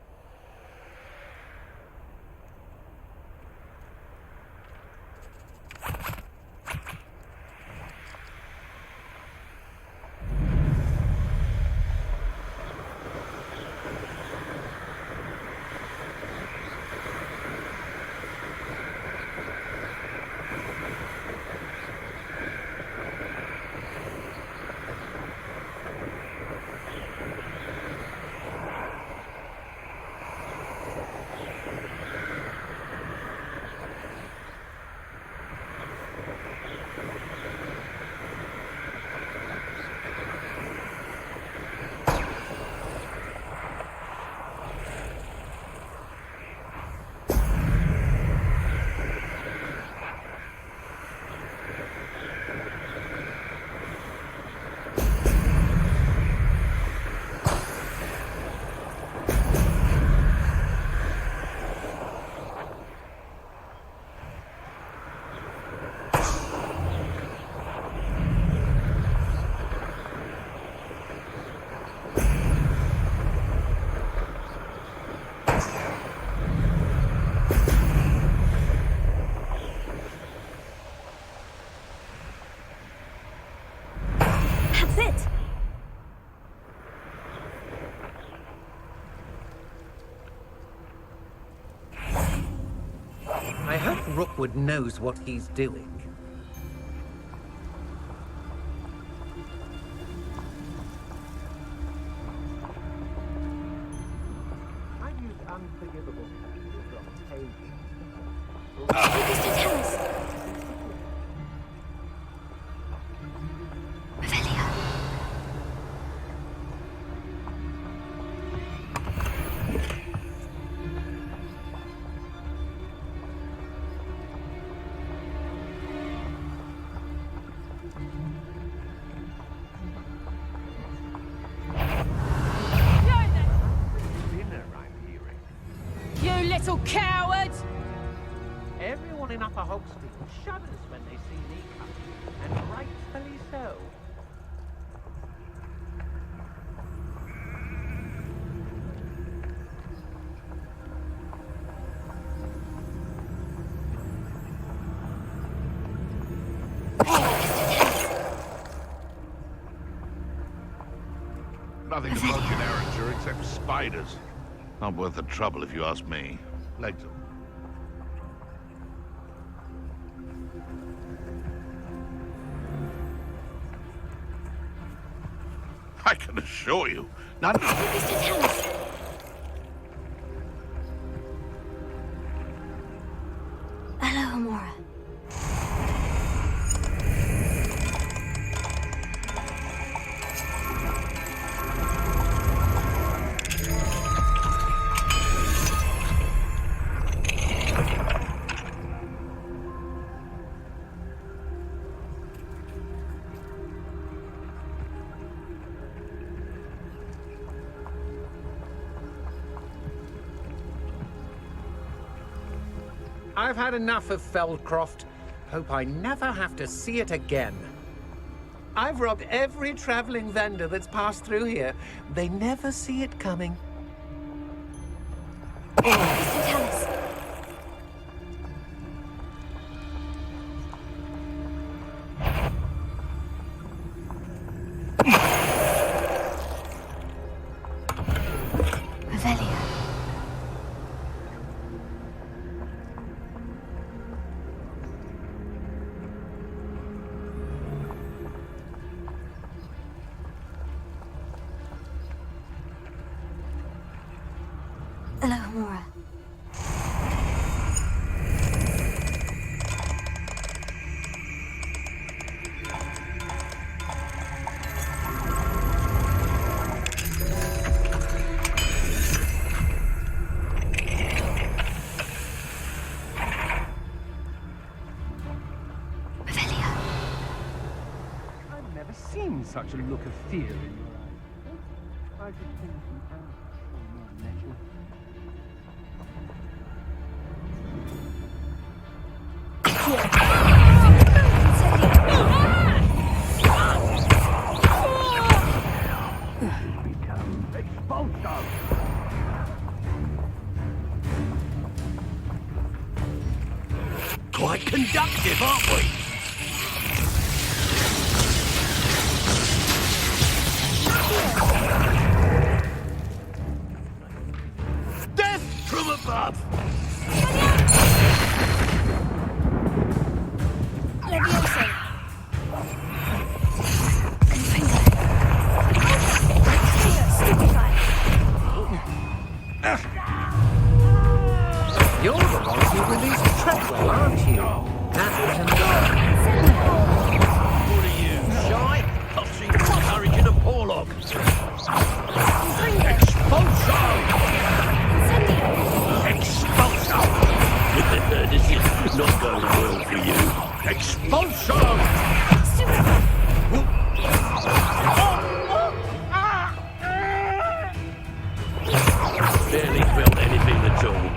I hope Rookwood knows what he's doing. I use unforgivable Focus to tell us. Revelio. You little coward! Everyone in Upper Hogsfield shudders when they see me coming, and rightfully so. Nothing to budge in Erringer except spiders. Not worth the trouble if you ask me. Legs up. I can assure you, none of Hello, Amora. I've had enough of Feldcroft. Hope I never have to see it again. I've robbed every traveling vendor that's passed through here. They never see it coming. Mr. Tallis. Revelio. Hello, Amora. I've never seen such a look of fear in your eyes. I should think you are more natural. quite conductive, aren't we? Death from above! Levioso. You're the one who released Treadwell, aren't you? That was What are you, shy? I've seen you encouraging a Porlock. Expulso! Expulso! This is not going well for you. Expulso! Barely felt anything at all.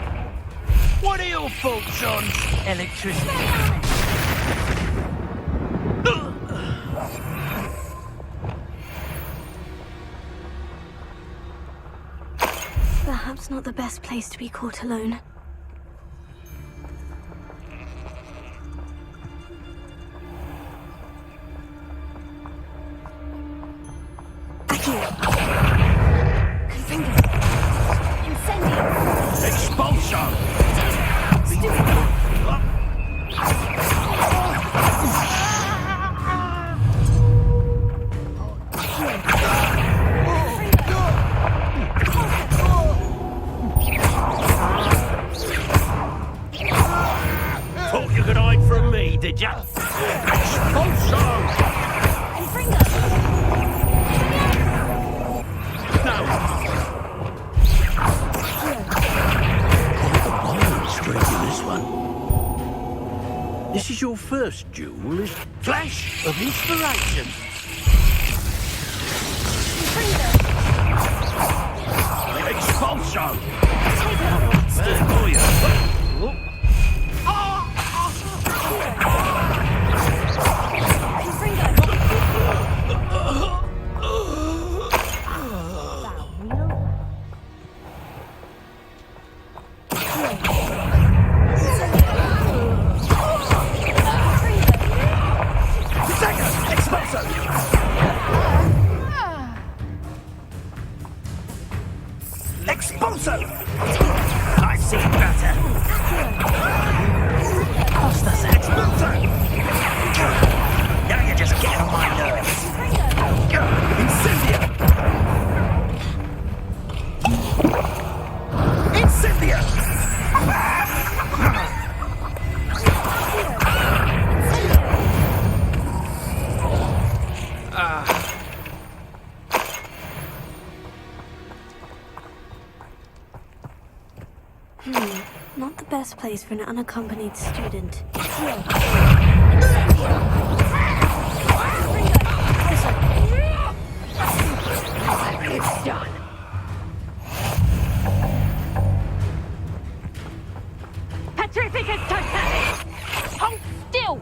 What are your thoughts on electricity? Perhaps not the best place to be caught alone. Expulso! Thought you could hide from me, did ya? Expulso! This one. This is your first duel, is flash of inspiration. Expulso! Bad boy. Expulso! I see better. Costas, expulso! Now you're just getting on my nerves. Incendia! Incendia! Not the best place for an unaccompanied student. It's done. Petrificus totalis! Hold still!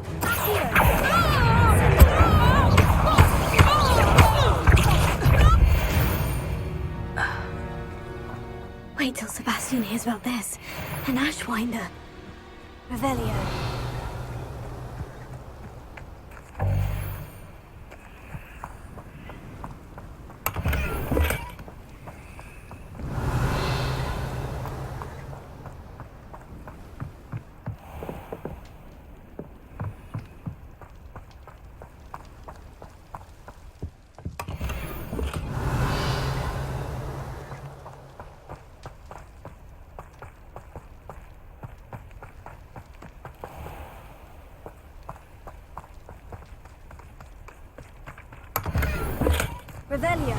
Wait till Sebastian hears about this. An Ashwinder. Revelio. Revelio.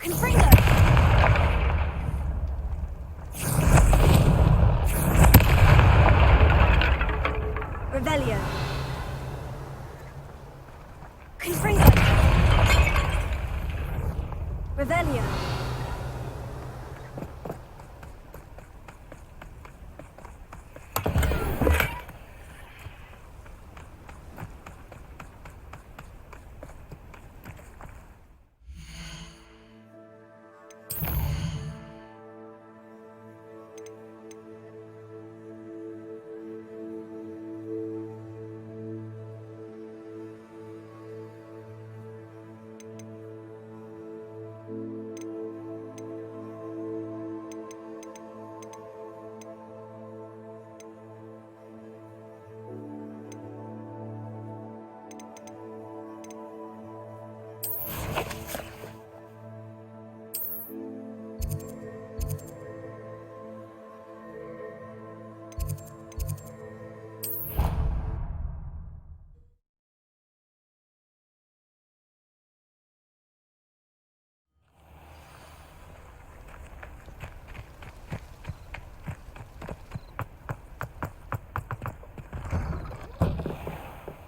Confringo. Revelio. Confringo. Revelio.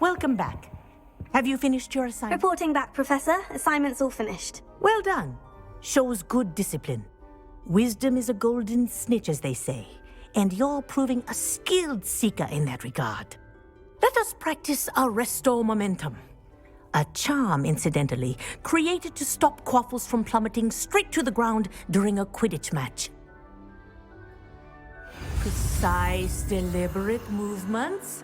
Welcome back. Have you finished your assignment? Reporting back, Professor. Assignment's all finished. Well done. Shows good discipline. Wisdom is a golden snitch, as they say, and you're proving a skilled seeker in that regard. Let us practice Arresto Momentum. A charm, incidentally, created to stop quaffles from plummeting straight to the ground during a Quidditch match. Precise, deliberate movements.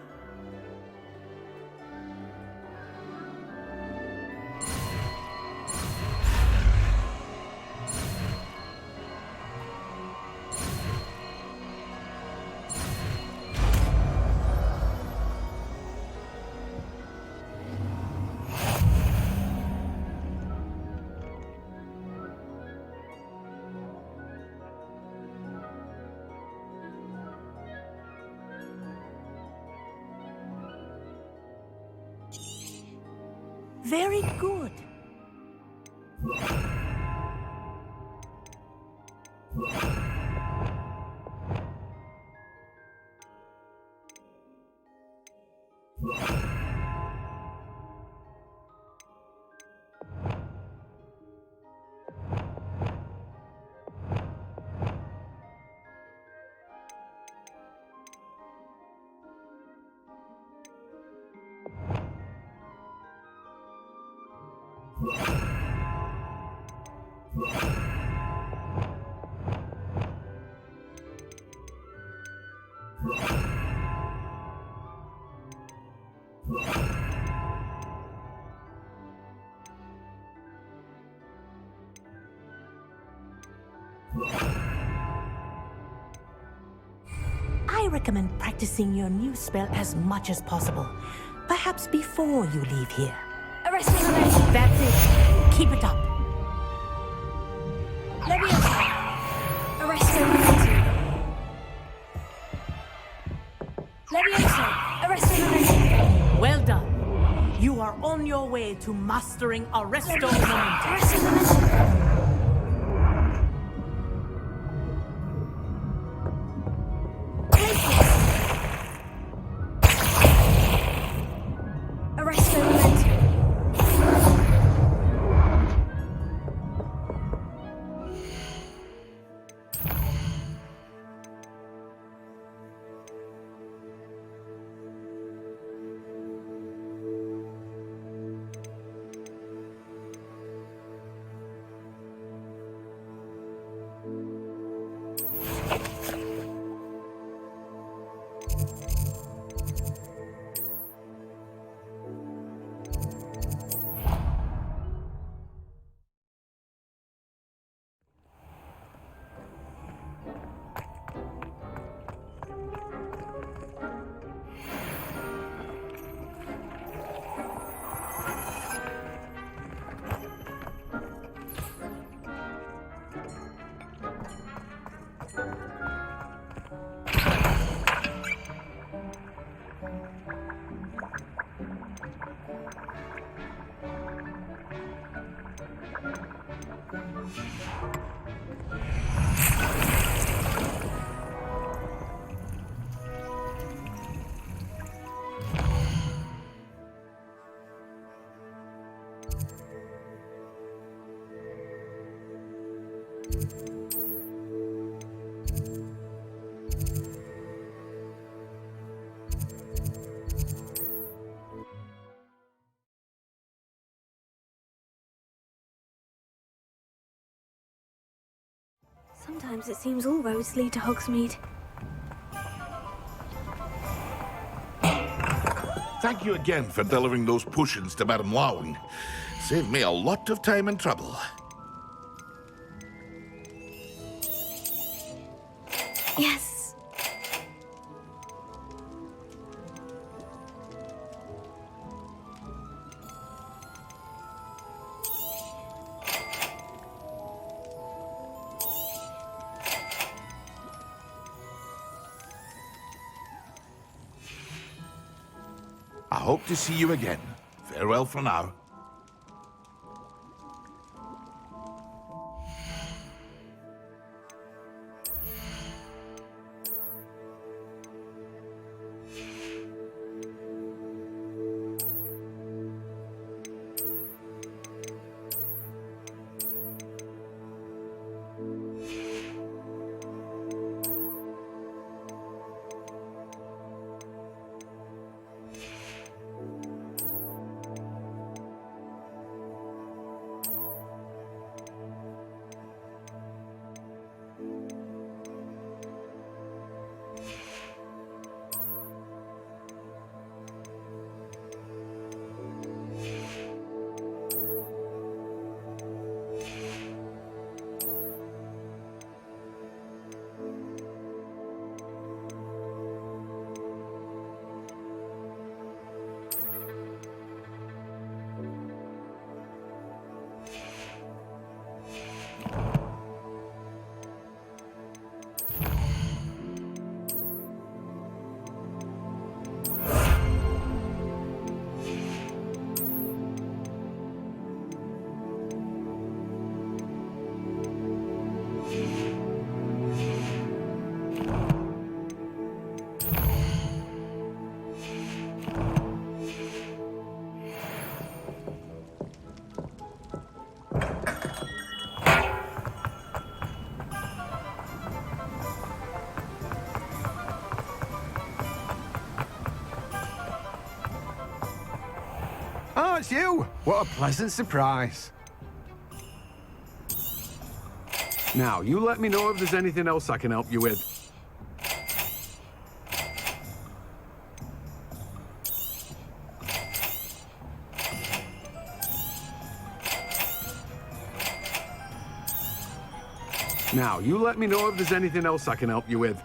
Very good. I recommend practicing your new spell as much as possible. Perhaps before you leave here. Arrest me. That's it. Keep it up. Leviosa. Arrest me. Leviosa. Arrest me. Well done. You are on your way to mastering Arresto Momentum. Arrest me. Sometimes it seems all roads lead to Hogsmeade. Thank you again for delivering those potions to Madame Lowing. Saved me a lot of time and trouble. Yes. I hope to see you again. Farewell for now. it's you! What a pleasant surprise. Now, you let me know if there's anything else I can help you with. Now, you let me know if there's anything else I can help you with.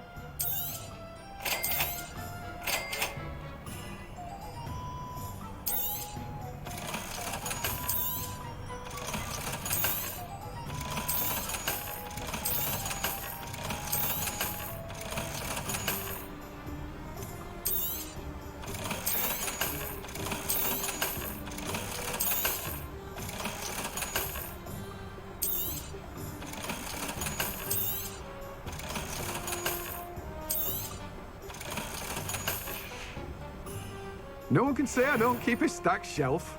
No one can say I don't keep a stacked shelf.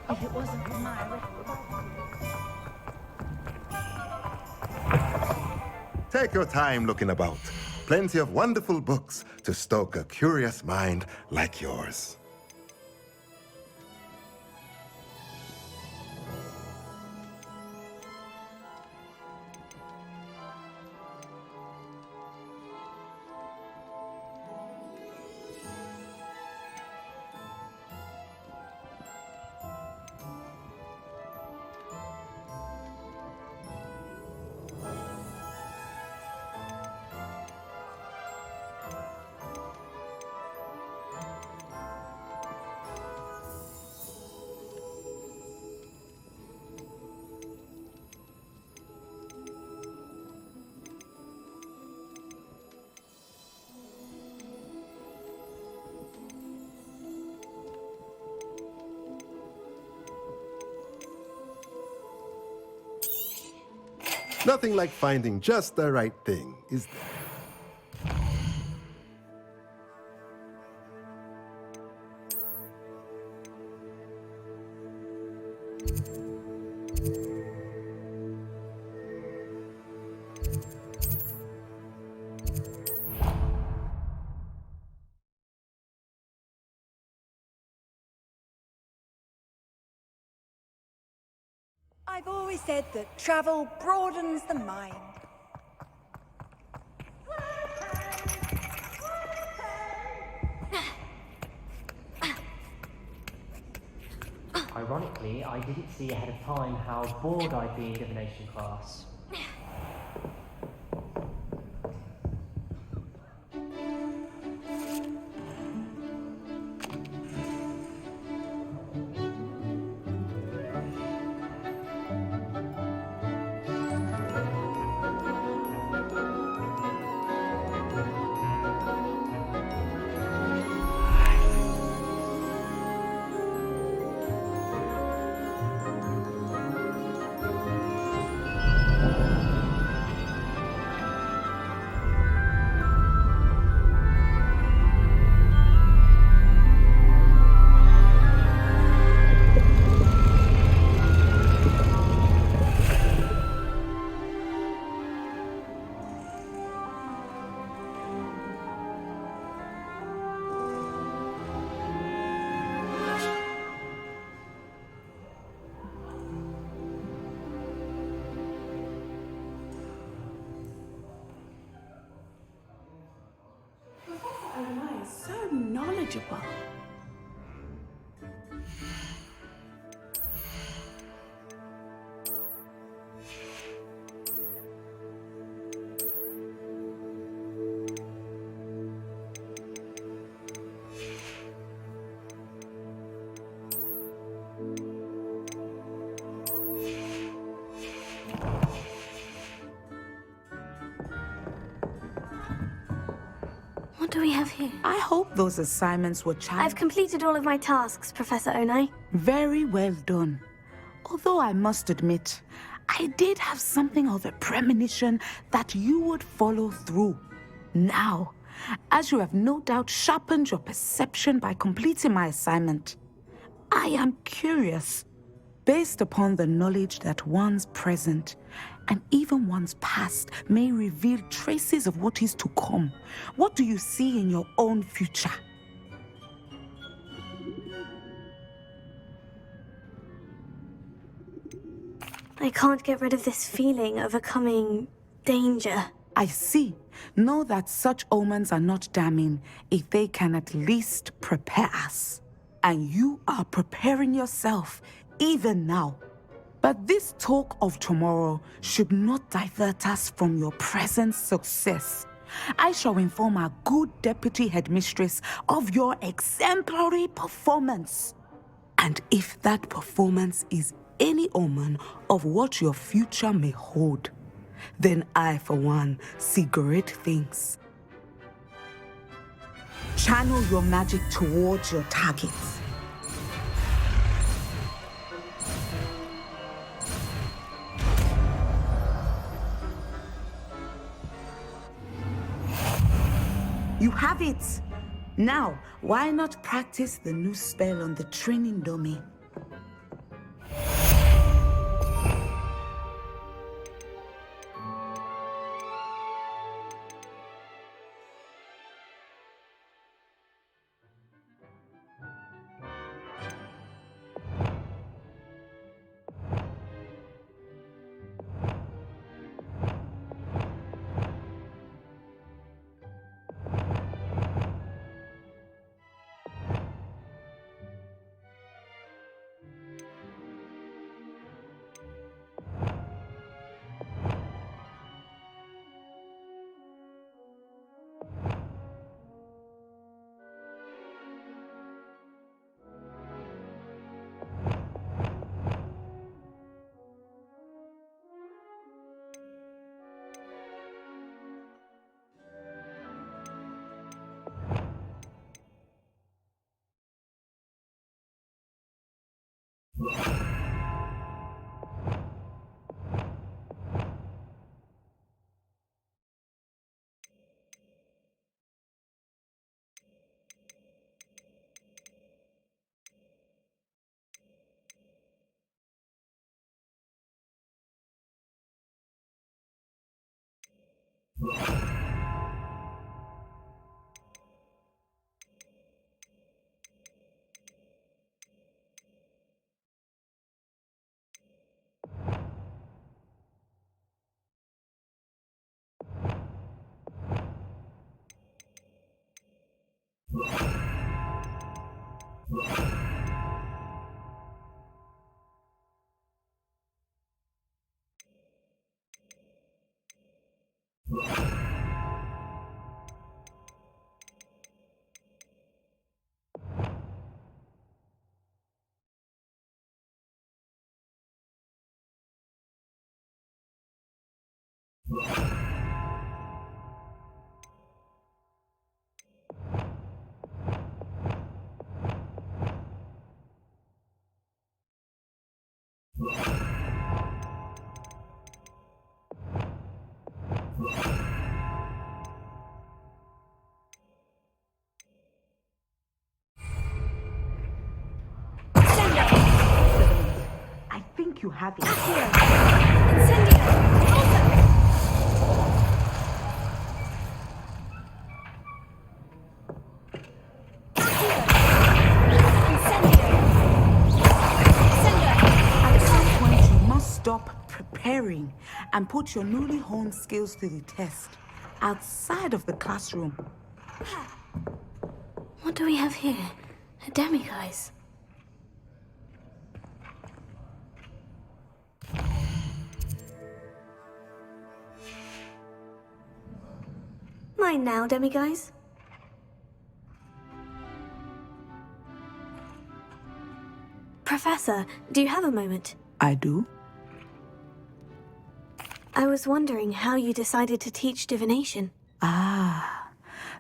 If it wasn't for my... Take your time looking about. Plenty of wonderful books to stoke a curious mind like yours. Nothing like finding just the right thing, is there? I've always said that travel broadens the mind. Ironically, I didn't see ahead of time how bored I'd be in divination class. So knowledgeable. do we have here? I hope those assignments were I've completed all of my tasks, Professor Onai. Very well done. Although I must admit, I did have something of a premonition that you would follow through. Now, as you have no doubt sharpened your perception by completing my assignment, I am curious, based upon the knowledge that one's present and even one's past may reveal traces of what is to come. What do you see in your own future? I can't get rid of this feeling of a coming danger. I see. Know that such omens are not damning if they can at least prepare us. And you are preparing yourself even now. But this talk of tomorrow should not divert us from your present success. I shall inform our good deputy headmistress of your exemplary performance. And if that performance is any omen of what your future may hold, then I, for one, see great things. Channel your magic towards your targets. You have it! Now, why not practice the new spell on the training dummy? I think you have it. Stop preparing and put your newly honed skills to the test outside of the classroom. What do we have here? A demiguise. Mine now, demiguise. Professor, do you have a moment? I do. I was wondering how you decided to teach divination. Ah,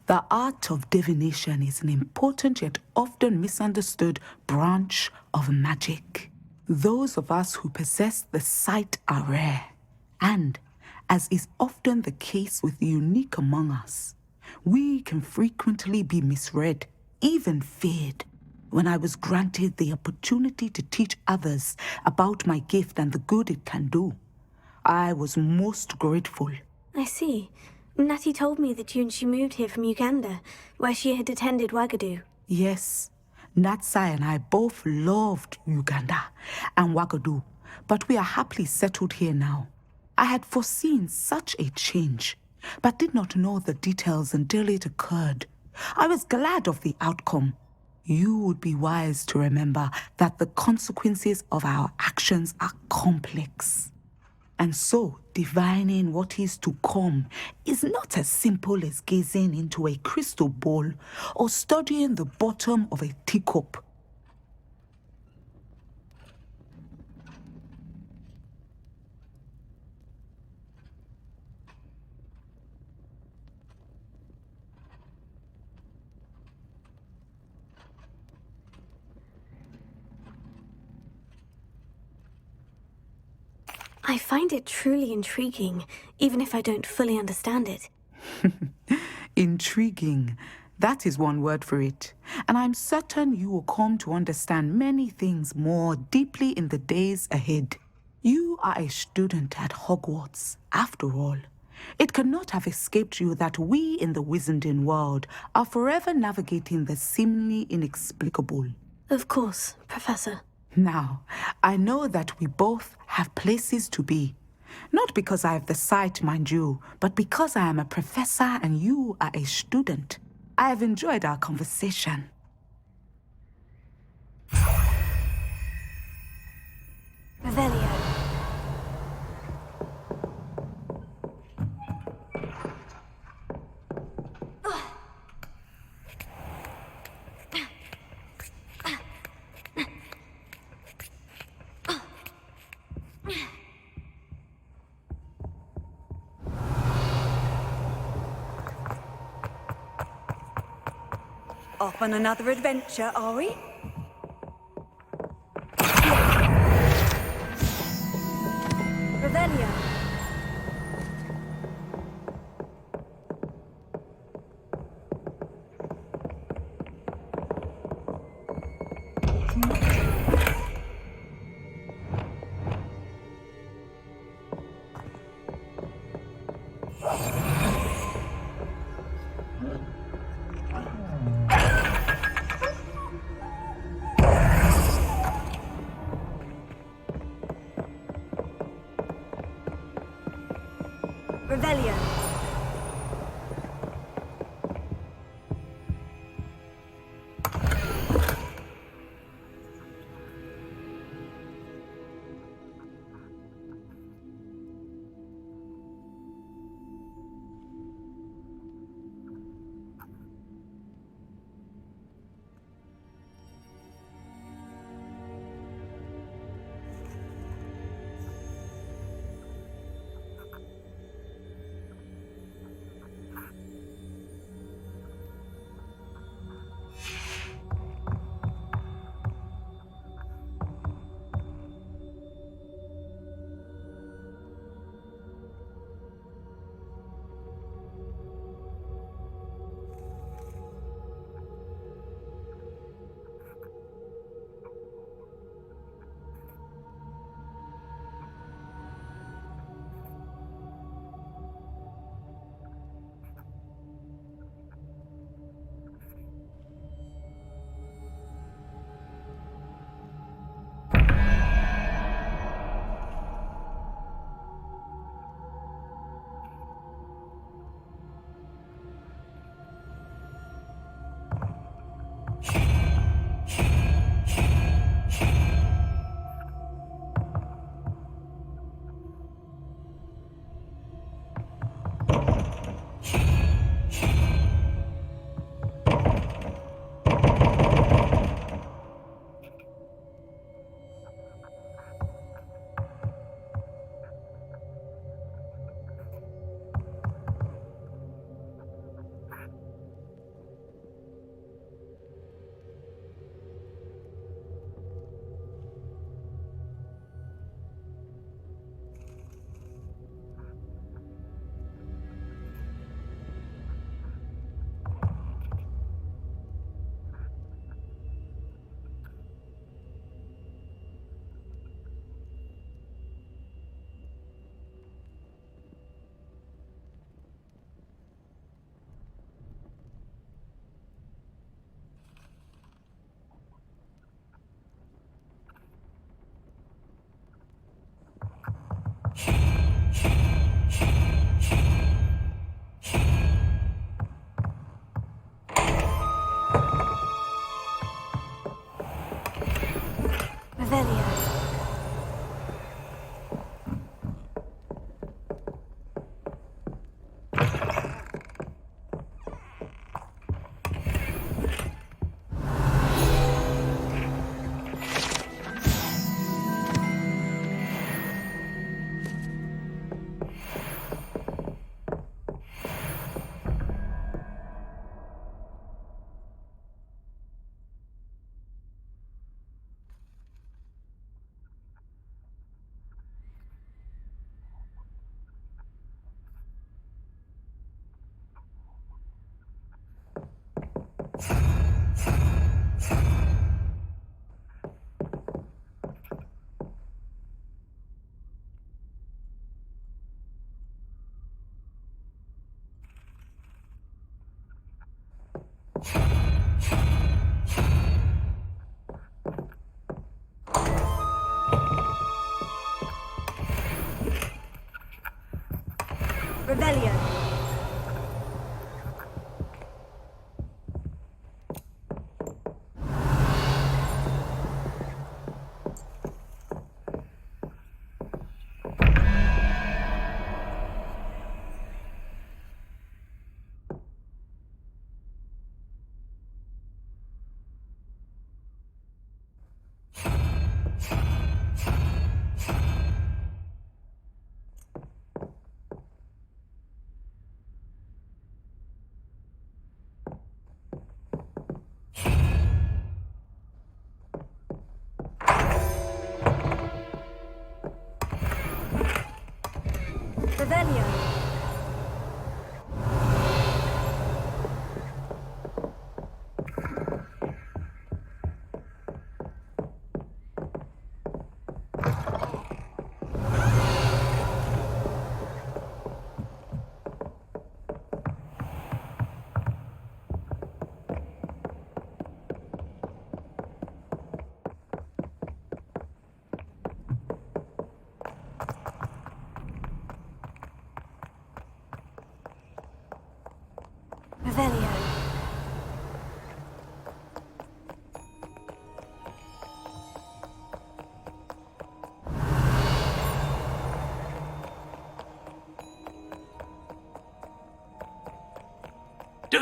The art of divination is an important yet often misunderstood branch of magic. Those of us who possess the sight are rare, and, as is often the case with the unique among us, we can frequently be misread, even feared. When I was granted the opportunity to teach others about my gift and the good it can do, I was most grateful. I see. Natty told me that you and she moved here from Uganda, where she had attended Wagadu. Yes, Natsai and I both loved Uganda and Wagadu, but we are happily settled here now. I had foreseen such a change, but did not know the details until it occurred. I was glad of the outcome. You would be wise to remember that the consequences of our actions are complex. And so, divining what is to come is not as simple as gazing into a crystal ball or studying the bottom of a teacup. I find it truly intriguing, even if I don't fully understand it. Intriguing. That is one word for it. And I'm certain you will come to understand many things more deeply in the days ahead. You are a student at Hogwarts, after all. It cannot have escaped you that we in the Wizarding world are forever navigating the seemingly inexplicable. Of course, Professor. Now, I know that we both have places to be. Not because I have the sight, mind you, but because I am a professor and you are a student. I have enjoyed our conversation. Revelio. Off on another adventure, are we? Revelio. Revelio.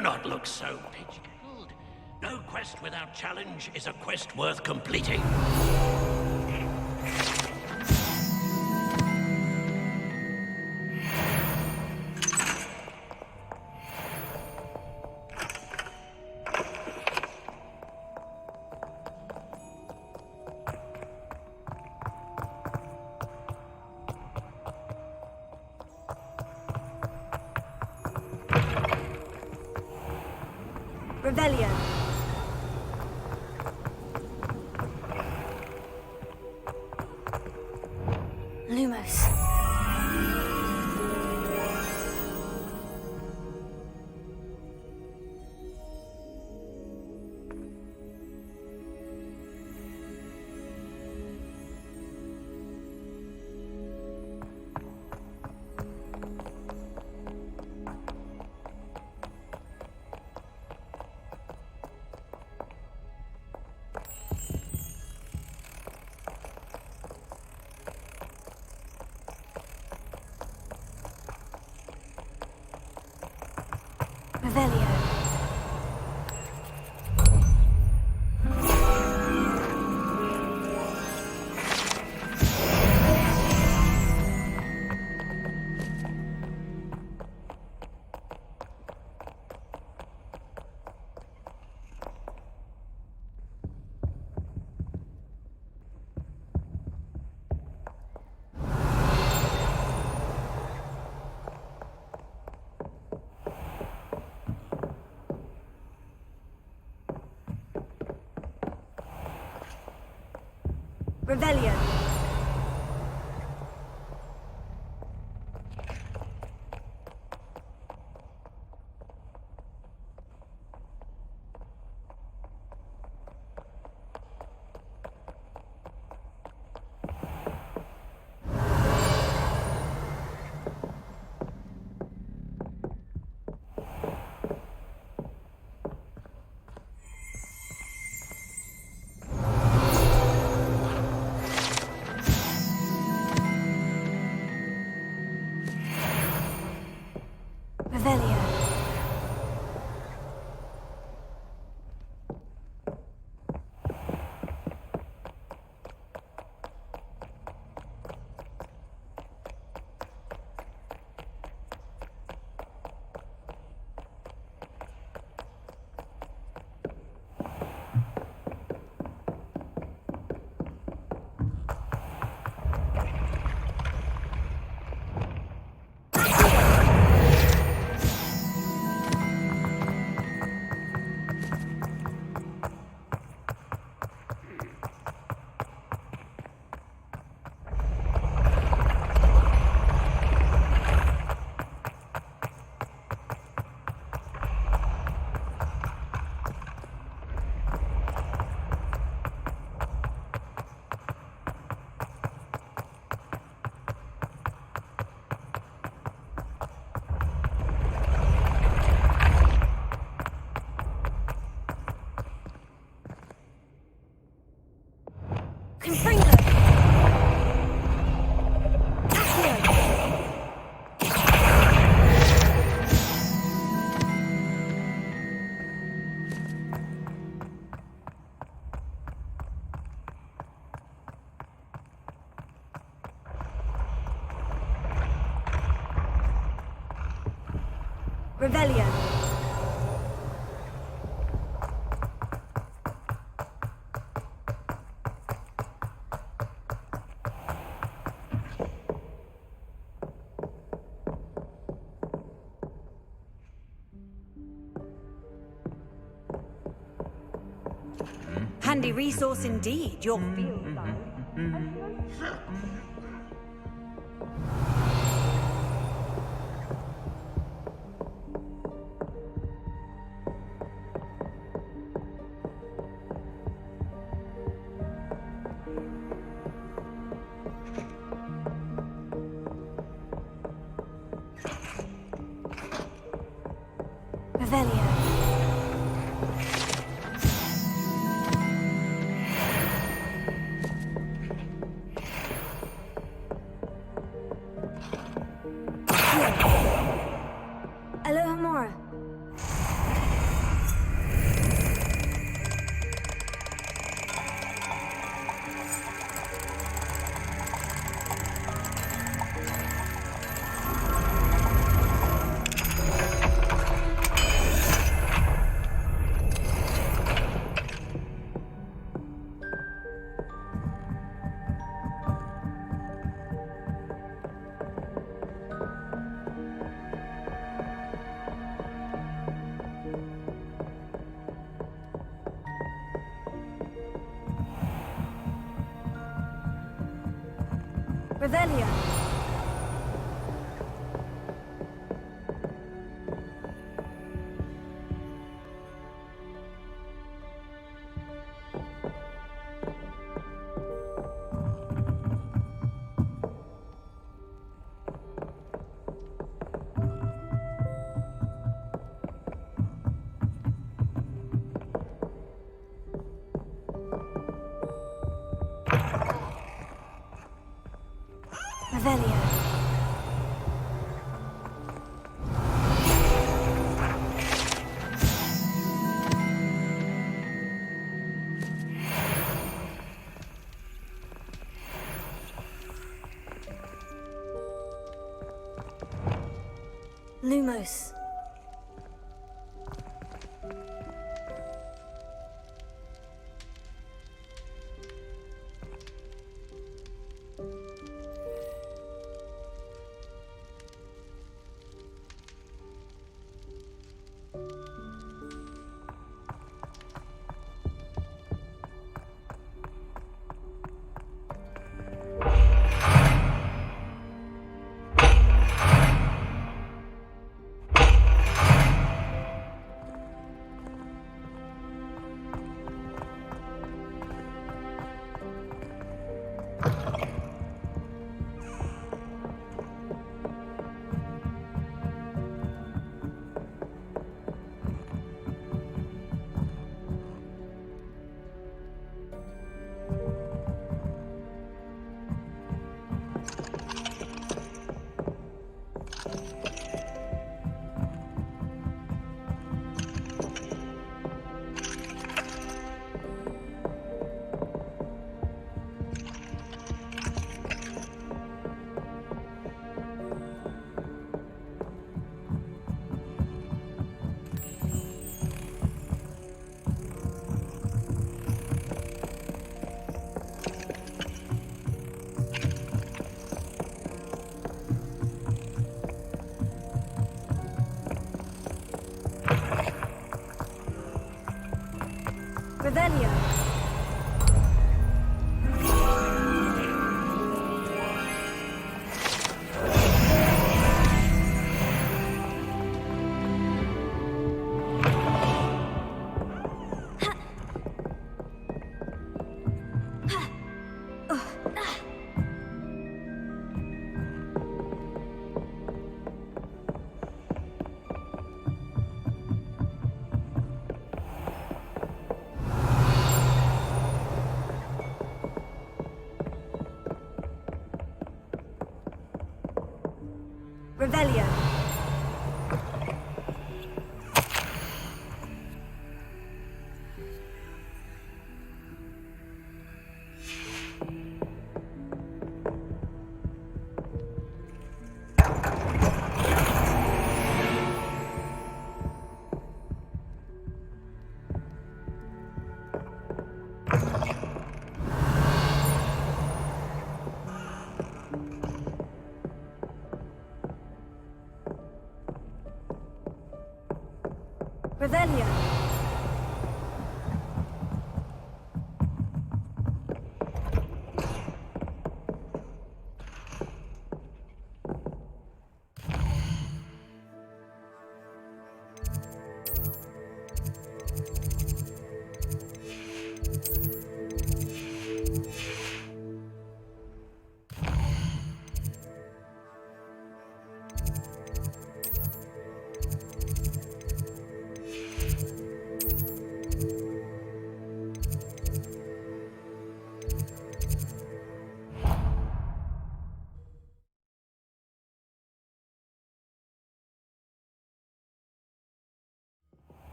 Do not look so pitch-killed. No quest without challenge is a quest worth completing. Revelio. Lumos. Revelio. Revelio. Revelio. Revelio. Handy resource indeed, your field life. Revelio. Revelio. Revelio. Lumos. Revelio. Revelio. Revelio.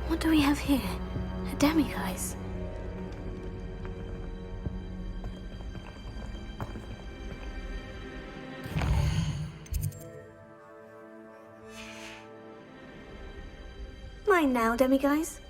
What do we have here? A demiguise. Mine now, demiguise.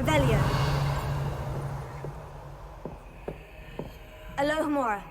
Revelio. Alohomora.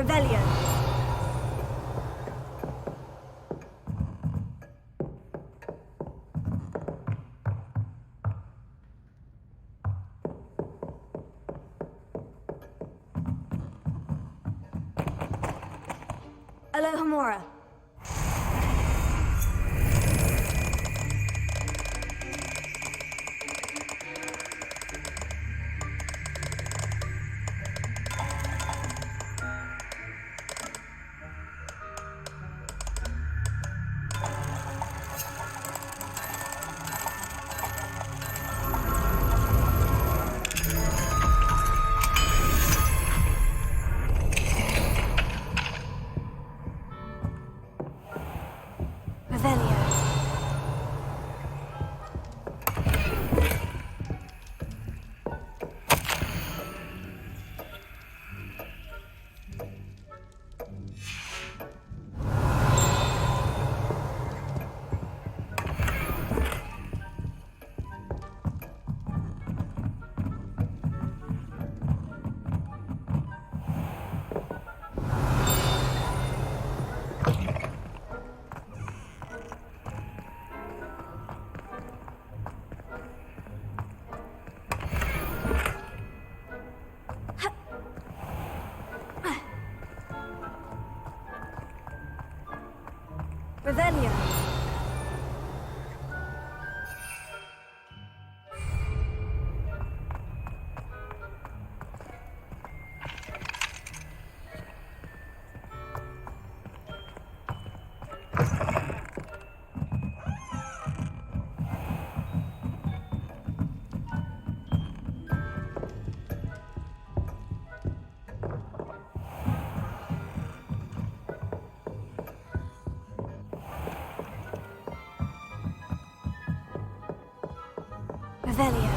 Revelio. Alohomora. Revelio. Revelio.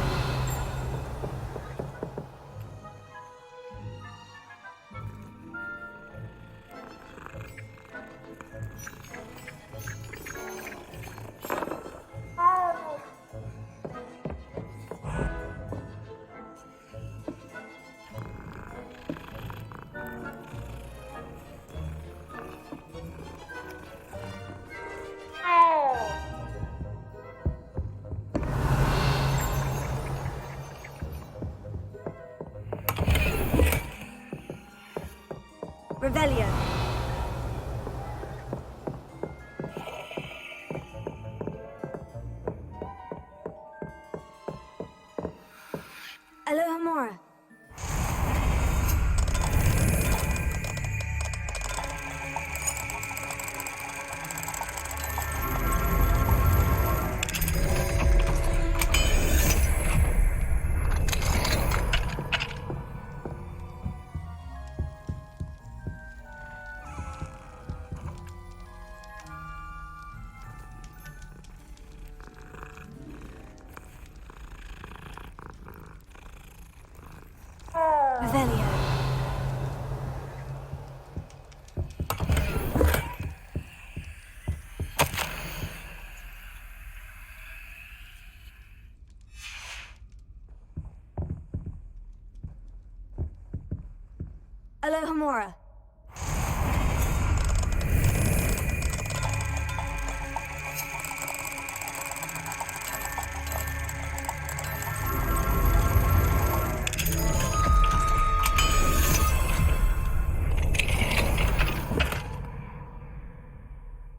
Revelio. Alohomora. Alohomora.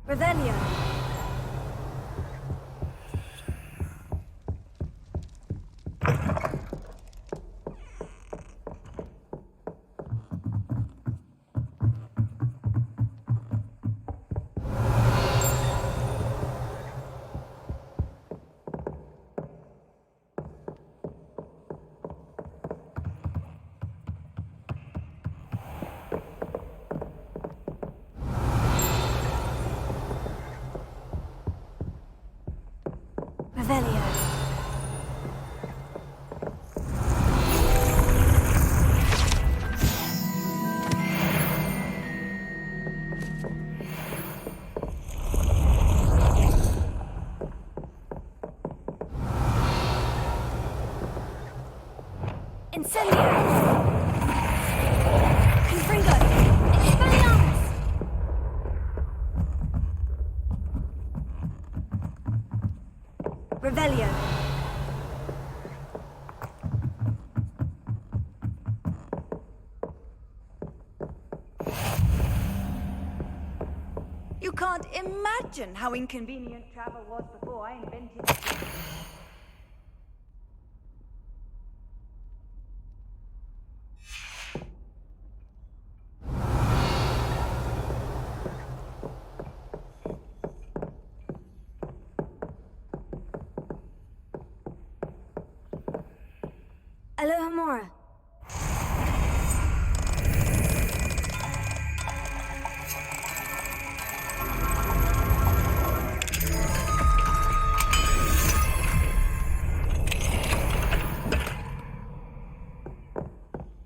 Revelio. Revelio. Incendio. Confringo. Expelliarmus. Revelio. You can't imagine how inconvenient travel was before I invented it. Alohomora.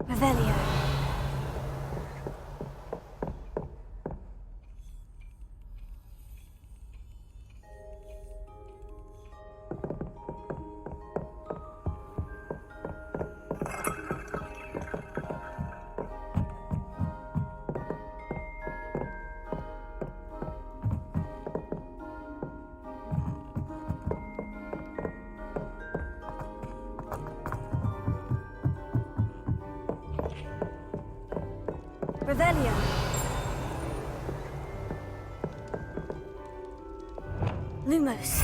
Revelio. Revelio. Lumos.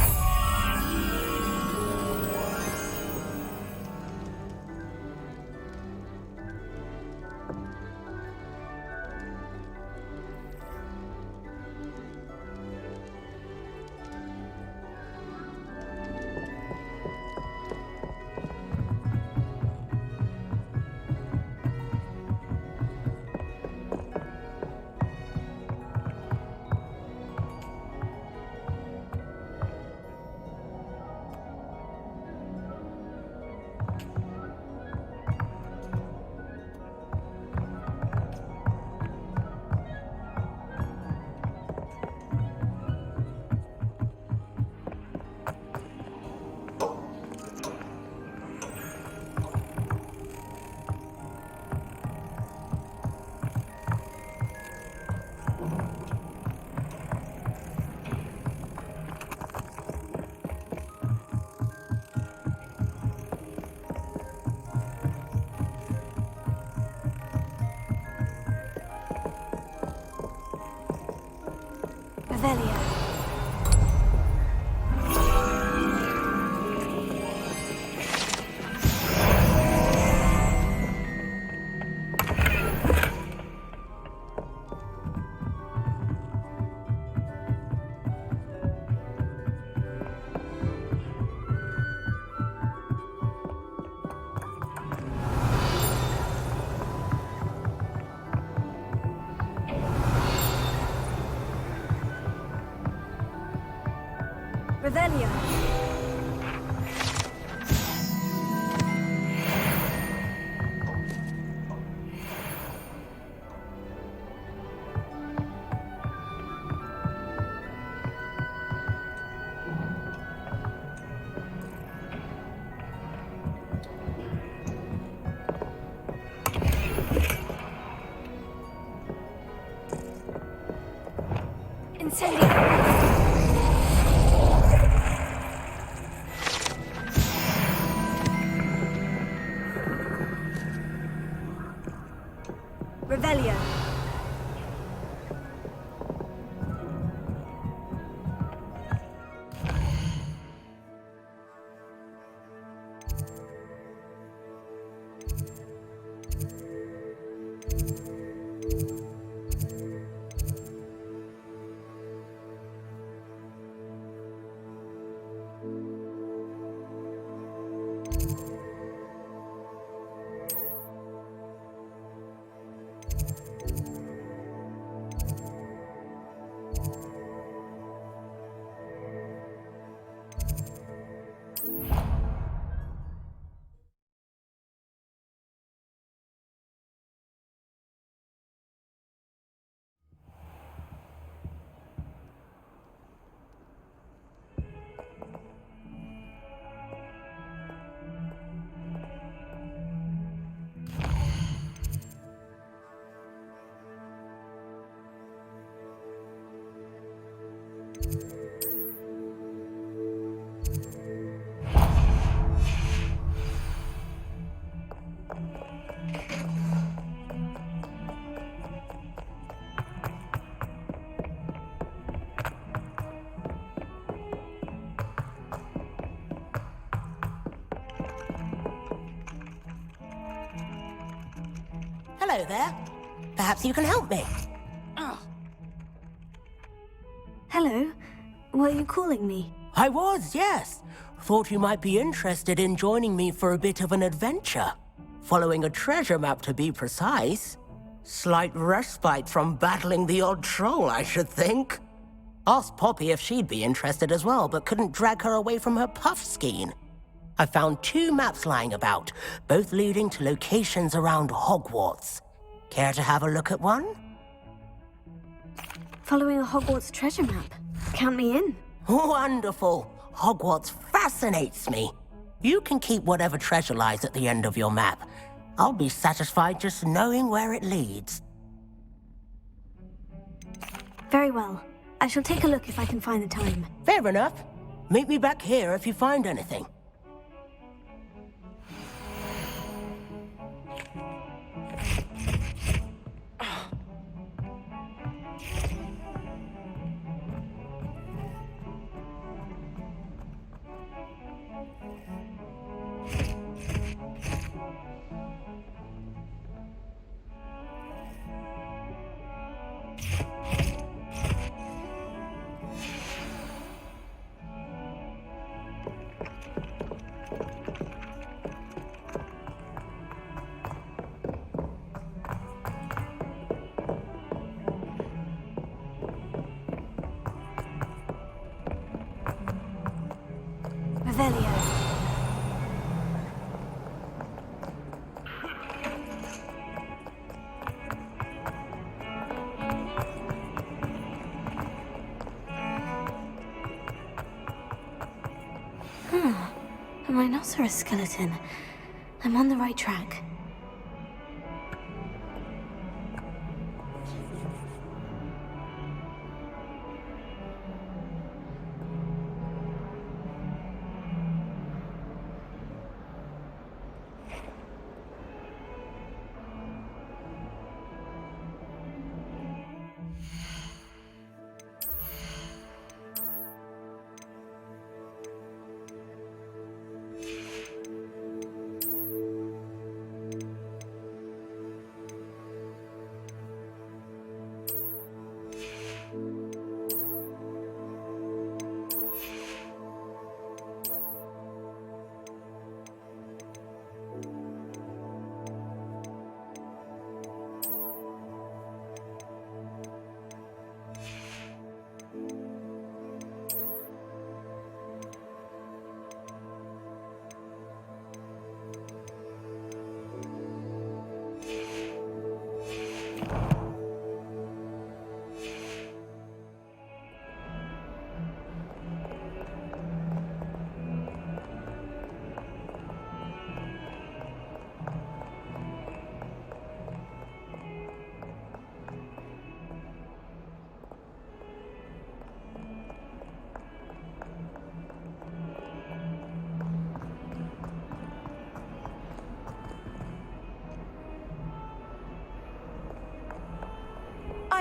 Revelio. Revelio. Incendio! Revelio. Hello there. Perhaps you can help me. Hello. Were you calling me? I was, yes. Thought you might be interested in joining me for a bit of an adventure. Following a treasure map, to be precise. Slight respite from battling the odd troll, I should think. Asked Poppy if she'd be interested as well, but couldn't drag her away from her puff skein. I found 2 maps lying about, both leading to locations around Hogwarts. Care to have a look at one? Following a Hogwarts treasure map. Count me in. Wonderful. Hogwarts fascinates me. You can keep whatever treasure lies at the end of your map. I'll be satisfied just knowing where it leads. Very well. I shall take a look if I can find the time. Fair enough. Meet me back here if you find anything. A rhinoceros skeleton. I'm on the right track.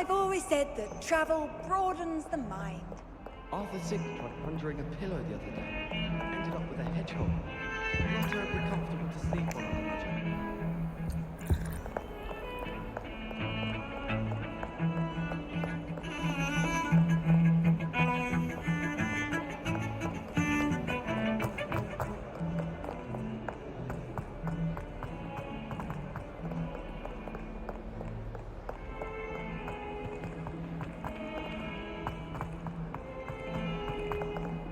I've always said that travel broadens the mind. Arthur Signet tried conjuring a pillow the other day. Ended up with a hedgehog. Not terribly comfortable to sleep on, I imagine.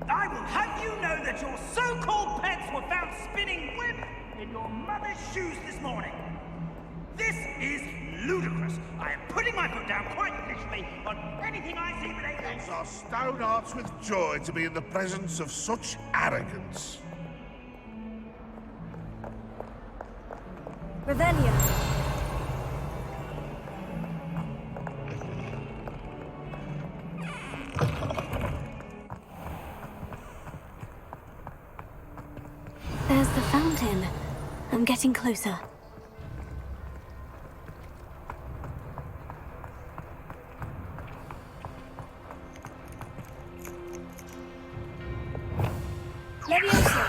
I will have you know that your so-called pets were found spinning web in your mother's shoes this morning. This is ludicrous. I am putting my foot down quite literally on anything I see with a It's our stout hearts with joy to be in the presence of such arrogance. Revelio. There's the fountain. I'm getting closer. Leviosa.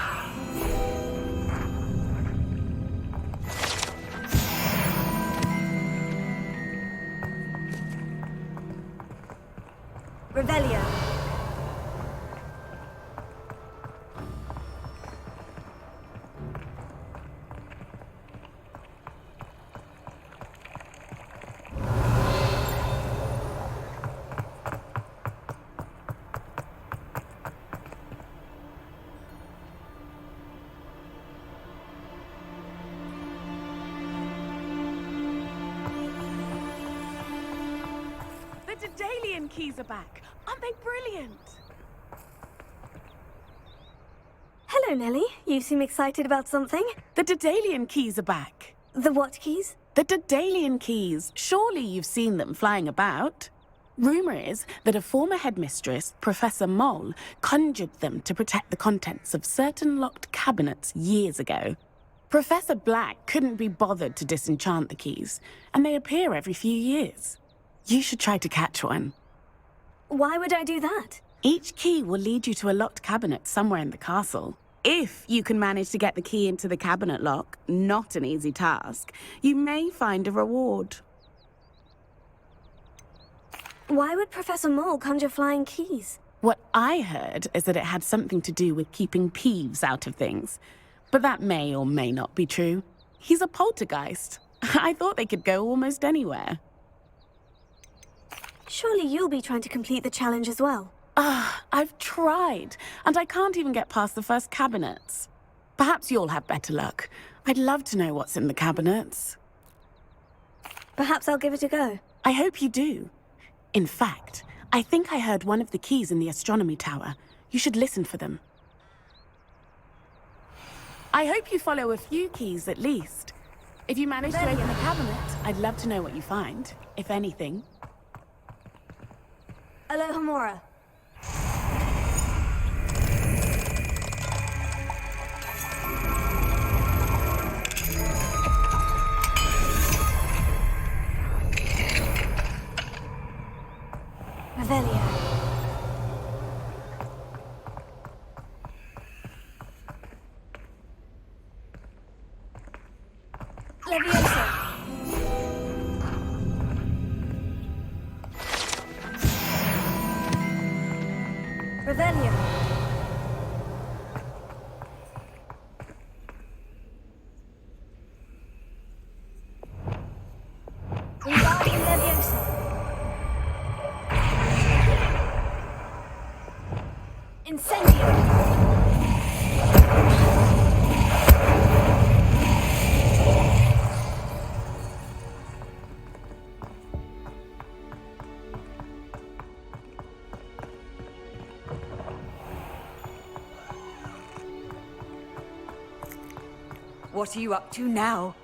Revelio. The Daedalian keys are back. Aren't they brilliant? Hello, Nellie. You seem excited about something. The Daedalian keys are back. The what keys? The Daedalian keys. Surely you've seen them flying about. Rumor is that a former headmistress, Professor Mole, conjured them to protect the contents of certain locked cabinets years ago. Professor Black couldn't be bothered to disenchant the keys, and they appear every few years. You should try to catch one. Why would I do that? Each key will lead you to a locked cabinet somewhere in the castle. If you can manage to get the key into the cabinet lock, not an easy task, you may find a reward. Why would Professor Mole conjure flying keys? What I heard is that it had something to do with keeping Peeves out of things. But that may or may not be true. He's a poltergeist. I thought they could go almost anywhere. Surely you'll be trying to complete the challenge as well. I've tried, and I can't even get past the first cabinets. Perhaps you'll have better luck. I'd love to know what's in the cabinets. Perhaps I'll give it a go. I hope you do. In fact, I think I heard one of the keys in the astronomy tower. You should listen for them. I hope you follow a few keys at least. If you manage to open the cabinet, I'd love to know what you find, if anything. Alohomora. Revelio. Leviosa. Revelio. Wingardium Leviosa. Incendio. What are you up to now?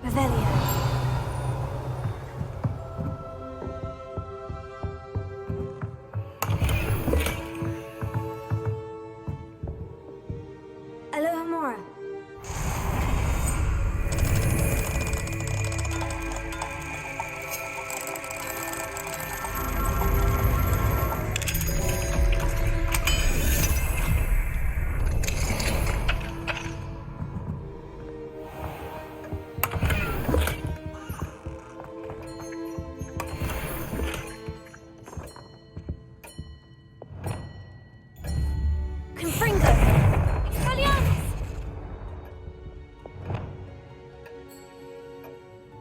Revelio. Alohomora. Confringo! Expelliarmus!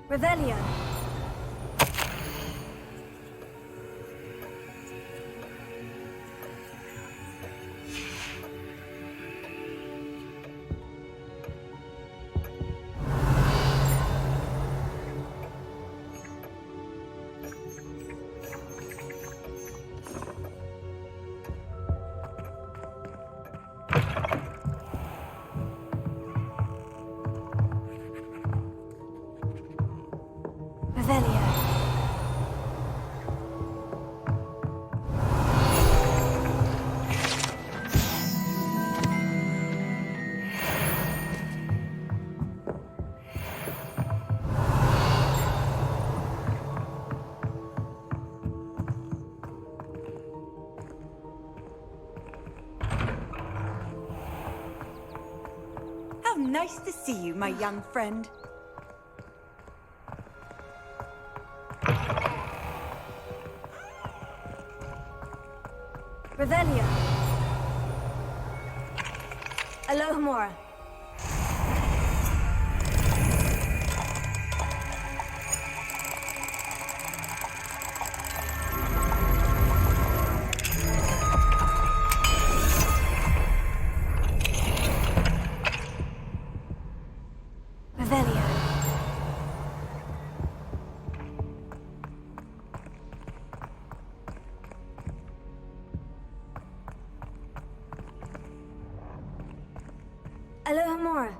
Revelio! Revelio. How nice to see you, my young friend. Revelio. Alohomora. Revelio. Alohomora.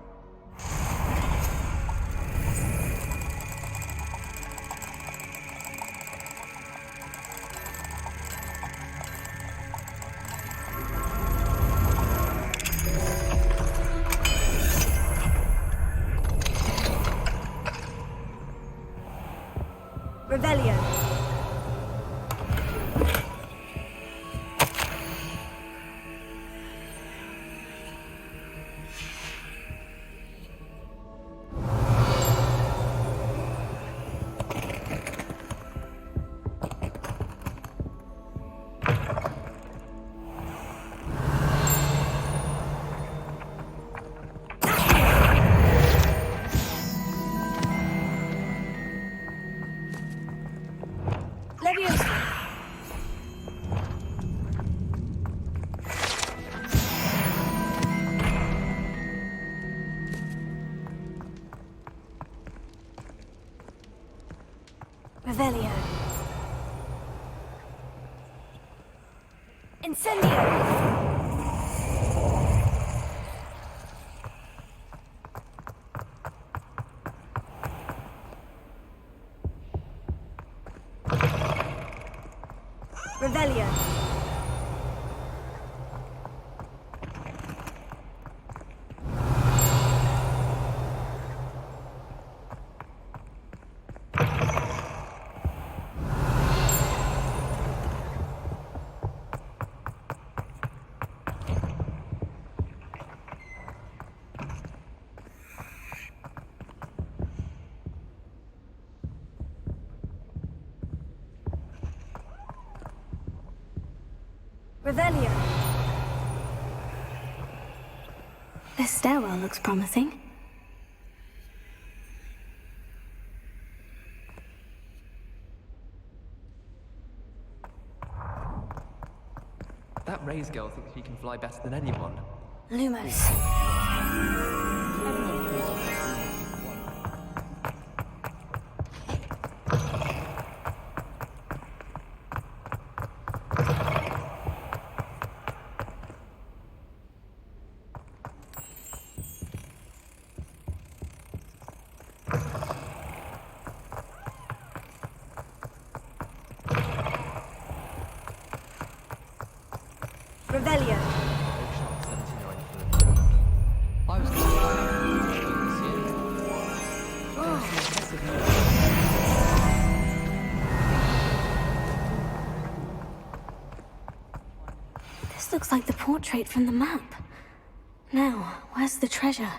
Revelio. Leviosa. Revelio. Incendio. Revelio. Revelio. This stairwell looks promising. That Ray's girl thinks she can fly better than anyone. Lumos. Revelio. I was going This looks like the portrait from the map. Now, where's the treasure?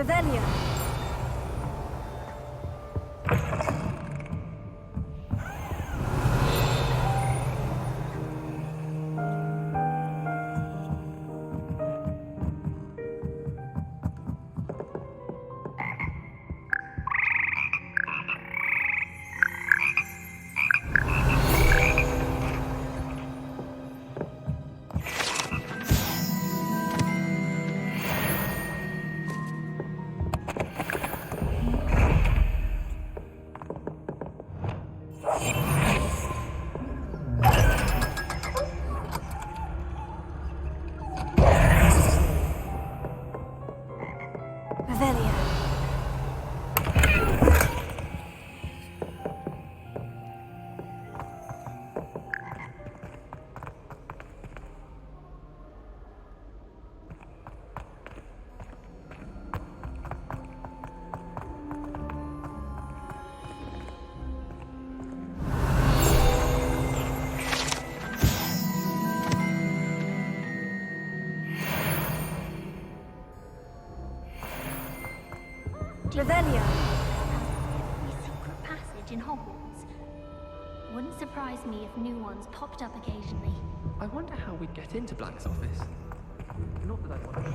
Revelio. Revelio. Every secret passage in Hogwarts. Wouldn't surprise me if new ones popped up occasionally. I wonder how we'd get into Black's office. Not that I want to.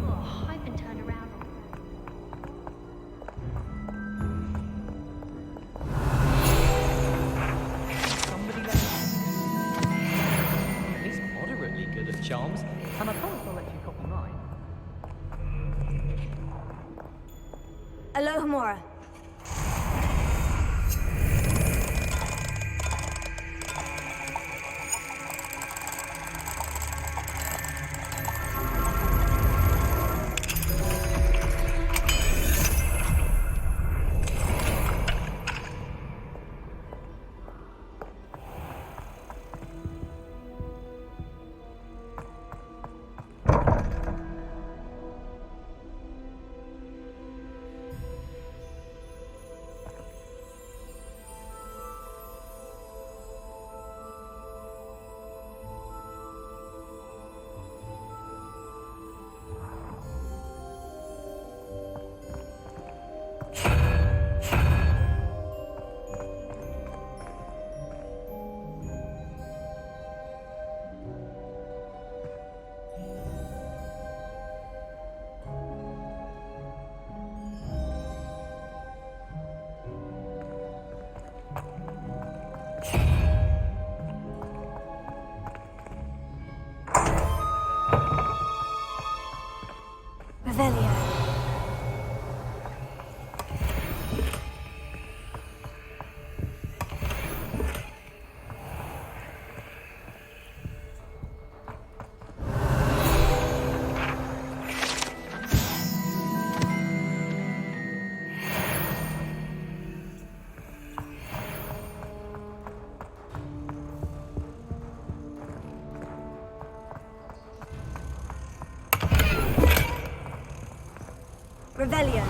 Oh, I've been turned around. At least moderately good at charms, and I promise I'll let you copy mine. Alohomora. Revelio. Revelio.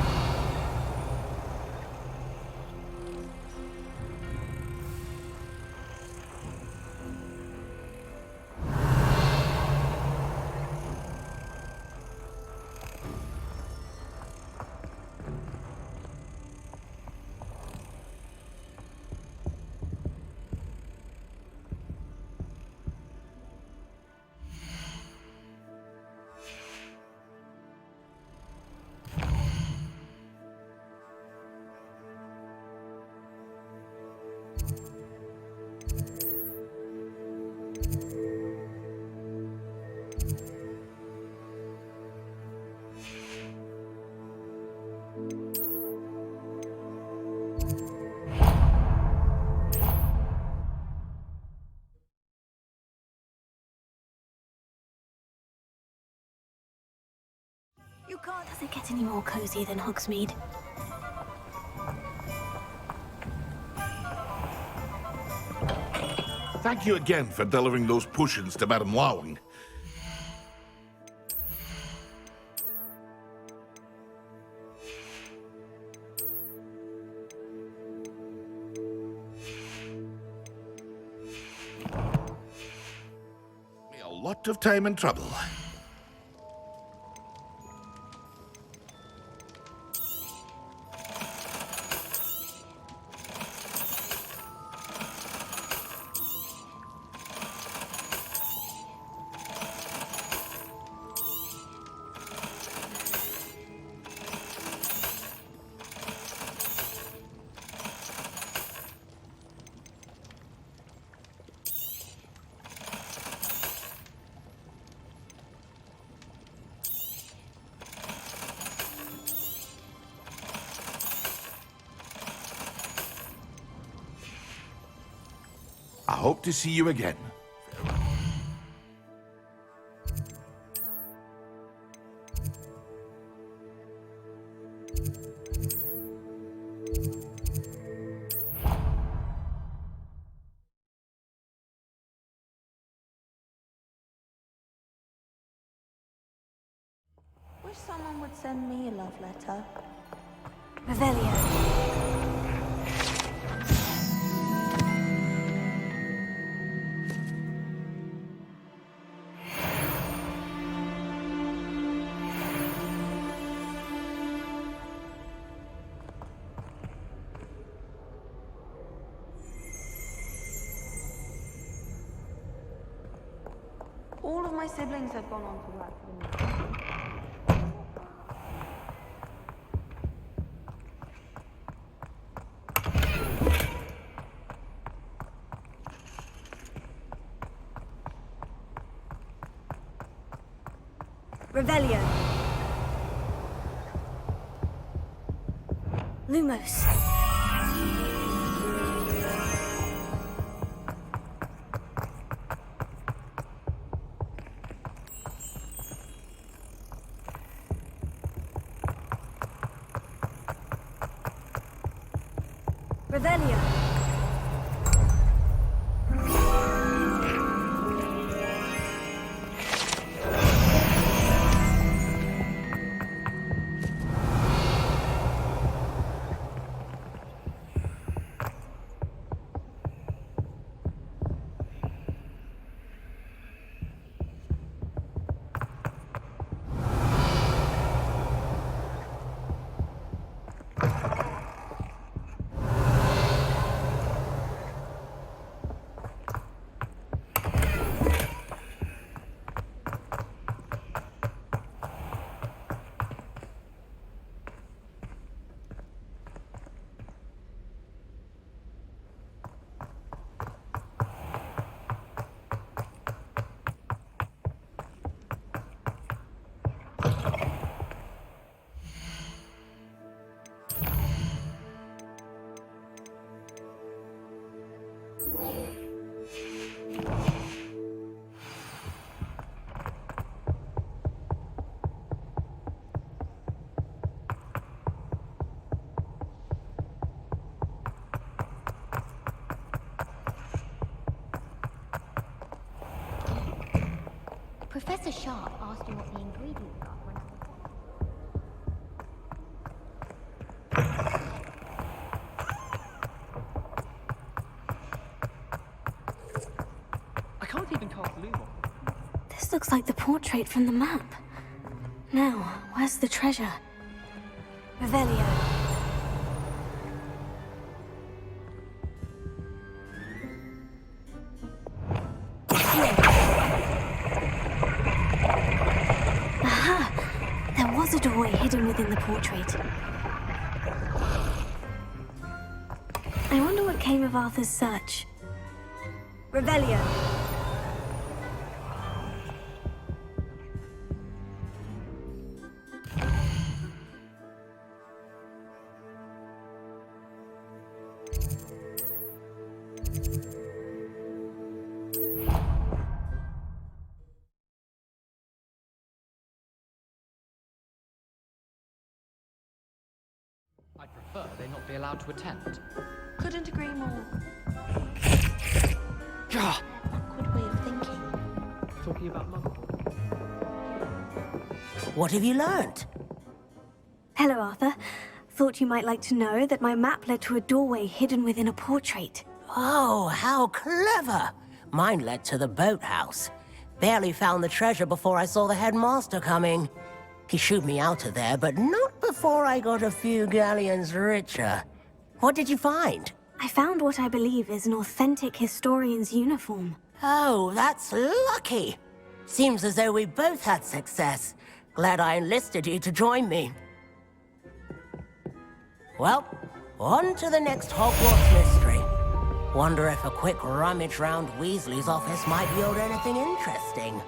You can't. Does it get any more cozy than Hogsmeade? Thank you again for delivering those potions to Madame Lowing. A lot of time and trouble. I hope to see you again. Wish someone would send me a love letter. Revelio. All of my siblings have gone on to work for the Revelio. Lumos. Revelio. Professor Sharp asked you what the ingredients are when I can't even cast Loom on. This looks like the portrait from the map. Now, where's the treasure? Revelio. Aha! There was a doorway hidden within the portrait. I wonder what came of Arthur's search. Revelio. I prefer they not be allowed to attend. Couldn't agree more. Gah! Awkward way of thinking. Talking about Mother. What have you learnt? Hello, Arthur. Thought you might like to know that my map led to a doorway hidden within a portrait. Oh, how clever! Mine led to the boathouse. Barely found the treasure before I saw the headmaster coming. He shooed me out of there, but not before I got a few galleons richer. What did you find? I found what I believe is an authentic historian's uniform. Oh, that's lucky. Seems as though we both had success. Glad I enlisted you to join me. Well, on to the next Hogwarts mystery. Wonder if a quick rummage round Weasley's office might yield anything interesting.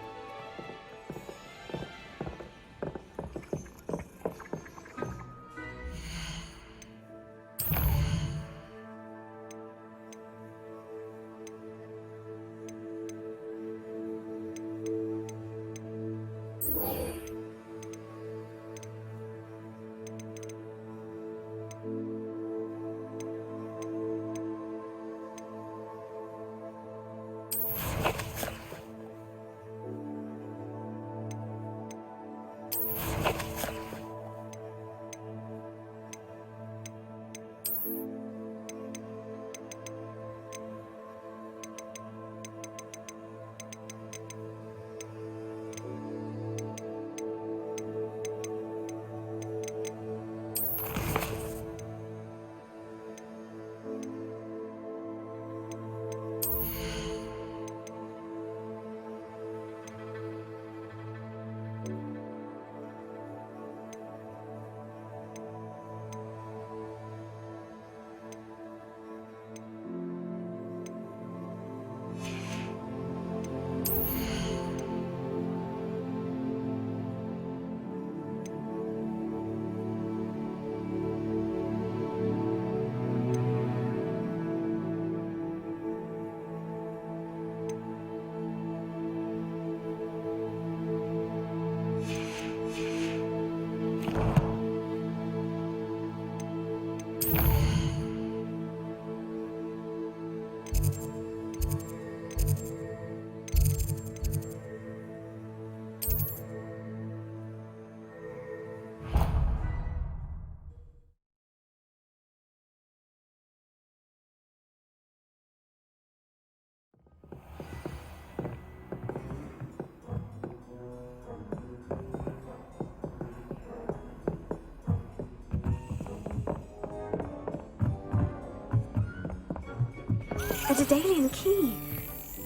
A Daedalian key.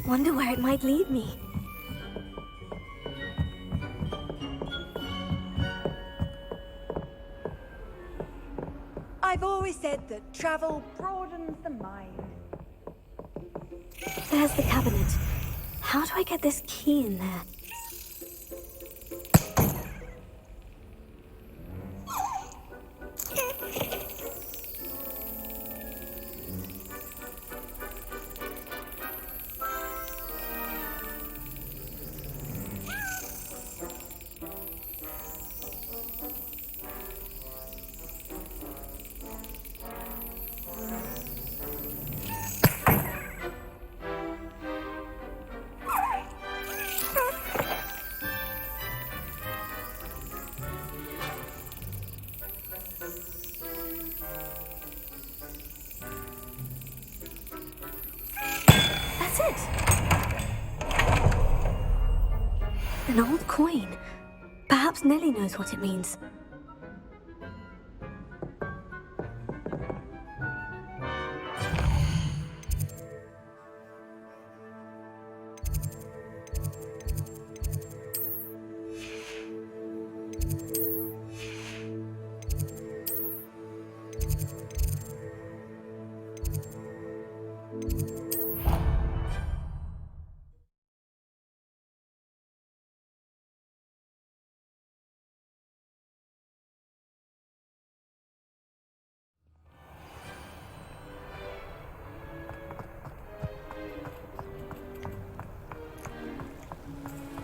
Wonder where it might lead me. I've always said that travel broadens the mind. There's the cabinet. How do I get this key in there? An old coin. Perhaps Nellie knows what it means.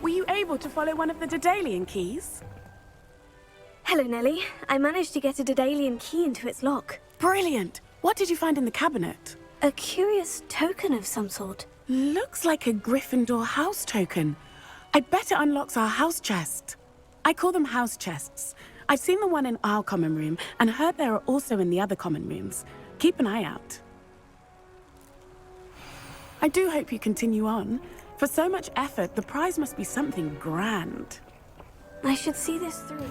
Were you able to follow one of the Daedalian keys? Hello, Nellie. I managed to get a Daedalian key into its lock. Brilliant! What did you find in the cabinet? A curious token of some sort. Looks like a Gryffindor house token. I bet it unlocks our house chest. I call them house chests. I've seen the one in our common room and heard there are also in the other common rooms. Keep an eye out. I do hope you continue on. For so much effort, the prize must be something grand. I should see this through.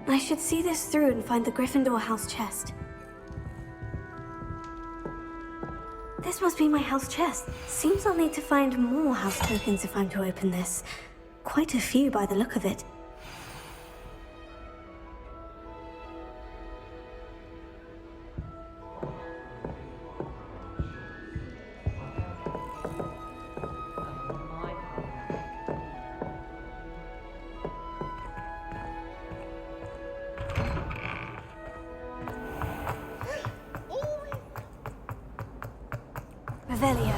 I should see this through and find the Gryffindor house chest. This must be my house chest. Seems I'll need to find more house tokens if I'm to open this. Quite a few by the look of it. Revelio.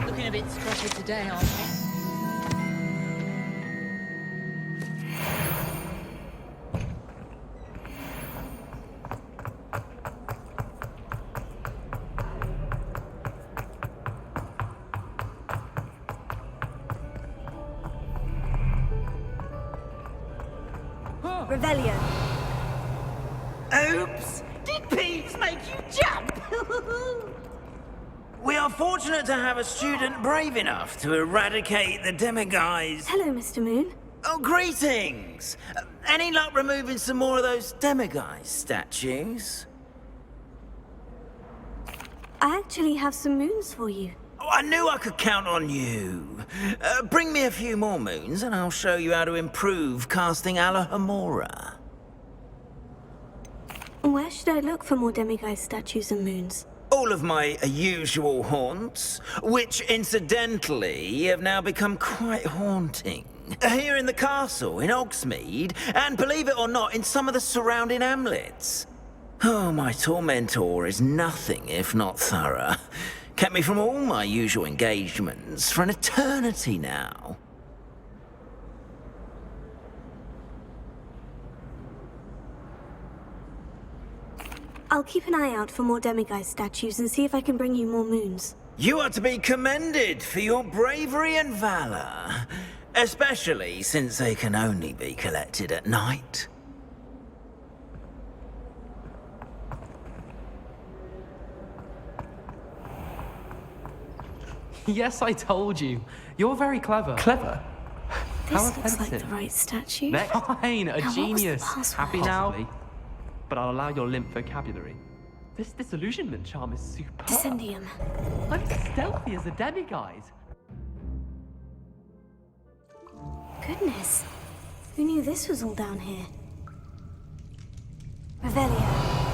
Looking a bit scruffy today, aren't you? Revelio. Oops! Did Peeves make you jump? We are fortunate to have a student brave enough to eradicate the demiguise. Hello, Mr. Moon. Oh, greetings! Any luck removing some more of those demiguise statues? I actually have some moons for you. Oh, I knew I could count on you. Bring me a few more moons and I'll show you how to improve casting Alohomora. Where should I look for more demiguise statues and moons? All of my usual haunts, which incidentally have now become quite haunting. Here in the castle, in Hogsmeade, and believe it or not, in some of the surrounding hamlets. Oh, my tormentor is nothing if not thorough. Kept me from all my usual engagements for an eternity now. I'll keep an eye out for more demiguise statues and see if I can bring you more moons. You are to be commended for your bravery and valor, especially since they can only be collected at night. Yes, I told you. You're very clever. Clever? This looks like the right statue. Fine, a Now, what was the genius. password? Happy now? But I'll allow your limp vocabulary. This disillusionment charm is superb. Descendium. I'm stealthy as a demiguise. Goodness. Who knew this was all down here? Revelio.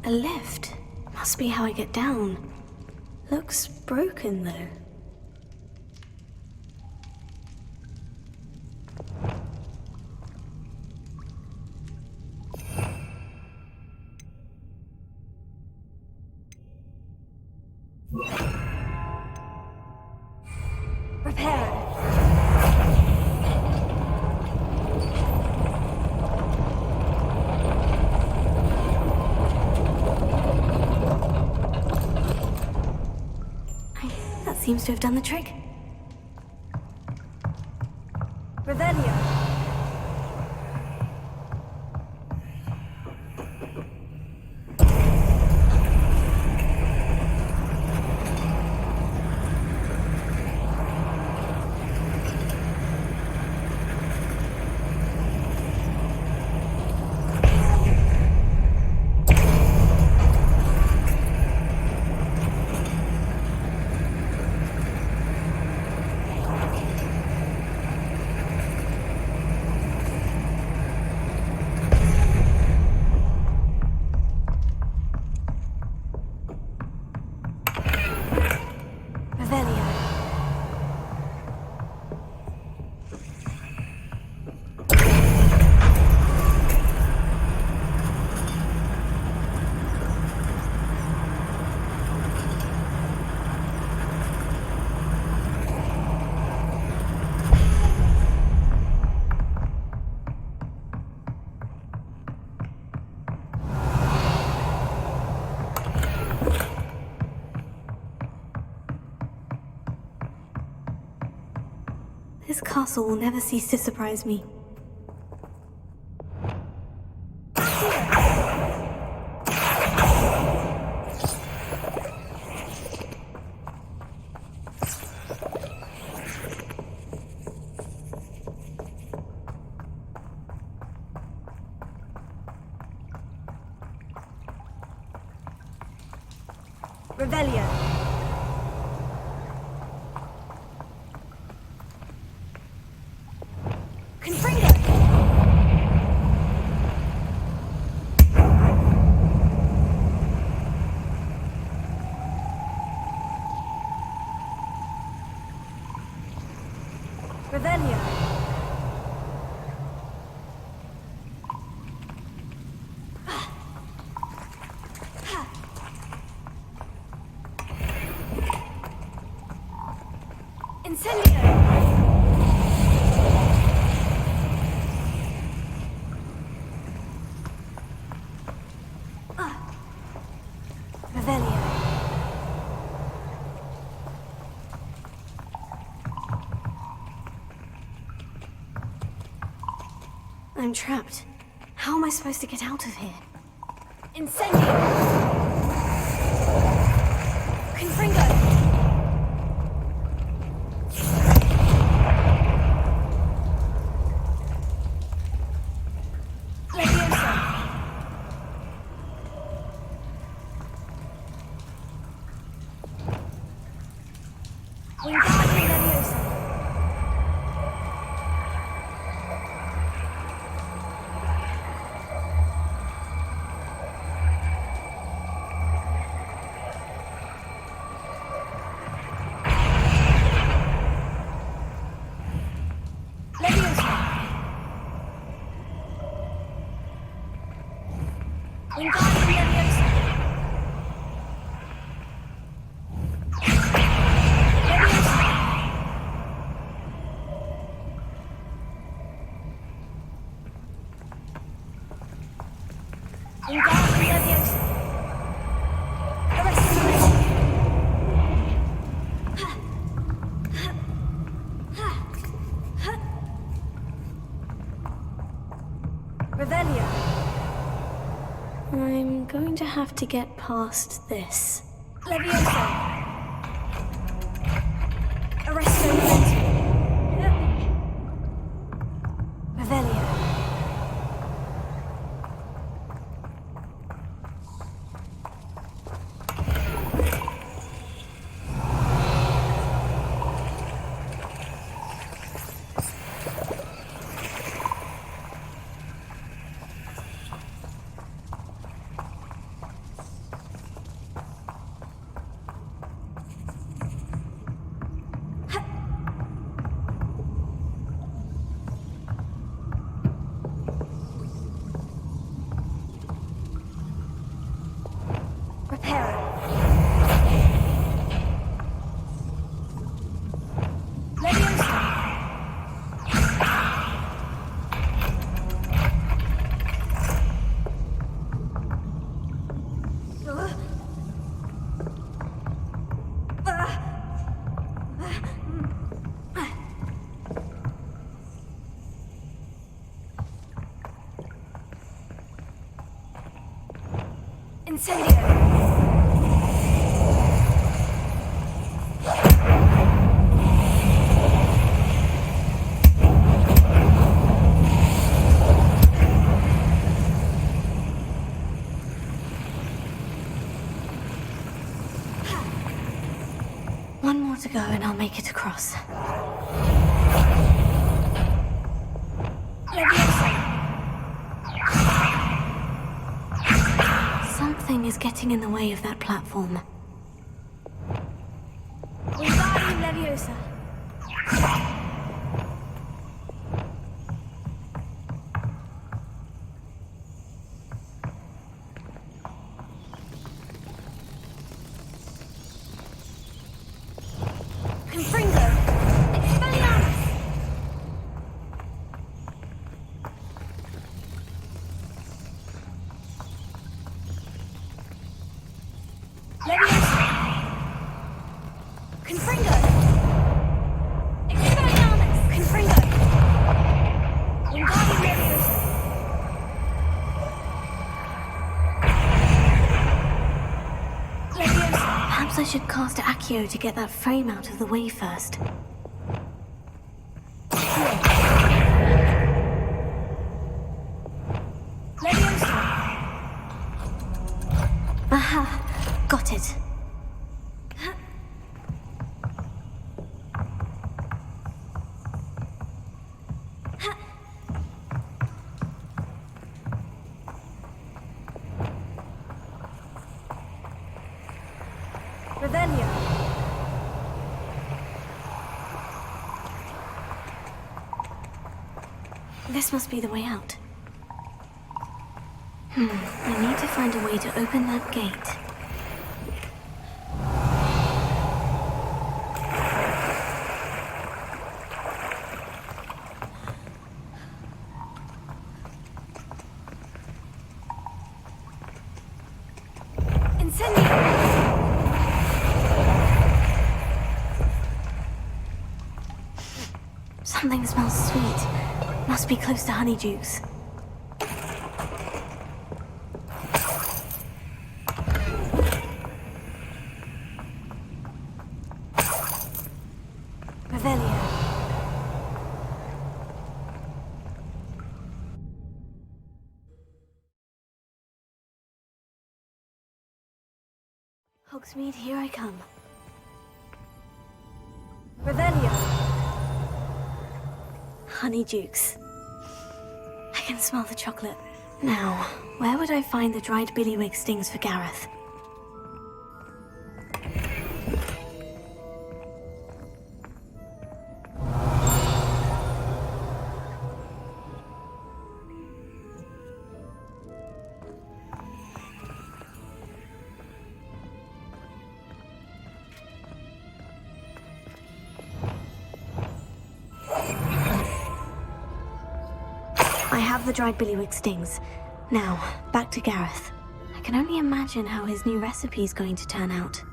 A lift. Must be how I get down. Looks broken, though. Repair. That seems to have done the trick. Revelio. This castle will never cease to surprise me. Revelio. Confringo. Revelio. Incendio! Revelio. I'm trapped. How am I supposed to get out of here? Incendio! Confringo! I'm going to have to get past this. Leviosa. Arresto. Revelio. Incendio! One more to go and I'll make it across. Something is getting in the way of that platform. Wingardium Leviosa. Confringo. Expelliarmus. Leviosa. Confringo. Expelliarmus. should cast Accio to get that frame out of the way first. Aha! Got it. This must be the way out. I need to find a way to open that gate. Something smells sweet. Must be close to Honeydukes. Revelio. Hogsmeade, here I come. Revelio. Honeydukes. I can smell the chocolate. Now, where would I find the dried billywig stings for Gareth? I have the dried billywig stings. Now, back to Gareth. I can only imagine how his new recipe is going to turn out.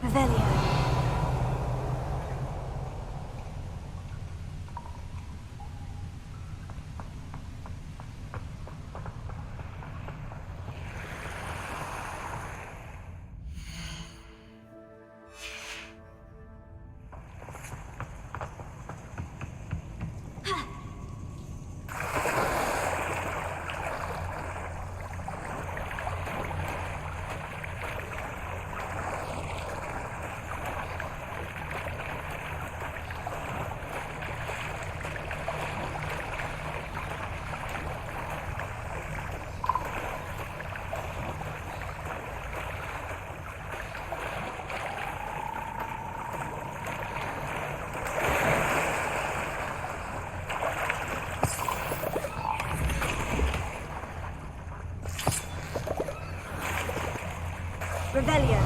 Revelio. Revelio.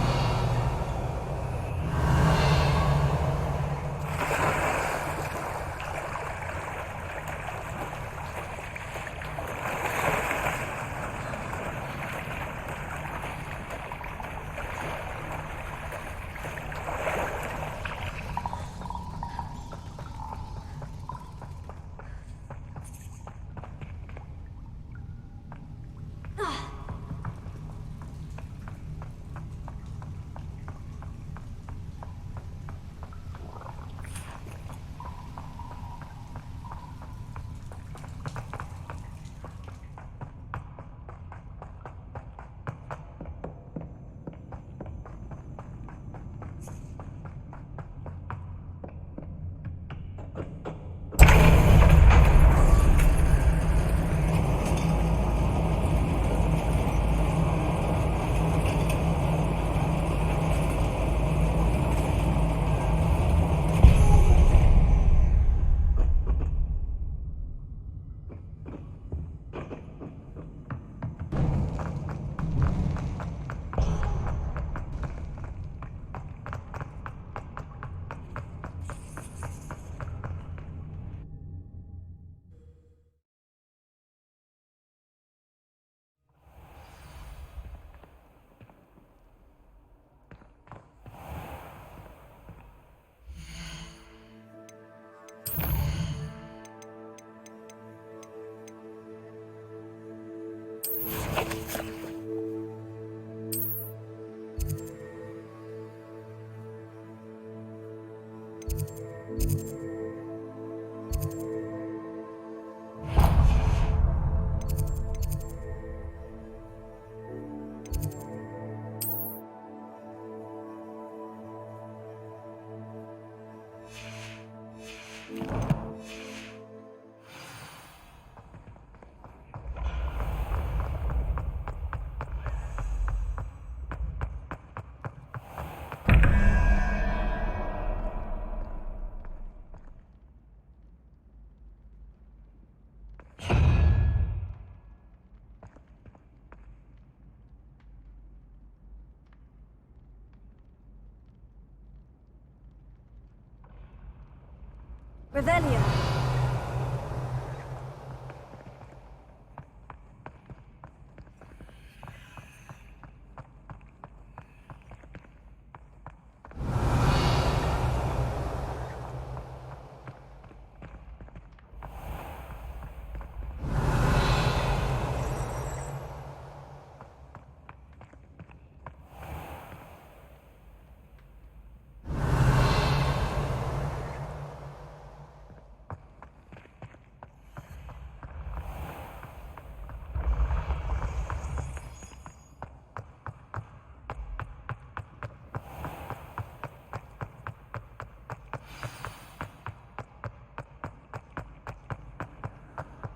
Revelio.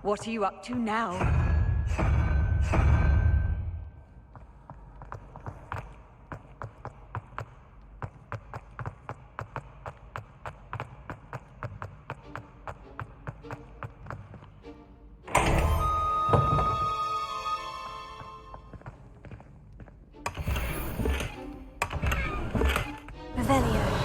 What are you up to now? Revelio.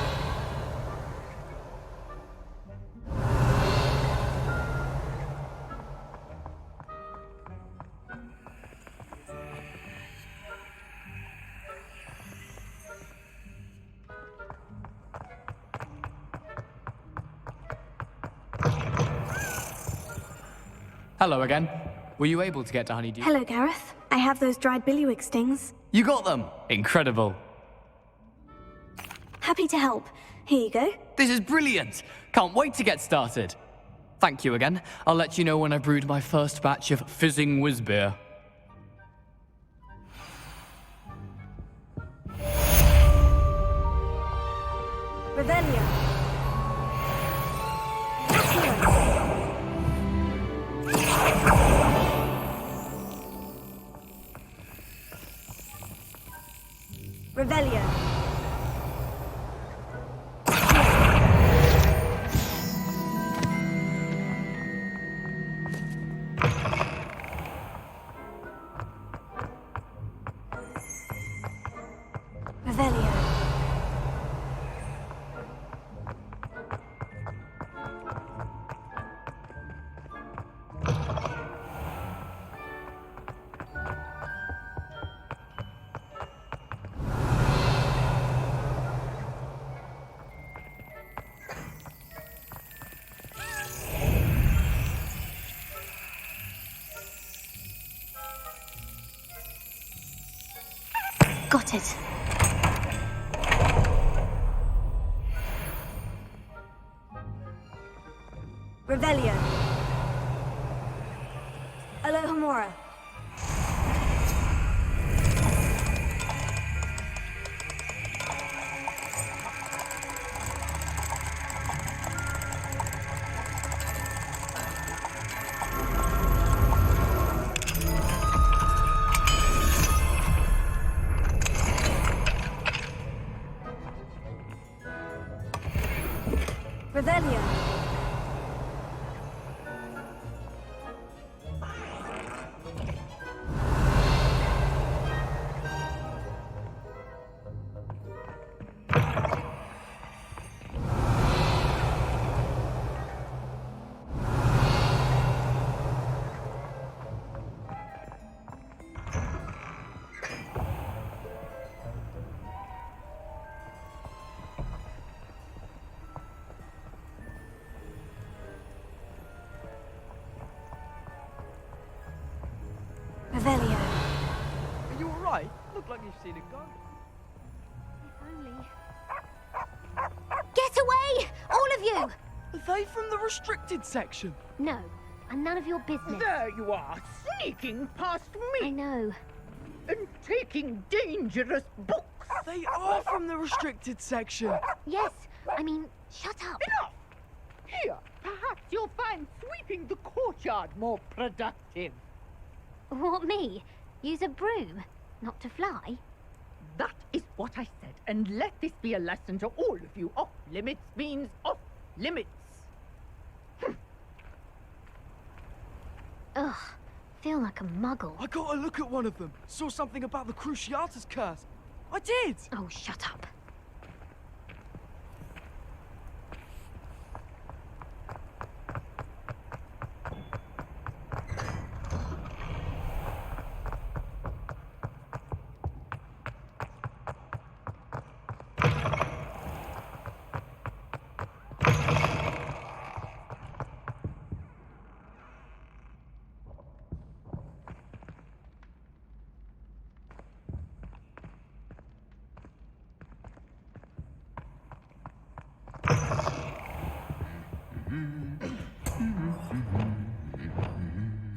Hello again. Were you able to get to Honeydew? Hello, Gareth. I have those dried billywig stings. You got them! Incredible. Happy to help. Here you go. This is brilliant! Can't wait to get started. Thank you again. I'll let you know when I've brewed my first batch of fizzing whiz beer. Revelio. Revelio. Revelio. Got it. Revelio. Alohomora. Revelio. like you've seen a ghost. If only. Get away! All of you! Are they from the restricted section? No, and none of your business. There you are, sneaking past me. I know. And taking dangerous books. They are from the restricted section. Yes, I mean, shut up. Enough! Here, perhaps you'll find sweeping the courtyard more productive. What, me? Use a broom? Not to fly? That is what I said, and let this be a lesson to all of you. Off limits means off limits. Ugh, feel like a muggle. I got a look at one of them. Saw something about the Cruciatus curse. I did! Oh, shut up.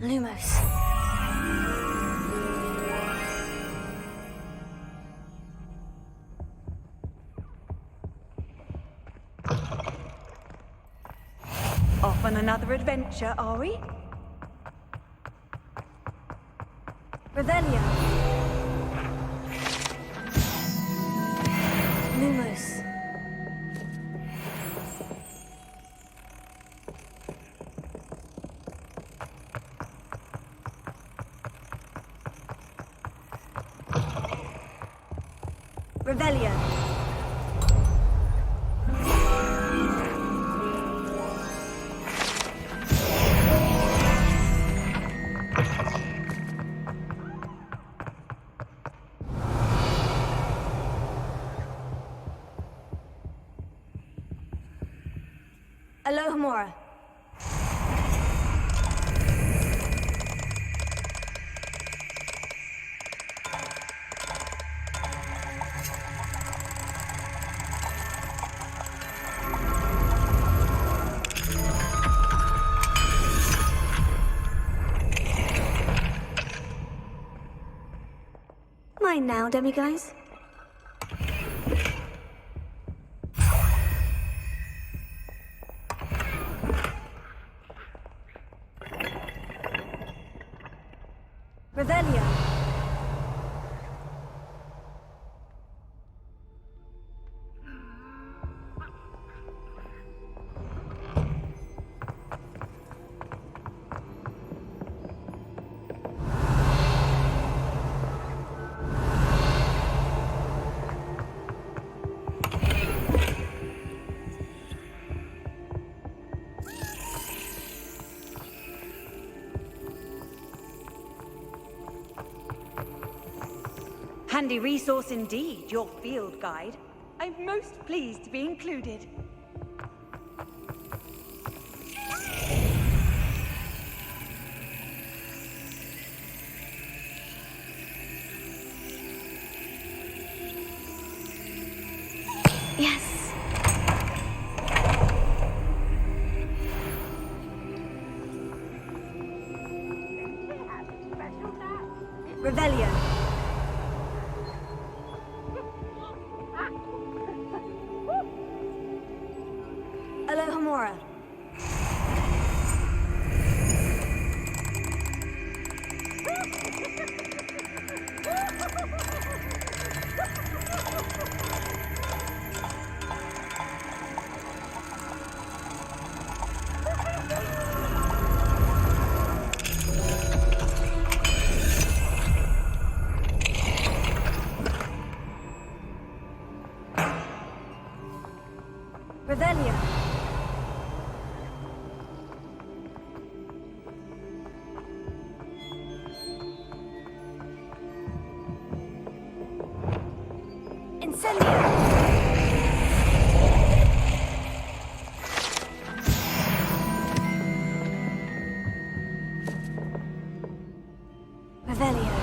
Lumos. Off on another adventure, are we? Revelio. Lumos. Revelio. Alohomora. Mine now, demiguys. Revelio. Handy resource indeed, your field guide. I'm most pleased to be included. Yes. Revelio. Alohomora. Revelio. Incendio. Revelio.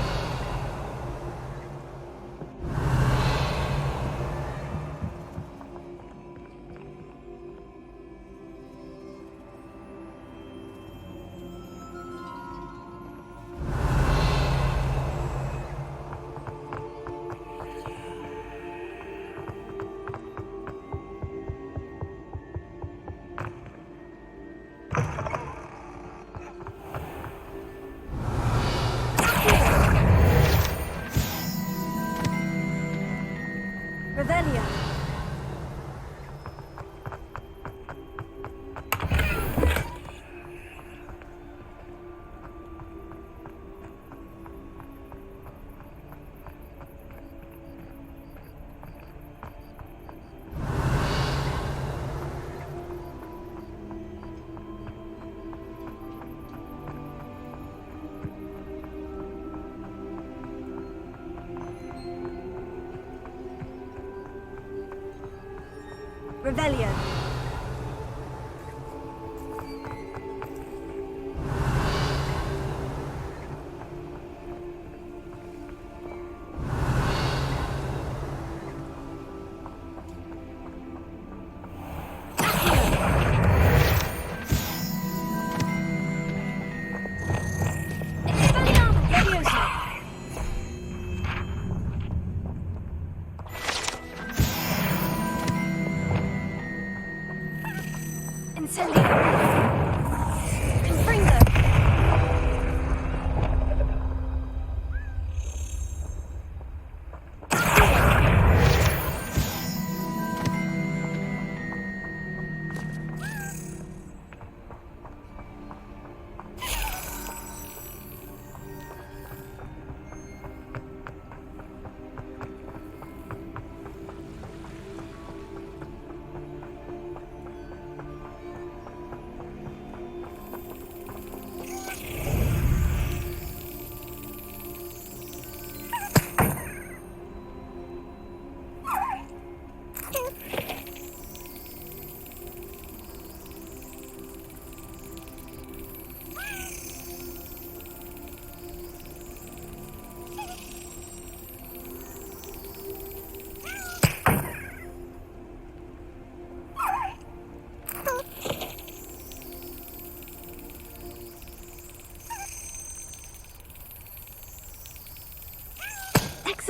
Revelio.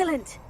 Excellent!